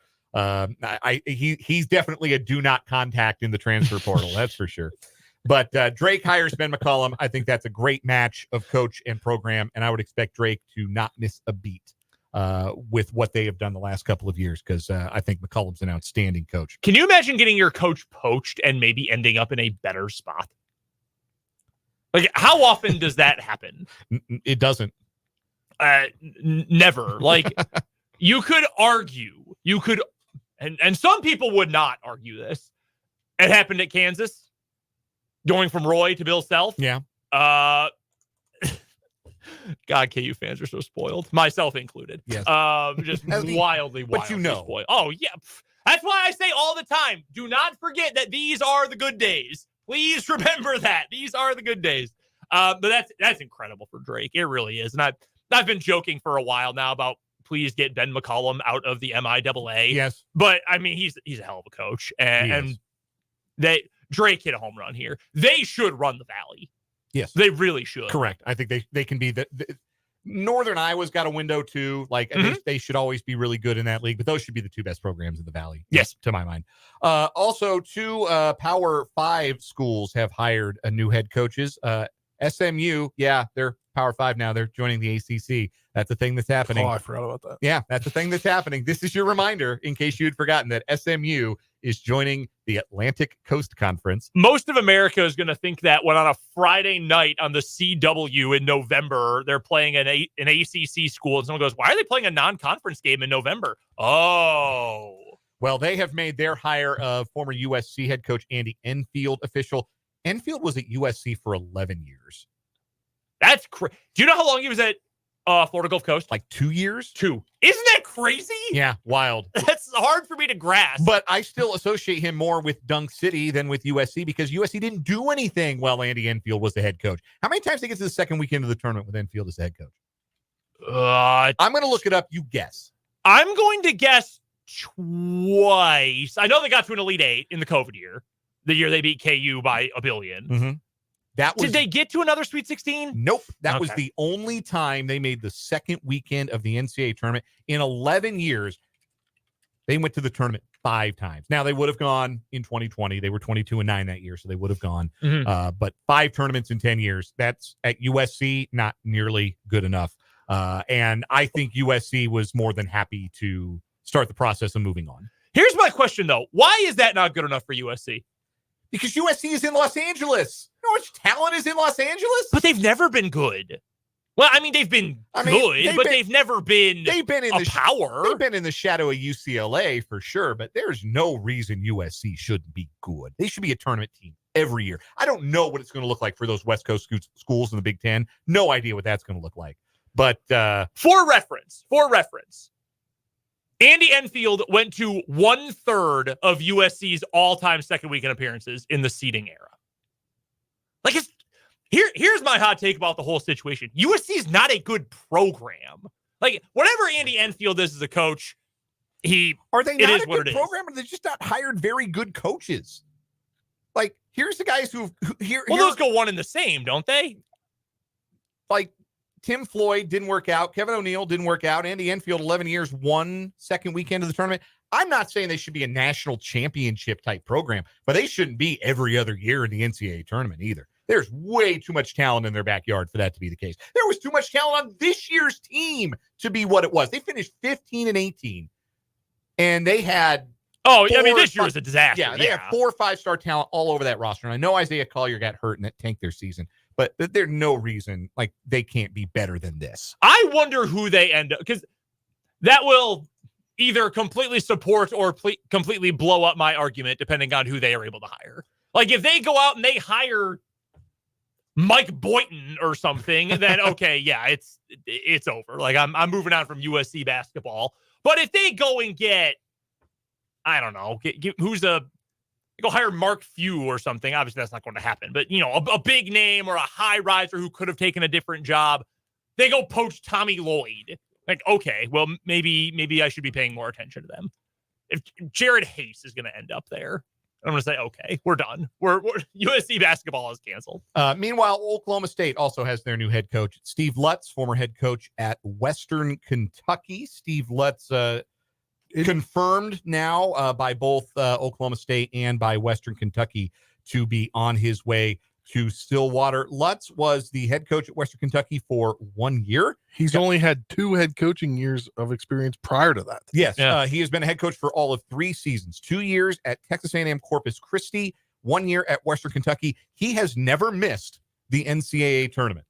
He's definitely a do not contact in the transfer portal. That's for sure. But Drake hires Ben McCollum. I think that's a great match of coach and program, and I would expect Drake to not miss a beat with what they have done the last couple of years, because I think McCollum's an outstanding coach. Can you imagine getting your coach poached and maybe ending up in a better spot? Like, how often does that happen? It doesn't. Never. Like, you could argue, and some people would not argue this. It happened at Kansas, going from Roy to Bill Self. Yeah. God, KU fans are so spoiled, myself included. Yes. Just wildly but spoiled. Oh, yeah. That's why I say all the time, do not forget that these are the good days. Please remember that. These are the good days. But that's incredible for Drake. It really is. And I've been joking for a while now about please get Ben McCollum out of the MIAA. Yes. But, I mean, he's a hell of a coach. And Drake hit a home run here. They should run the Valley. Yes. They really should. Correct. I think they can be the Northern Iowa's got a window too. Like they should always be really good in that league, but those should be the two best programs in the Valley. Yes. To my mind. Also, 2 Power 5 schools have hired new head coaches. SMU, yeah, they're Power 5 now. They're joining the ACC. That's a thing that's happening. Oh, I forgot about that. Yeah, that's a thing that's happening. This is your reminder, in case you had forgotten, that SMU is joining the Atlantic Coast Conference. Most of America is going to think that when on a Friday night on the CW in November, they're playing an ACC school, and someone goes, why are they playing a non-conference game in November? Oh. Well, they have made their hire of former USC head coach Andy Enfield official. Enfield was at USC for 11 years. That's crazy. Do you know how long he was at Florida Gulf Coast? Like 2 years? 2. Isn't that crazy? Yeah, wild. That's hard for me to grasp. But I still associate him more with Dunk City than with USC, because USC didn't do anything while Andy Enfield was the head coach. How many times did they get to the second weekend of the tournament with Enfield as the head coach? I'm going to look it up. You guess. I'm going to guess twice. I know they got to an Elite 8 in the COVID year, the year they beat KU by $1 billion. Mm-hmm. Did they get to another Sweet 16? Nope. That was the only time they made the second weekend of the NCAA tournament. In 11 years, they went to the tournament 5 times. Now, they would have gone in 2020. They were 22-9 that year, so they would have gone. Mm-hmm. But 5 tournaments in 10 years, that's at USC, not nearly good enough. And I think USC was more than happy to start the process of moving on. Here's my question, though. Why is that not good enough for USC? Because USC is in Los Angeles. You know how much talent is in Los Angeles? But they've never been good. Well, I mean, they've been good, but they've never been a power. They've been in the shadow of UCLA for sure, but there's no reason USC shouldn't be good. They should be a tournament team every year. I don't know what it's going to look like for those West Coast schools in the Big Ten. No idea what that's going to look like. But for reference, Andy Enfield went to 1/3 of USC's all-time second weekend appearances in the seeding era. Like, here's my hot take about the whole situation. USC is not a good program. Like, whatever Andy Enfield is as a coach, are they not a good program, or they just not hired very good coaches? Like, here's the guys those go one and the same, don't they? Like, Tim Floyd didn't work out. Kevin O'Neill didn't work out. Andy Enfield, 11 years, one second weekend of the tournament. I'm not saying they should be a national championship type program, but they shouldn't be every other year in the NCAA tournament either. There's way too much talent in their backyard for that to be the case. There was too much talent on this year's team to be what it was. They finished 15-18, and they had this year was a disaster. Yeah, they had 4 or 5-star talent all over that roster. And I know Isaiah Collier got hurt and that tanked their season, but there's no reason like they can't be better than this. I wonder who they end up, because that will either completely support or completely blow up my argument depending on who they are able to hire. Like, if they go out and they hire Mike Boynton or something, then okay, yeah, it's over. Like, I'm moving on from USC basketball. But if they go and get, I don't know, go hire Mark Few or something. Obviously, that's not going to happen. But, a big name or a high riser who could have taken a different job. They go poach Tommy Lloyd. Like, okay, well, maybe I should be paying more attention to them. If Jared Hayes is going to end up there, I'm going to say, okay, we're done. We're USC basketball is canceled. Meanwhile, Oklahoma State also has their new head coach, Steve Lutz, former head coach at Western Kentucky. Steve Lutz confirmed now by both Oklahoma State and by Western Kentucky to be on his way to Stillwater. Lutz was the head coach at Western Kentucky for 1 year. He's only had 2 head coaching years of experience prior to that. Yes, he has been a head coach for all of 3 seasons, 2 years at Texas A&M Corpus Christi, 1 year at Western Kentucky. He has never missed the NCAA tournament.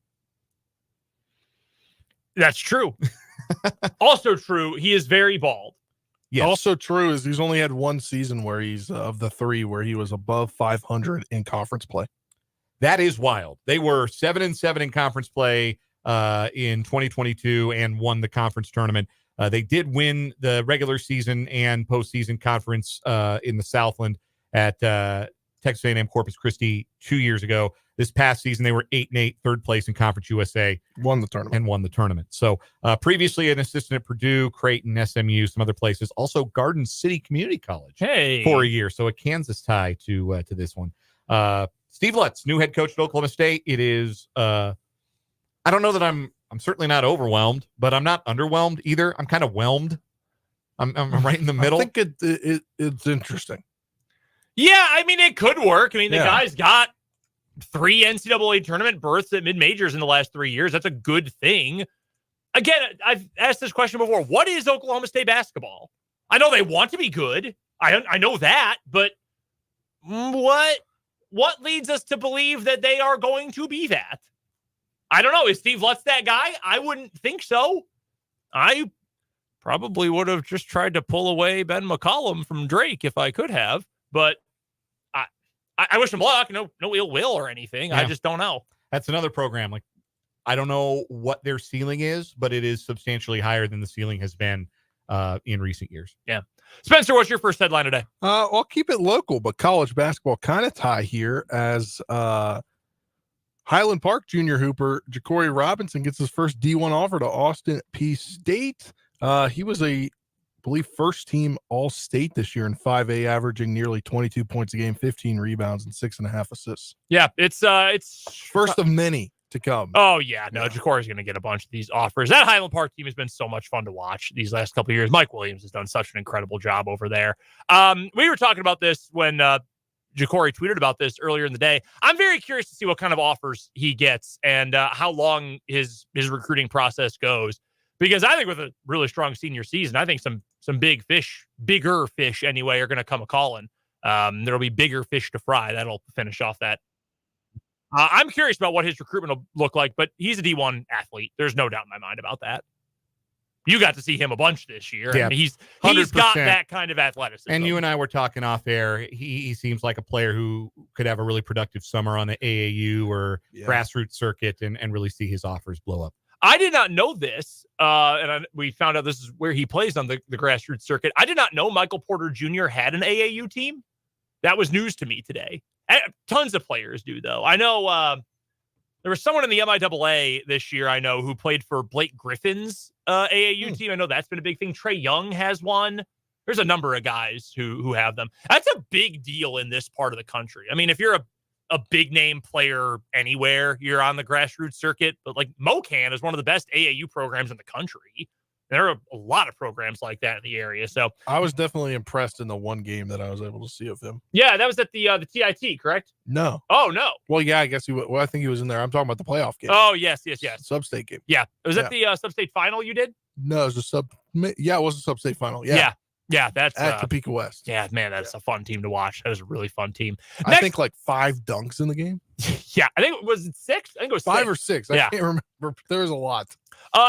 That's true. Also true, he is very bald. Yes. Also true is he's only had 1 season where he's of the 3 where he was above 500 in conference play. That is wild. They were 7-7 in conference play in 2022 and won the conference tournament. They did win the regular season and postseason conference in the Southland at Texas A&M Corpus Christi 2 years ago. This past season, they were 8-8, third place in Conference USA. Won the tournament. So previously an assistant at Purdue, Creighton, SMU, some other places. Also Garden City Community College for a year. So a Kansas tie to this one. Steve Lutz, new head coach at Oklahoma State. It is, I don't know that I'm certainly not overwhelmed, but I'm not underwhelmed either. I'm kind of whelmed. I'm right in the middle. I think it's interesting. Yeah, I mean, it could work. I mean, the guy's got 3 NCAA tournament berths at mid-majors in the last 3 years. That's a good thing. Again, I've asked this question before. What is Oklahoma State basketball? I know they want to be good. I know that, but what leads us to believe that they are going to be that? I don't know. Is Steve Lutz that guy? I wouldn't think so. I probably would have just tried to pull away Ben McCollum from Drake if I could have, but I wish him luck. No ill will or anything. Yeah. I just don't know. That's another program. Like, I don't know what their ceiling is, but it is substantially higher than the ceiling has been in recent years. Yeah. Spencer, what's your first headline today? I'll keep it local, but college basketball kind of tie here as Highland Park junior hooper Ja'Cory Robinson gets his first D1 offer to Austin P State. He was I believe first team All-State this year in 5A, averaging nearly 22 points a game, 15 rebounds, and 6.5 assists. Yeah, it's first of many to come. Oh yeah, no, Ja'Cory's going to get a bunch of these offers. That Highland Park team has been so much fun to watch these last couple of years. Mike Williams has done such an incredible job over there. We were talking about this when Ja'Cory tweeted about this earlier in the day. I'm very curious to see what kind of offers he gets and how long his recruiting process goes. Because I think with a really strong senior season, I think some bigger fish anyway are going to come a calling. There'll be bigger fish to fry. That'll finish off that. I'm curious about what his recruitment will look like, but he's a D1 athlete. There's no doubt in my mind about that. You got to see him a bunch this year. Yeah, I mean, he's 100%. got that kind of athleticism. And you and I were talking off air. He seems like a player who could have a really productive summer on the AAU or grassroots circuit and really see his offers blow up. I did not know this, we found out this is where he plays on the grassroots circuit. I did not know Michael Porter Jr. had an AAU team. That was news to me today. Tons of players do, though. I know there was someone in the MIAA this year, I know, who played for Blake Griffin's AAU team. I know that's been a big thing. Trey Young has one. There's a number of guys who have them. That's a big deal in this part of the country. I mean, if you're a big name player anywhere, you're on the grassroots circuit, but like MoCan is one of the best AAU programs in the country. There are a lot of programs like that in the area. So I was definitely impressed in the one game that I was able to see of him. Yeah, that was at the TIT, correct? No. Oh, no. Well, yeah, I guess I think he was in there. I'm talking about the playoff game. Oh, yes. Sub-state game. Yeah. Was that the sub-state final you did? No, it was it was a sub-state final. Yeah. Yeah, that's at Topeka West. Yeah, man, that's a fun team to watch. That was a really fun team. I think like 5 dunks in the game. Yeah, I think it was 6. I think it was 5 or 6. I can't remember. There was a lot.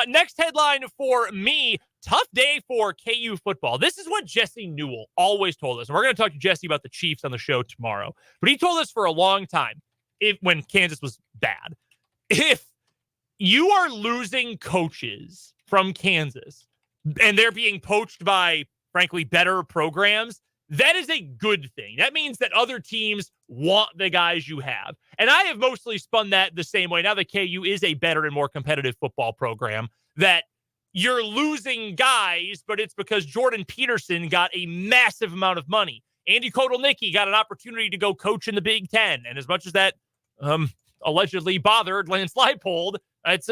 Next headline for me. Tough day for KU football. This is what Jesse Newell always told us. And we're going to talk to Jesse about the Chiefs on the show tomorrow. But he told us for a long time, when Kansas was bad, if you are losing coaches from Kansas and they're being poached by, frankly, better programs, that is a good thing. That means that other teams want the guys you have. And I have mostly spun that the same way. Now that KU is a better and more competitive football program, that you're losing guys, but it's because Jordan Peterson got a massive amount of money. Andy Kotelnicki got an opportunity to go coach in the Big Ten. And as much as that allegedly bothered Lance Leipold, it's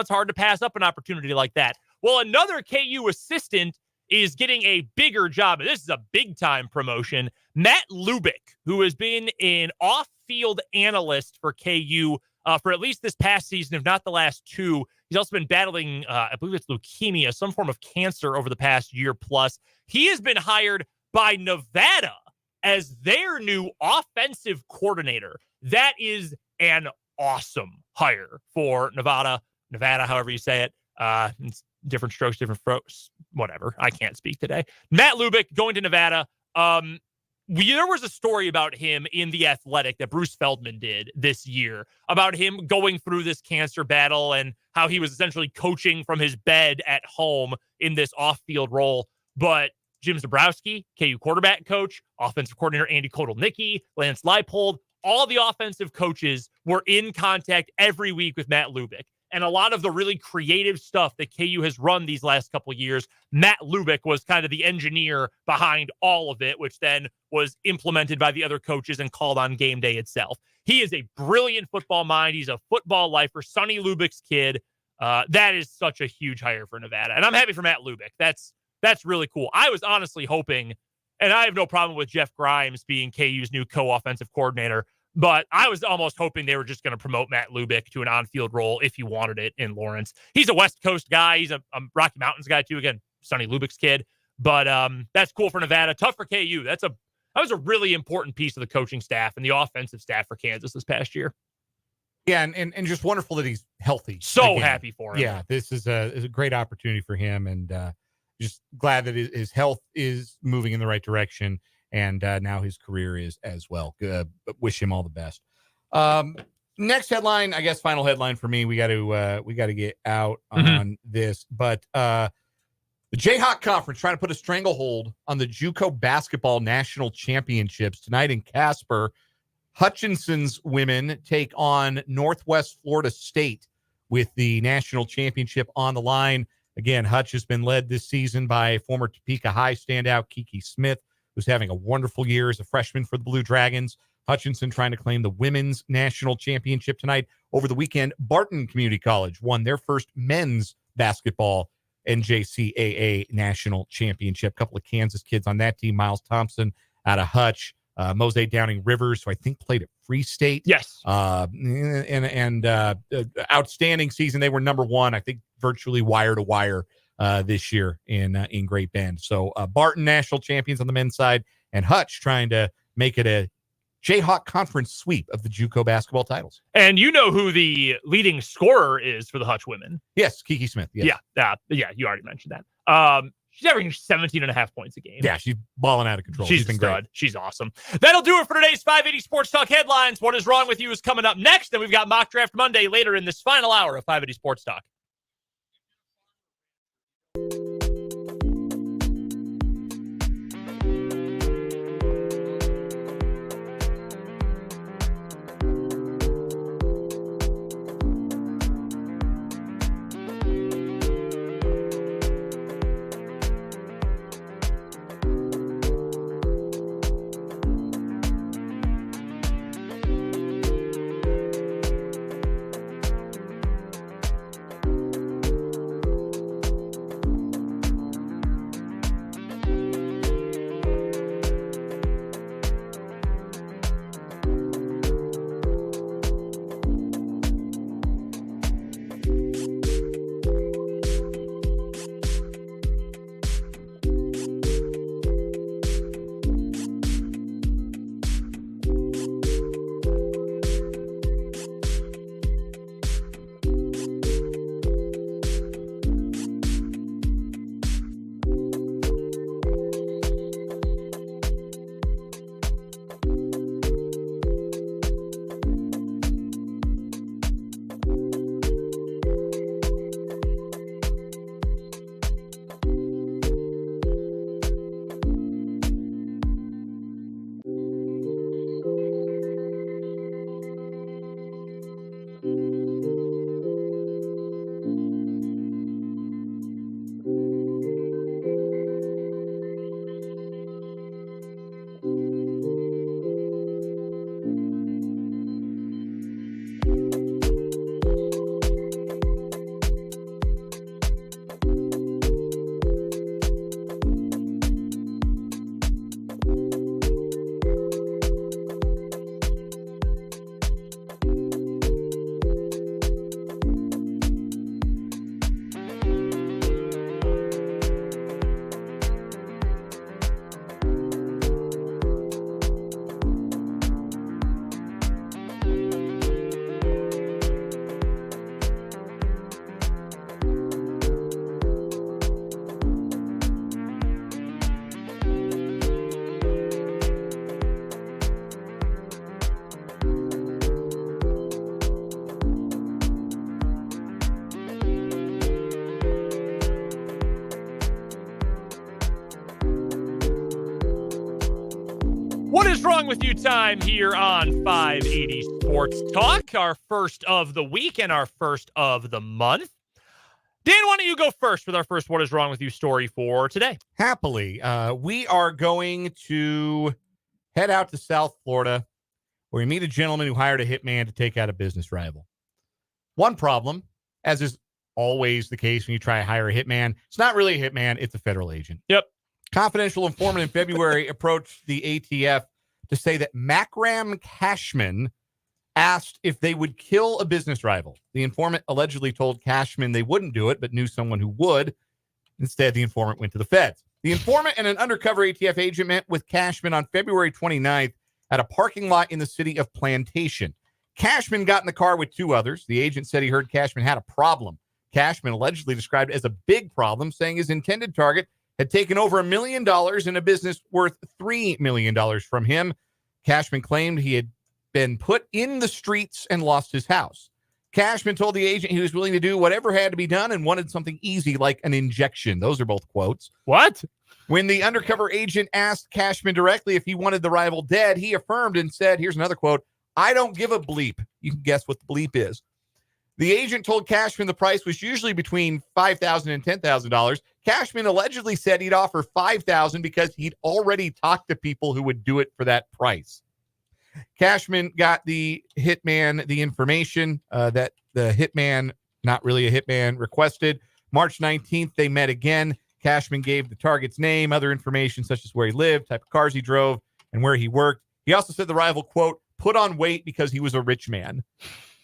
hard to pass up an opportunity like that. Well, another KU assistant is getting a bigger job. And this is a big-time promotion. Matt Lubick, who has been an off-field analyst for KU for at least this past season, if not the last 2. He's also been battling, I believe it's leukemia, some form of cancer over the past year plus. He has been hired by Nevada as their new offensive coordinator. That is an awesome hire for Nevada, however you say it. It's different strokes, different strokes, whatever. I can't speak today. Matt Lubick going to Nevada. There was a story about him in The Athletic that Bruce Feldman did this year about him going through this cancer battle and how he was essentially coaching from his bed at home in this off-field role. But Jim Zabrowski, KU quarterback coach, offensive coordinator Andy Kotelnicki, Lance Leipold, all the offensive coaches were in contact every week with Matt Lubick. And a lot of the really creative stuff that KU has run these last couple of years, Matt Lubick was kind of the engineer behind all of it, which then was implemented by the other coaches and called on game day itself. He is a brilliant football mind. He's a football lifer. Sonny Lubick's kid. That is such a huge hire for Nevada. And I'm happy for Matt Lubick. That's really cool. I was honestly hoping, and I have no problem with Jeff Grimes being KU's new co-offensive coordinator, but I was almost hoping they were just going to promote Matt Lubick to an on-field role if he wanted it in Lawrence. He's a West Coast guy. He's a Rocky Mountains guy, too. Again, Sonny Lubick's kid. But that's cool for Nevada. Tough for KU. That was a really important piece of the coaching staff and the offensive staff for Kansas this past year. Yeah, and just wonderful that he's healthy. So happy for him. Yeah, this is a great opportunity for him, and just glad that his health is moving in the right direction. And now his career is as well. Wish him all the best. Next headline, I guess, final headline for me. We got to get out on this, but the Jayhawk Conference trying to put a stranglehold on the JUCO basketball national championships tonight in Casper. Hutchinson's women take on Northwest Florida State with the national championship on the line. Again, Hutch has been led this season by former Topeka High standout Kiki Smith, who's having a wonderful year as a freshman for the Blue Dragons. Hutchinson trying to claim the women's national championship tonight. Over the weekend, Barton Community College won their first men's basketball NJCAA national championship. A couple of Kansas kids on that team. Miles Thompson out of Hutch. Mose Downing Rivers, who I think played at Free State. Yes. And outstanding season. They were number 1, I think, virtually wire to wire this year in Great Bend. So Barton national champions on the men's side, and Hutch trying to make it a Jayhawk conference sweep of the JUCO basketball titles. And you know who the leading scorer is for the Hutch women. Yes, Kiki Smith. Yes. Yeah, you already mentioned that. She's averaging 17.5 points a game. Yeah, she's balling out of control. She's been great. She's awesome. That'll do it for today's 580 Sports Talk headlines. What is wrong with you is coming up next, and we've got Mock Draft Monday later in this final hour of 580 Sports Talk. What is wrong with you time here on 580 Sports Talk, our first of the week and our first of the month. Dan, why don't you go first with our first What is Wrong with You story for today? Happily, we are going to head out to South Florida where we meet a gentleman who hired a hitman to take out a business rival. One problem, as is always the case when you try to hire a hitman, it's not really a hitman, it's a federal agent. Yep. Confidential informant in February approached the ATF to say that Makram Cashman asked if they would kill a business rival. The informant allegedly told Cashman they wouldn't do it, but knew someone who would. Instead, the informant went to the feds. The informant and an undercover ATF agent met with Cashman on February 29th at a parking lot in the city of Plantation. Cashman got in the car with two others. The agent said he heard Cashman had a problem. Cashman allegedly described it as a big problem, saying his intended target had taken over $1 million in a business worth $3 million from him. Cashman claimed he had been put in the streets and lost his house. Cashman told the agent he was willing to do whatever had to be done and wanted something easy like an injection. Those are both quotes. What? When the undercover agent asked Cashman directly if he wanted the rival dead, he affirmed and said, here's another quote, "I don't give a bleep." You can guess what the bleep is. The agent told Cashman the price was usually between $5,000 and $10,000. Cashman allegedly said he'd offer $5,000 because he'd already talked to people who would do it for that price. Cashman got the hitman the information that the hitman, not really a hitman, requested. March 19th, they met again. Cashman gave the target's name, other information such as where he lived, type of cars he drove, and where he worked. He also said the rival, quote, put on weight because he was a rich man.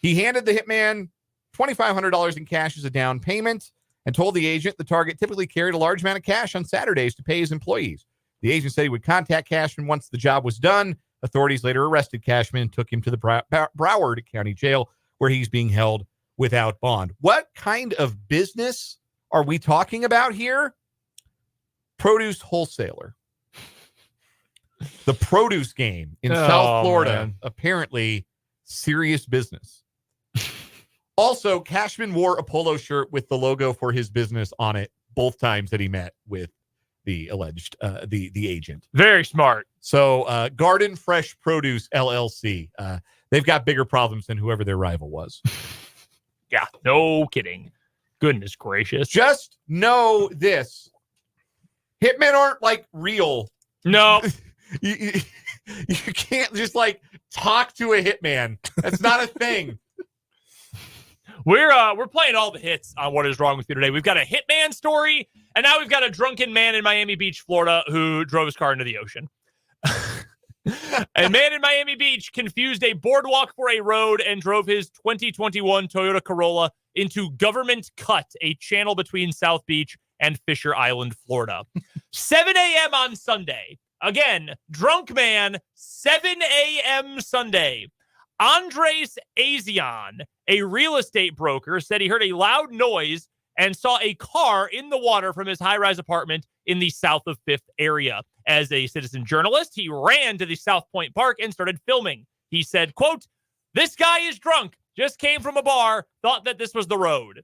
He handed the hitman $2,500 in cash as a down payment and told the agent the target typically carried a large amount of cash on Saturdays to pay his employees. The agent said he would contact Cashman once the job was done. Authorities later arrested Cashman and took him to the Broward County Jail, where he's being held without bond. What kind of business are we talking about here? Produce wholesaler. The produce game in South Florida, man. Apparently serious business. Also, Cashman wore a polo shirt with the logo for his business on it both times that he met with the alleged the agent. Very smart. So Garden Fresh Produce LLC. They've got bigger problems than whoever their rival was. Yeah, no kidding. Goodness gracious. Just know this. Hitmen aren't like real. No. You can't just like talk to a hitman. That's not a thing. We're playing all the hits on What Is Wrong With You today. We've got a hitman story, and now we've got a drunken man in Miami Beach, Florida, who drove his car into the ocean. A man in Miami Beach confused a boardwalk for a road and drove his 2021 Toyota Corolla into Government Cut, a channel between South Beach and Fisher Island, Florida. 7 a.m. on Sunday. Again, drunk man, 7 a.m. Sunday. Andres Azion, a real estate broker, said he heard a loud noise and saw a car in the water from his high-rise apartment in the South of Fifth area. As a citizen journalist, he ran to the South Point Park and started filming. He said, quote, "This guy is drunk, just came from a bar, thought that this was the road."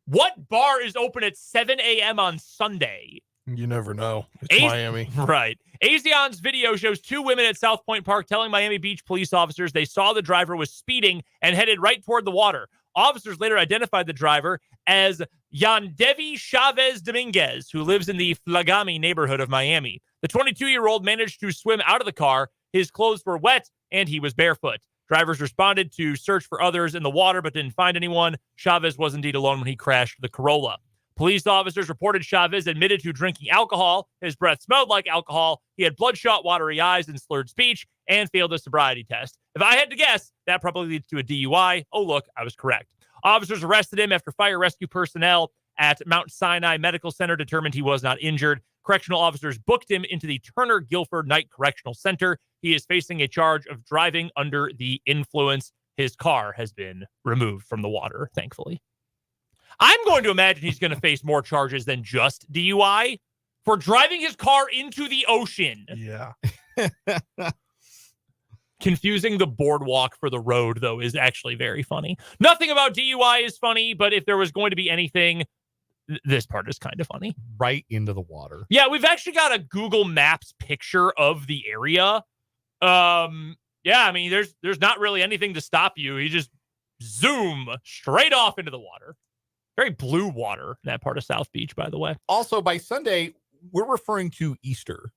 What bar is open at 7 a.m. on Sunday? You never know. It's Miami. Right. Azion's video shows two women at South Point Park telling Miami Beach police officers they saw the driver was speeding and headed right toward the water. Officers later identified the driver as Yandevi Chavez Dominguez, who lives in the Flagami neighborhood of Miami. The 22-year-old managed to swim out of the car. His clothes were wet, and he was barefoot. Drivers responded to search for others in the water, but didn't find anyone. Chavez was indeed alone when he crashed the Corolla. Police officers reported Chavez admitted to drinking alcohol. His breath smelled like alcohol. He had bloodshot, watery eyes and slurred speech and failed a sobriety test. If I had to guess, that probably leads to a DUI. Oh, look, I was correct. Officers arrested him after fire rescue personnel at Mount Sinai Medical Center determined he was not injured. Correctional officers booked him into the Turner Guilford Night Correctional Center. He is facing a charge of driving under the influence. His car has been removed from the water, thankfully. I'm going to imagine he's going to face more charges than just DUI for driving his car into the ocean. Yeah. Confusing the boardwalk for the road, though, is actually very funny. Nothing about DUI is funny, but if there was going to be anything, this part is kind of funny. Right into the water. Yeah, we've actually got a Google Maps picture of the area. Yeah, I mean, there's not really anything to stop you. You just zoom straight off into the water. Very blue water in that part of South Beach, by the way. Also, by Sunday, we're referring to Easter.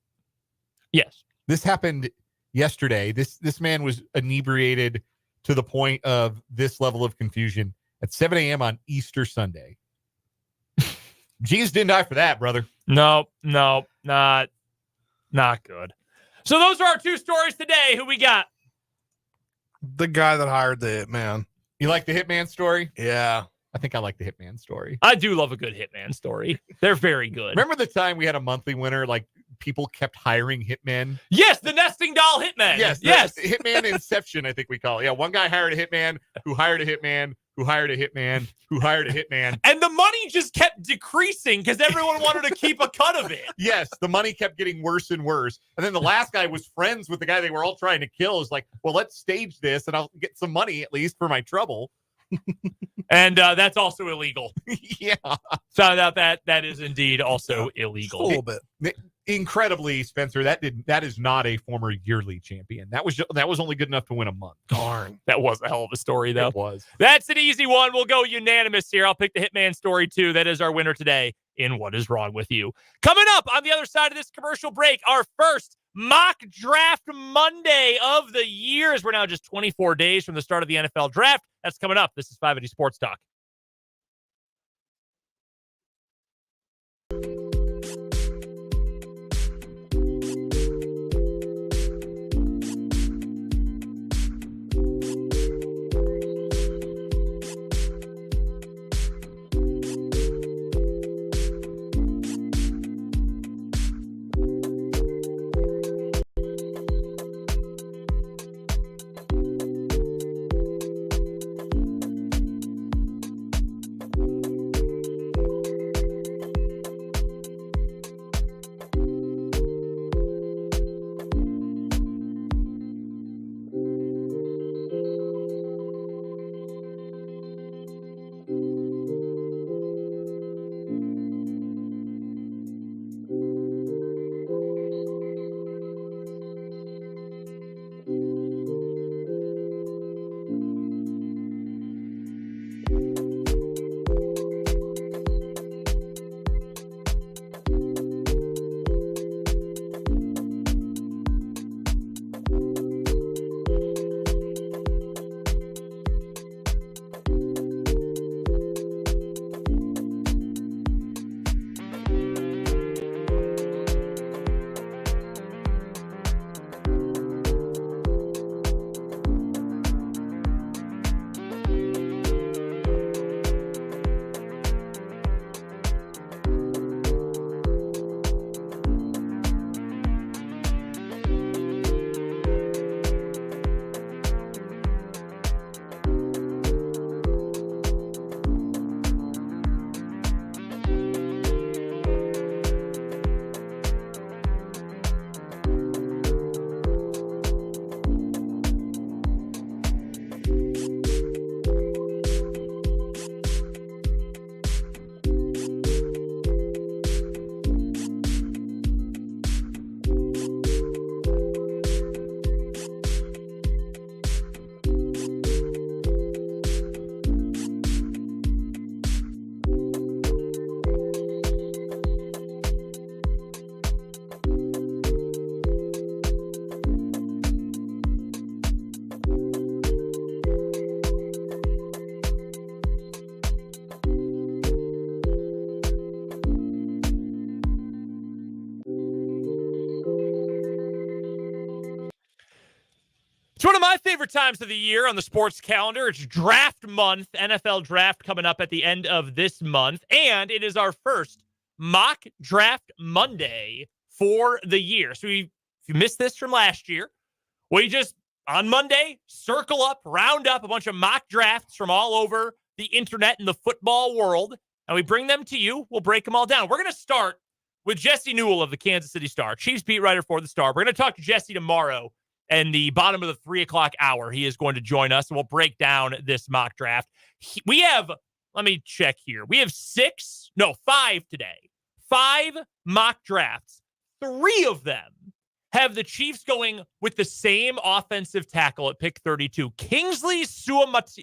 Yes. This happened yesterday. This man was inebriated to the point of this level of confusion at 7 a.m. on Easter Sunday. Jesus didn't die for that, brother. No, not good. So those are our two stories today. Who we got? The guy that hired the hitman. You like the hitman story? Yeah. I think I like the hitman story. I do love a good hitman story. They're very good. Remember the time we had a monthly winner? Like people kept hiring hitmen. Yes, the nesting doll hitman. Yes. Hitman Inception, I think we call it. Yeah, one guy hired a hitman who hired a hitman who hired a hitman who hired a hitman. And the money just kept decreasing because everyone wanted to keep a cut of it. Yes, the money kept getting worse and worse. And then the last guy was friends with the guy they were all trying to kill. It was like, well, let's stage this and I'll get some money at least for my trouble. And that's also illegal. Yeah. Found out that is indeed also illegal. A little bit. Incredibly, Spencer, that is not a former yearly champion. That was only good enough to win a month. Darn. That was a hell of a story, though. It was. That's an easy one. We'll go unanimous here. I'll pick the Hitman story, too. That is our winner today in What Is Wrong With You. Coming up on the other side of this commercial break, our first mock draft Monday of the year, as we're now just 24 days from the start of the NFL draft. That's coming up. This is 580 Sports Talk. favorite times of the year on the sports calendar. It's draft month, NFL draft coming up at the end of this month. And it is our first mock draft Monday for the year. So if you missed this from last year, we just, on Monday, circle up, round up a bunch of mock drafts from all over the internet and the football world, and we bring them to you. We'll break them all down. We're going to start with Jesse Newell of the Kansas City Star, Chiefs beat writer for the Star. We're going to talk to Jesse tomorrow and the bottom of the 3 o'clock hour. He is going to join us, and we'll break down this mock draft. We have, let me check here. We have 5 today. 5 mock drafts. 3 of them have the Chiefs going with the same offensive tackle at pick 32. Kingsley Suamataia.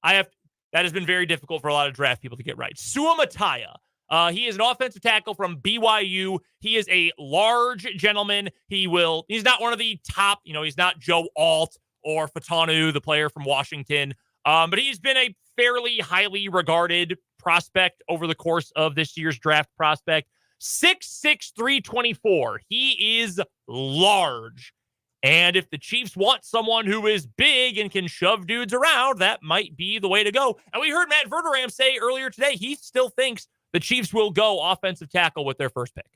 That has been very difficult for a lot of draft people to get right. Suamataia. He is an offensive tackle from BYU. He is a large gentleman. He's not one of the top, he's not Joe Alt or Fatanu, the player from Washington. But he's been a fairly highly regarded prospect over the course of this year's draft prospect. 6'6", 324. He is large. And if the Chiefs want someone who is big and can shove dudes around, that might be the way to go. And we heard Matt Verderame say earlier today, he still thinks the Chiefs will go offensive tackle with their first pick.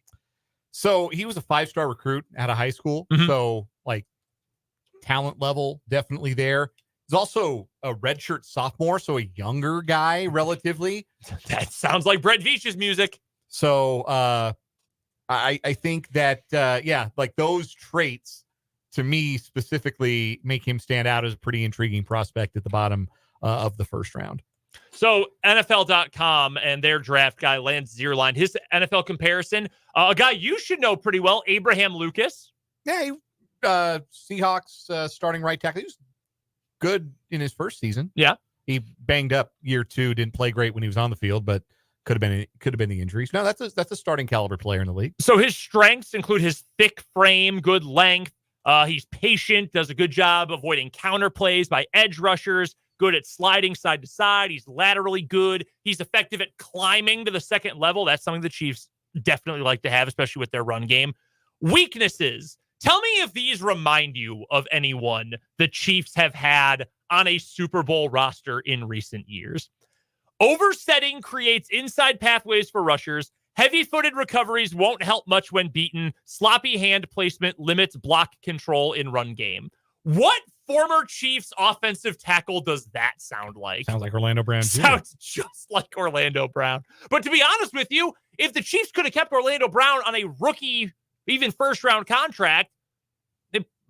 So he was a 5-star recruit out of high school. Mm-hmm. So, talent level definitely there. He's also a redshirt sophomore, so a younger guy relatively. That sounds like Brett Veach's music. So I think that, those traits, to me specifically, make him stand out as a pretty intriguing prospect at the bottom of the first round. So NFL.com and their draft guy, Lance Zierlein, his NFL comparison, a guy you should know pretty well, Abraham Lucas. Yeah, Seahawks starting right tackle. He was good in his first season. Yeah. He banged up year 2, didn't play great when he was on the field, but could have been the injuries. No, that's a starting caliber player in the league. So his strengths include his thick frame, good length. He's patient, does a good job avoiding counter plays by edge rushers, good at sliding side to side. He's laterally good. He's effective at climbing to the second level. That's something the Chiefs definitely like to have, especially with their run game. Weaknesses. Tell me if these remind you of anyone the Chiefs have had on a Super Bowl roster in recent years. Oversetting creates inside pathways for rushers. Heavy-footed recoveries won't help much when beaten. Sloppy hand placement limits block control in run game. What former Chiefs offensive tackle does that sound like? Sounds like Orlando Brown. Sounds just like Orlando Brown. But to be honest with you, if the Chiefs could have kept Orlando Brown on a rookie, even first-round contract,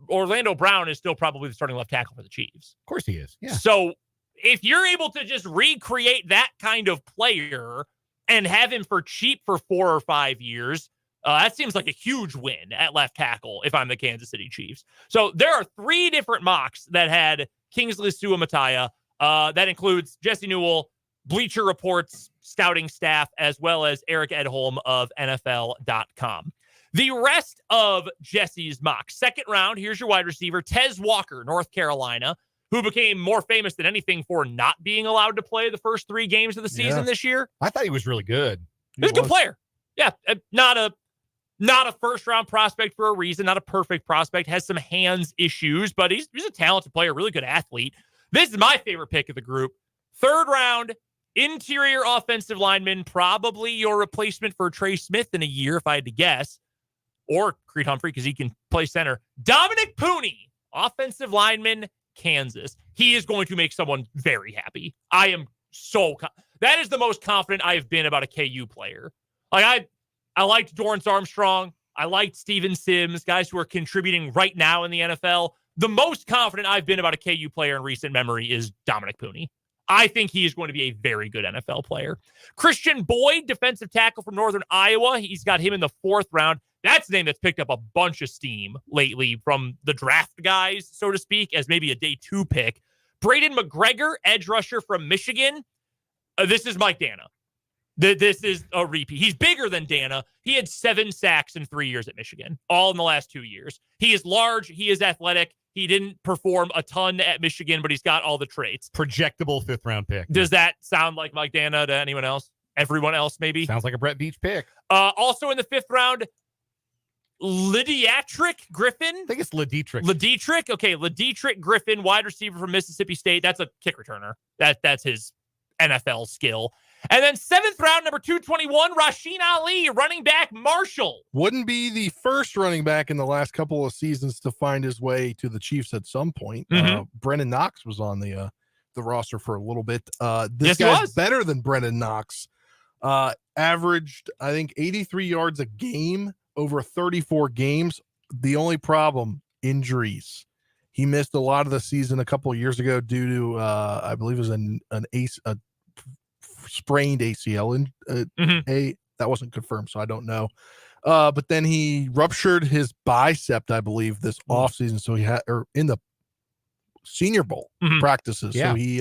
Orlando Brown is still probably the starting left tackle for the Chiefs. Of course he is. Yeah. So if you're able to just recreate that kind of player and have him for cheap for 4 or 5 years, that seems like a huge win at left tackle if I'm the Kansas City Chiefs. So there are 3 different mocks that had Kingsley Suamataia. That includes Jesse Newell, Bleacher Report's scouting staff, as well as Eric Edholm of NFL.com. The rest of Jesse's mock. Second round, here's your wide receiver, Tez Walker, North Carolina, who became more famous than anything for not being allowed to play the first 3 games of the season this year. I thought he was really good. He's a good player. Yeah, not a first-round prospect for a reason, not a perfect prospect, has some hands issues, but he's a talented player, really good athlete. This is my favorite pick of the group. Third round, interior offensive lineman, probably your replacement for Trey Smith in a year, if I had to guess. Or Creed Humphrey, because he can play center. Dominic Pooney, offensive lineman, Kansas. He is going to make someone very happy. I am that is the most confident I have been about a KU player. Like I liked Dorrance Armstrong. I liked Steven Sims, guys who are contributing right now in the NFL. The most confident I've been about a KU player in recent memory is Dominic Pooney. I think he is going to be a very good NFL player. Christian Boyd, defensive tackle from Northern Iowa. He's got him in the 4th round. That's a name that's picked up a bunch of steam lately from the draft guys, so to speak, as maybe a day 2 pick. Braden McGregor, edge rusher from Michigan. This is Mike Dana. This is a repeat. He's bigger than Dana. He had 7 sacks in 3 years at Michigan, all in the last 2 years. He is large. He is athletic. He didn't perform a ton at Michigan, but he's got all the traits. Projectable 5th-round pick. Does that sound like Mike Dana to anyone else? Everyone else, maybe? Sounds like a Brett Veach pick. Also in the 5th round, Lydiatric Griffin. I think it's Ledietrich. Ledietrich. Okay, Ledietrich Griffin, wide receiver from Mississippi State. That's a kick returner. That's his NFL skill. And then 7th round, number 221, Rasheen Ali, running back Marshall. Wouldn't be the first running back in the last couple of seasons to find his way to the Chiefs at some point. Brendan Knox was on the roster for a little bit. This guy's better than Brendan Knox. Averaged, I think, 83 yards a game over 34 games. The only problem, injuries. He missed a lot of the season a couple of years ago due to, I believe it was a sprained ACL. That wasn't confirmed, so I don't know. But then he ruptured his bicep, I believe, this offseason. So he in the Senior Bowl practices. So he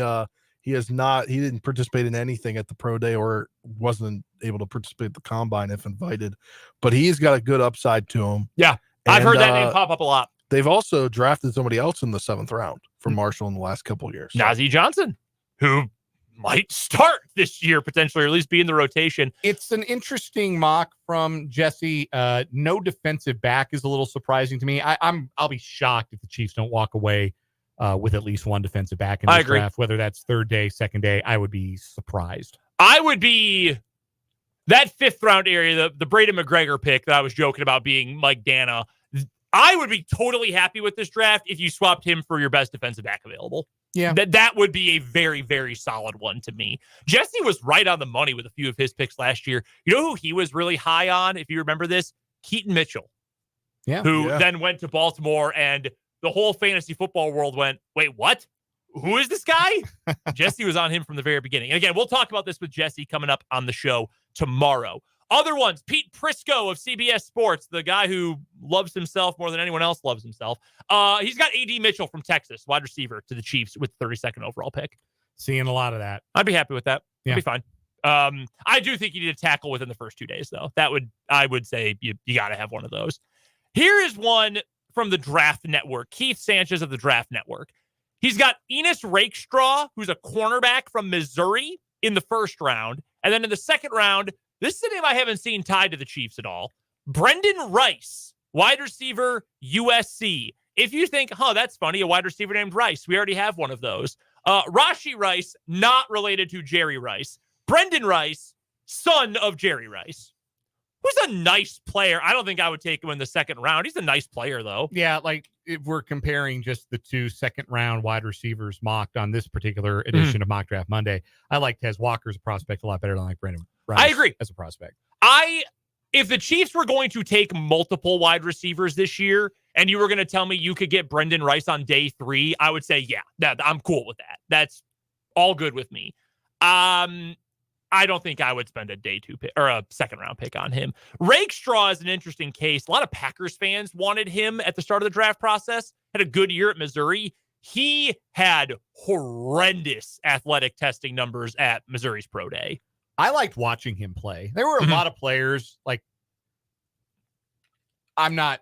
didn't participate in anything at the pro day or wasn't able to participate at the combine if invited. But he's got a good upside to him. Yeah, I've heard that name pop up a lot. They've also drafted somebody else in the 7th round from Marshall in the last couple of years. Najee Johnson, who might start this year potentially, or at least be in the rotation. It's an interesting mock from Jesse. No defensive back is a little surprising to me. I'll be shocked if the Chiefs don't walk away with at least one defensive back in this draft, whether that's 3rd day, 2nd day. I would be surprised. I would be that 5th round area, the Braden McGregor pick that I was joking about being Mike Dana. I would be totally happy with this draft if you swapped him for your best defensive back available. Yeah. That would be a very, very solid one to me. Jesse was right on the money with a few of his picks last year. You know who he was really high on, if you remember this? Keaton Mitchell. Who then went to Baltimore, and the whole fantasy football world went, wait, what? Who is this guy? Jesse was on him from the very beginning. And again, we'll talk about this with Jesse coming up on the show tomorrow. Other ones, Pete Prisco of CBS Sports, the guy who loves himself more than anyone else loves himself. He's got A.D. Mitchell from Texas, wide receiver to the Chiefs with 32nd overall pick. Seeing a lot of that. I'd be happy with that. Yeah. It'd be fine. I do think you need a tackle within the first 2 days, though. I would say you got to have one of those. Here is one from the Draft Network, Keith Sanchez of the Draft Network. He's got Enos Rakestraw, who's a cornerback from Missouri, in the 1st round. And then in the 2nd round, this is a name I haven't seen tied to the Chiefs at all. Brendan Rice, wide receiver, USC. If you think, that's funny, a wide receiver named Rice, we already have one of those. Rashee Rice, not related to Jerry Rice. Brendan Rice, son of Jerry Rice. Who's a nice player. I don't think I would take him in the 2nd round. He's a nice player, though. Yeah, like if we're comparing just the 2 second-round wide receivers mocked on this particular edition of Mock Draft Monday, I like Tez Walker as a prospect a lot better than I like Brendan Rice. I agree. As a prospect. If the Chiefs were going to take multiple wide receivers this year, and you were going to tell me you could get Brendan Rice on day 3, I would say, yeah, I'm cool with that. That's all good with me. I don't think I would spend a day 2 pick or a 2nd round pick on him. Rakestraw is an interesting case. A lot of Packers fans wanted him at the start of the draft process. Had a good year at Missouri. He had horrendous athletic testing numbers at Missouri's pro day. I liked watching him play. There were a lot of players, like, I'm not,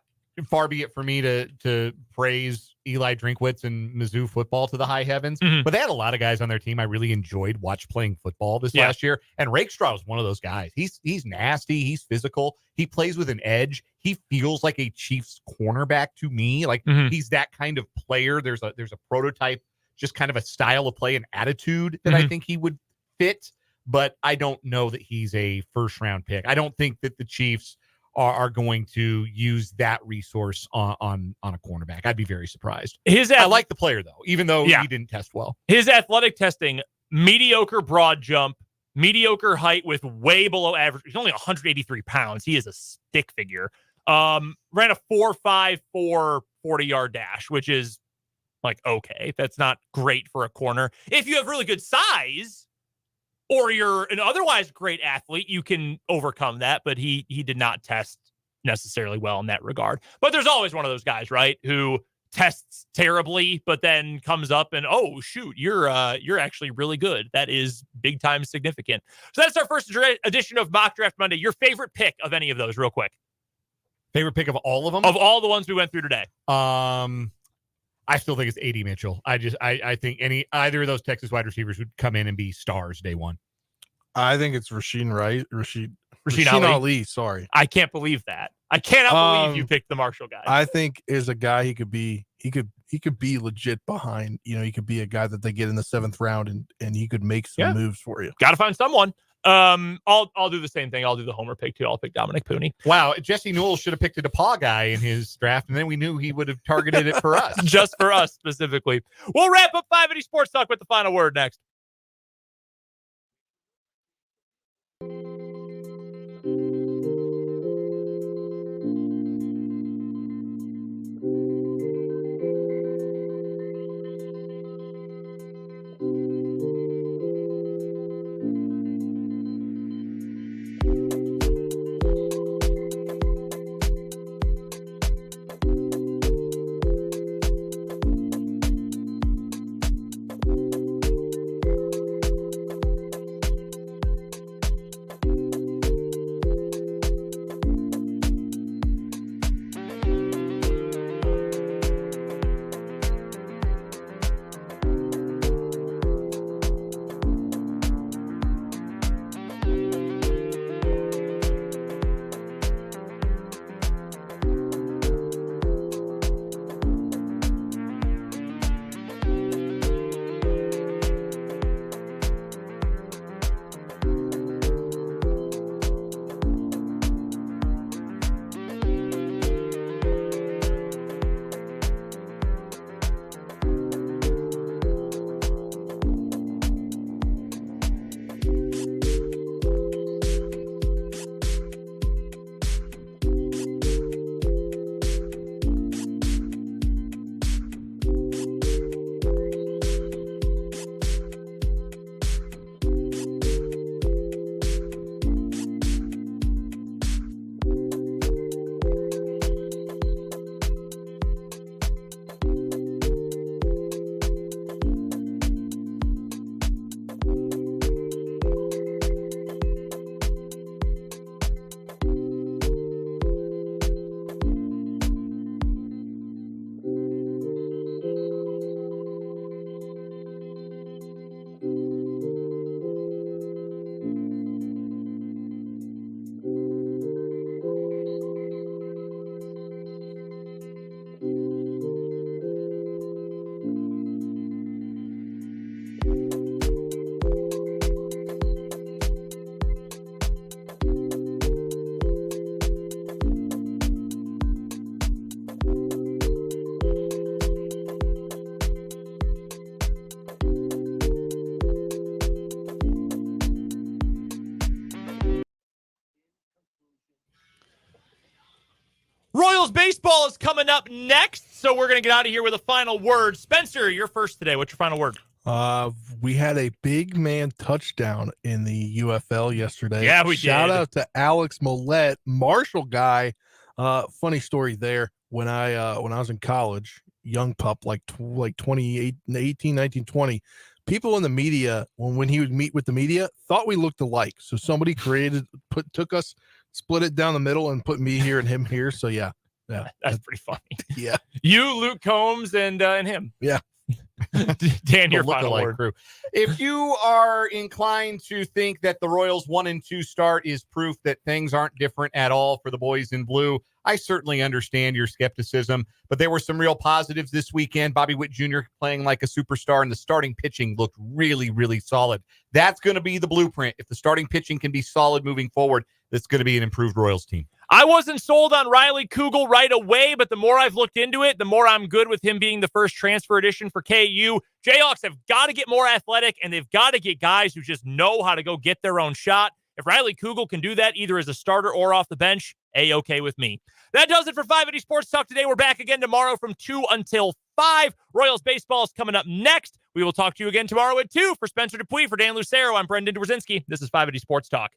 far be it for me to praise Eli Drinkwitz and Mizzou football to the high heavens, but they had a lot of guys on their team I really enjoyed playing football this last year, and Rakestraw was one of those guys. He's nasty, he's physical, he plays with an edge, he feels like a Chiefs cornerback to me. Like he's that kind of player. There's a prototype, just kind of a style of play and attitude that I think he would fit, but I don't know that he's a 1st round pick. I don't think that the Chiefs are going to use that resource on a cornerback. I'd be very surprised. I like the player, though, even though he didn't test well. His athletic testing, mediocre broad jump, mediocre height with way below average. He's only 183 pounds. He is a stick figure. Ran a 4.54 40-yard dash, which is like, okay, that's not great for a corner. If you have really good size, or you're an otherwise great athlete, you can overcome that, but he did not test necessarily well in that regard. But there's always one of those guys, right, who tests terribly, but then comes up and, oh, shoot, you're actually really good. That is big time significant. So that's our first edition of Mock Draft Monday. Your favorite pick of any of those, real quick? Favorite pick of all of them? Of all the ones we went through today. I still think it's A.D. Mitchell. I think either of those Texas wide receivers would come in and be stars day 1. I think it's Rasheen Ali. Ali. Sorry, I can't believe that. I cannot believe you picked the Marshall guy. I think is a guy he could be legit behind. He could be a guy that they get in the 7th round and he could make some moves for you. Got to find someone. I'll do the same thing. I'll do the homer pick too. I'll pick Dominic Pooney. Wow, Jesse Newell should have picked a DePaul guy in his draft, and then we knew he would have targeted it for us. Just for us specifically. We'll wrap up 580 Sports Talk with the final word next. Royals baseball is coming up next, so we're going to get out of here with a final word. Spencer, you're first today. What's your final word? We had a big man touchdown in the UFL yesterday. Yeah, we Shout did. out to Alex Millette, Marshall guy. Funny story there. When I was in college, young pup, like 28, 18, 19, 20, people in the media, when he would meet with the media, thought we looked alike. So somebody took us, split it down the middle and put me here and him here. So yeah. That's pretty funny. Yeah. You, Luke Combs, and him. Yeah. Dan, your final Look-alike word. crew. If you are inclined to think that the Royals 1-2 start is proof that things aren't different at all for the boys in blue, I certainly understand your skepticism, but there were some real positives this weekend. Bobby Witt Jr. playing like a superstar, and the starting pitching looked really, really solid. That's going to be the blueprint. If the starting pitching can be solid moving forward, that's going to be an improved Royals team. I wasn't sold on Riley Kugel right away, but the more I've looked into it, the more I'm good with him being the first transfer addition for KU. Jayhawks have got to get more athletic, and they've got to get guys who just know how to go get their own shot. If Riley Kugel can do that either as a starter or off the bench, A-okay with me. That does it for 580 Sports Talk today. We're back again tomorrow from 2 until 5. Royals baseball is coming up next. We will talk to you again tomorrow at 2. For Spencer Dupuis, for Dan Lucero, I'm Brendan Dworzinski. This is 580 Sports Talk.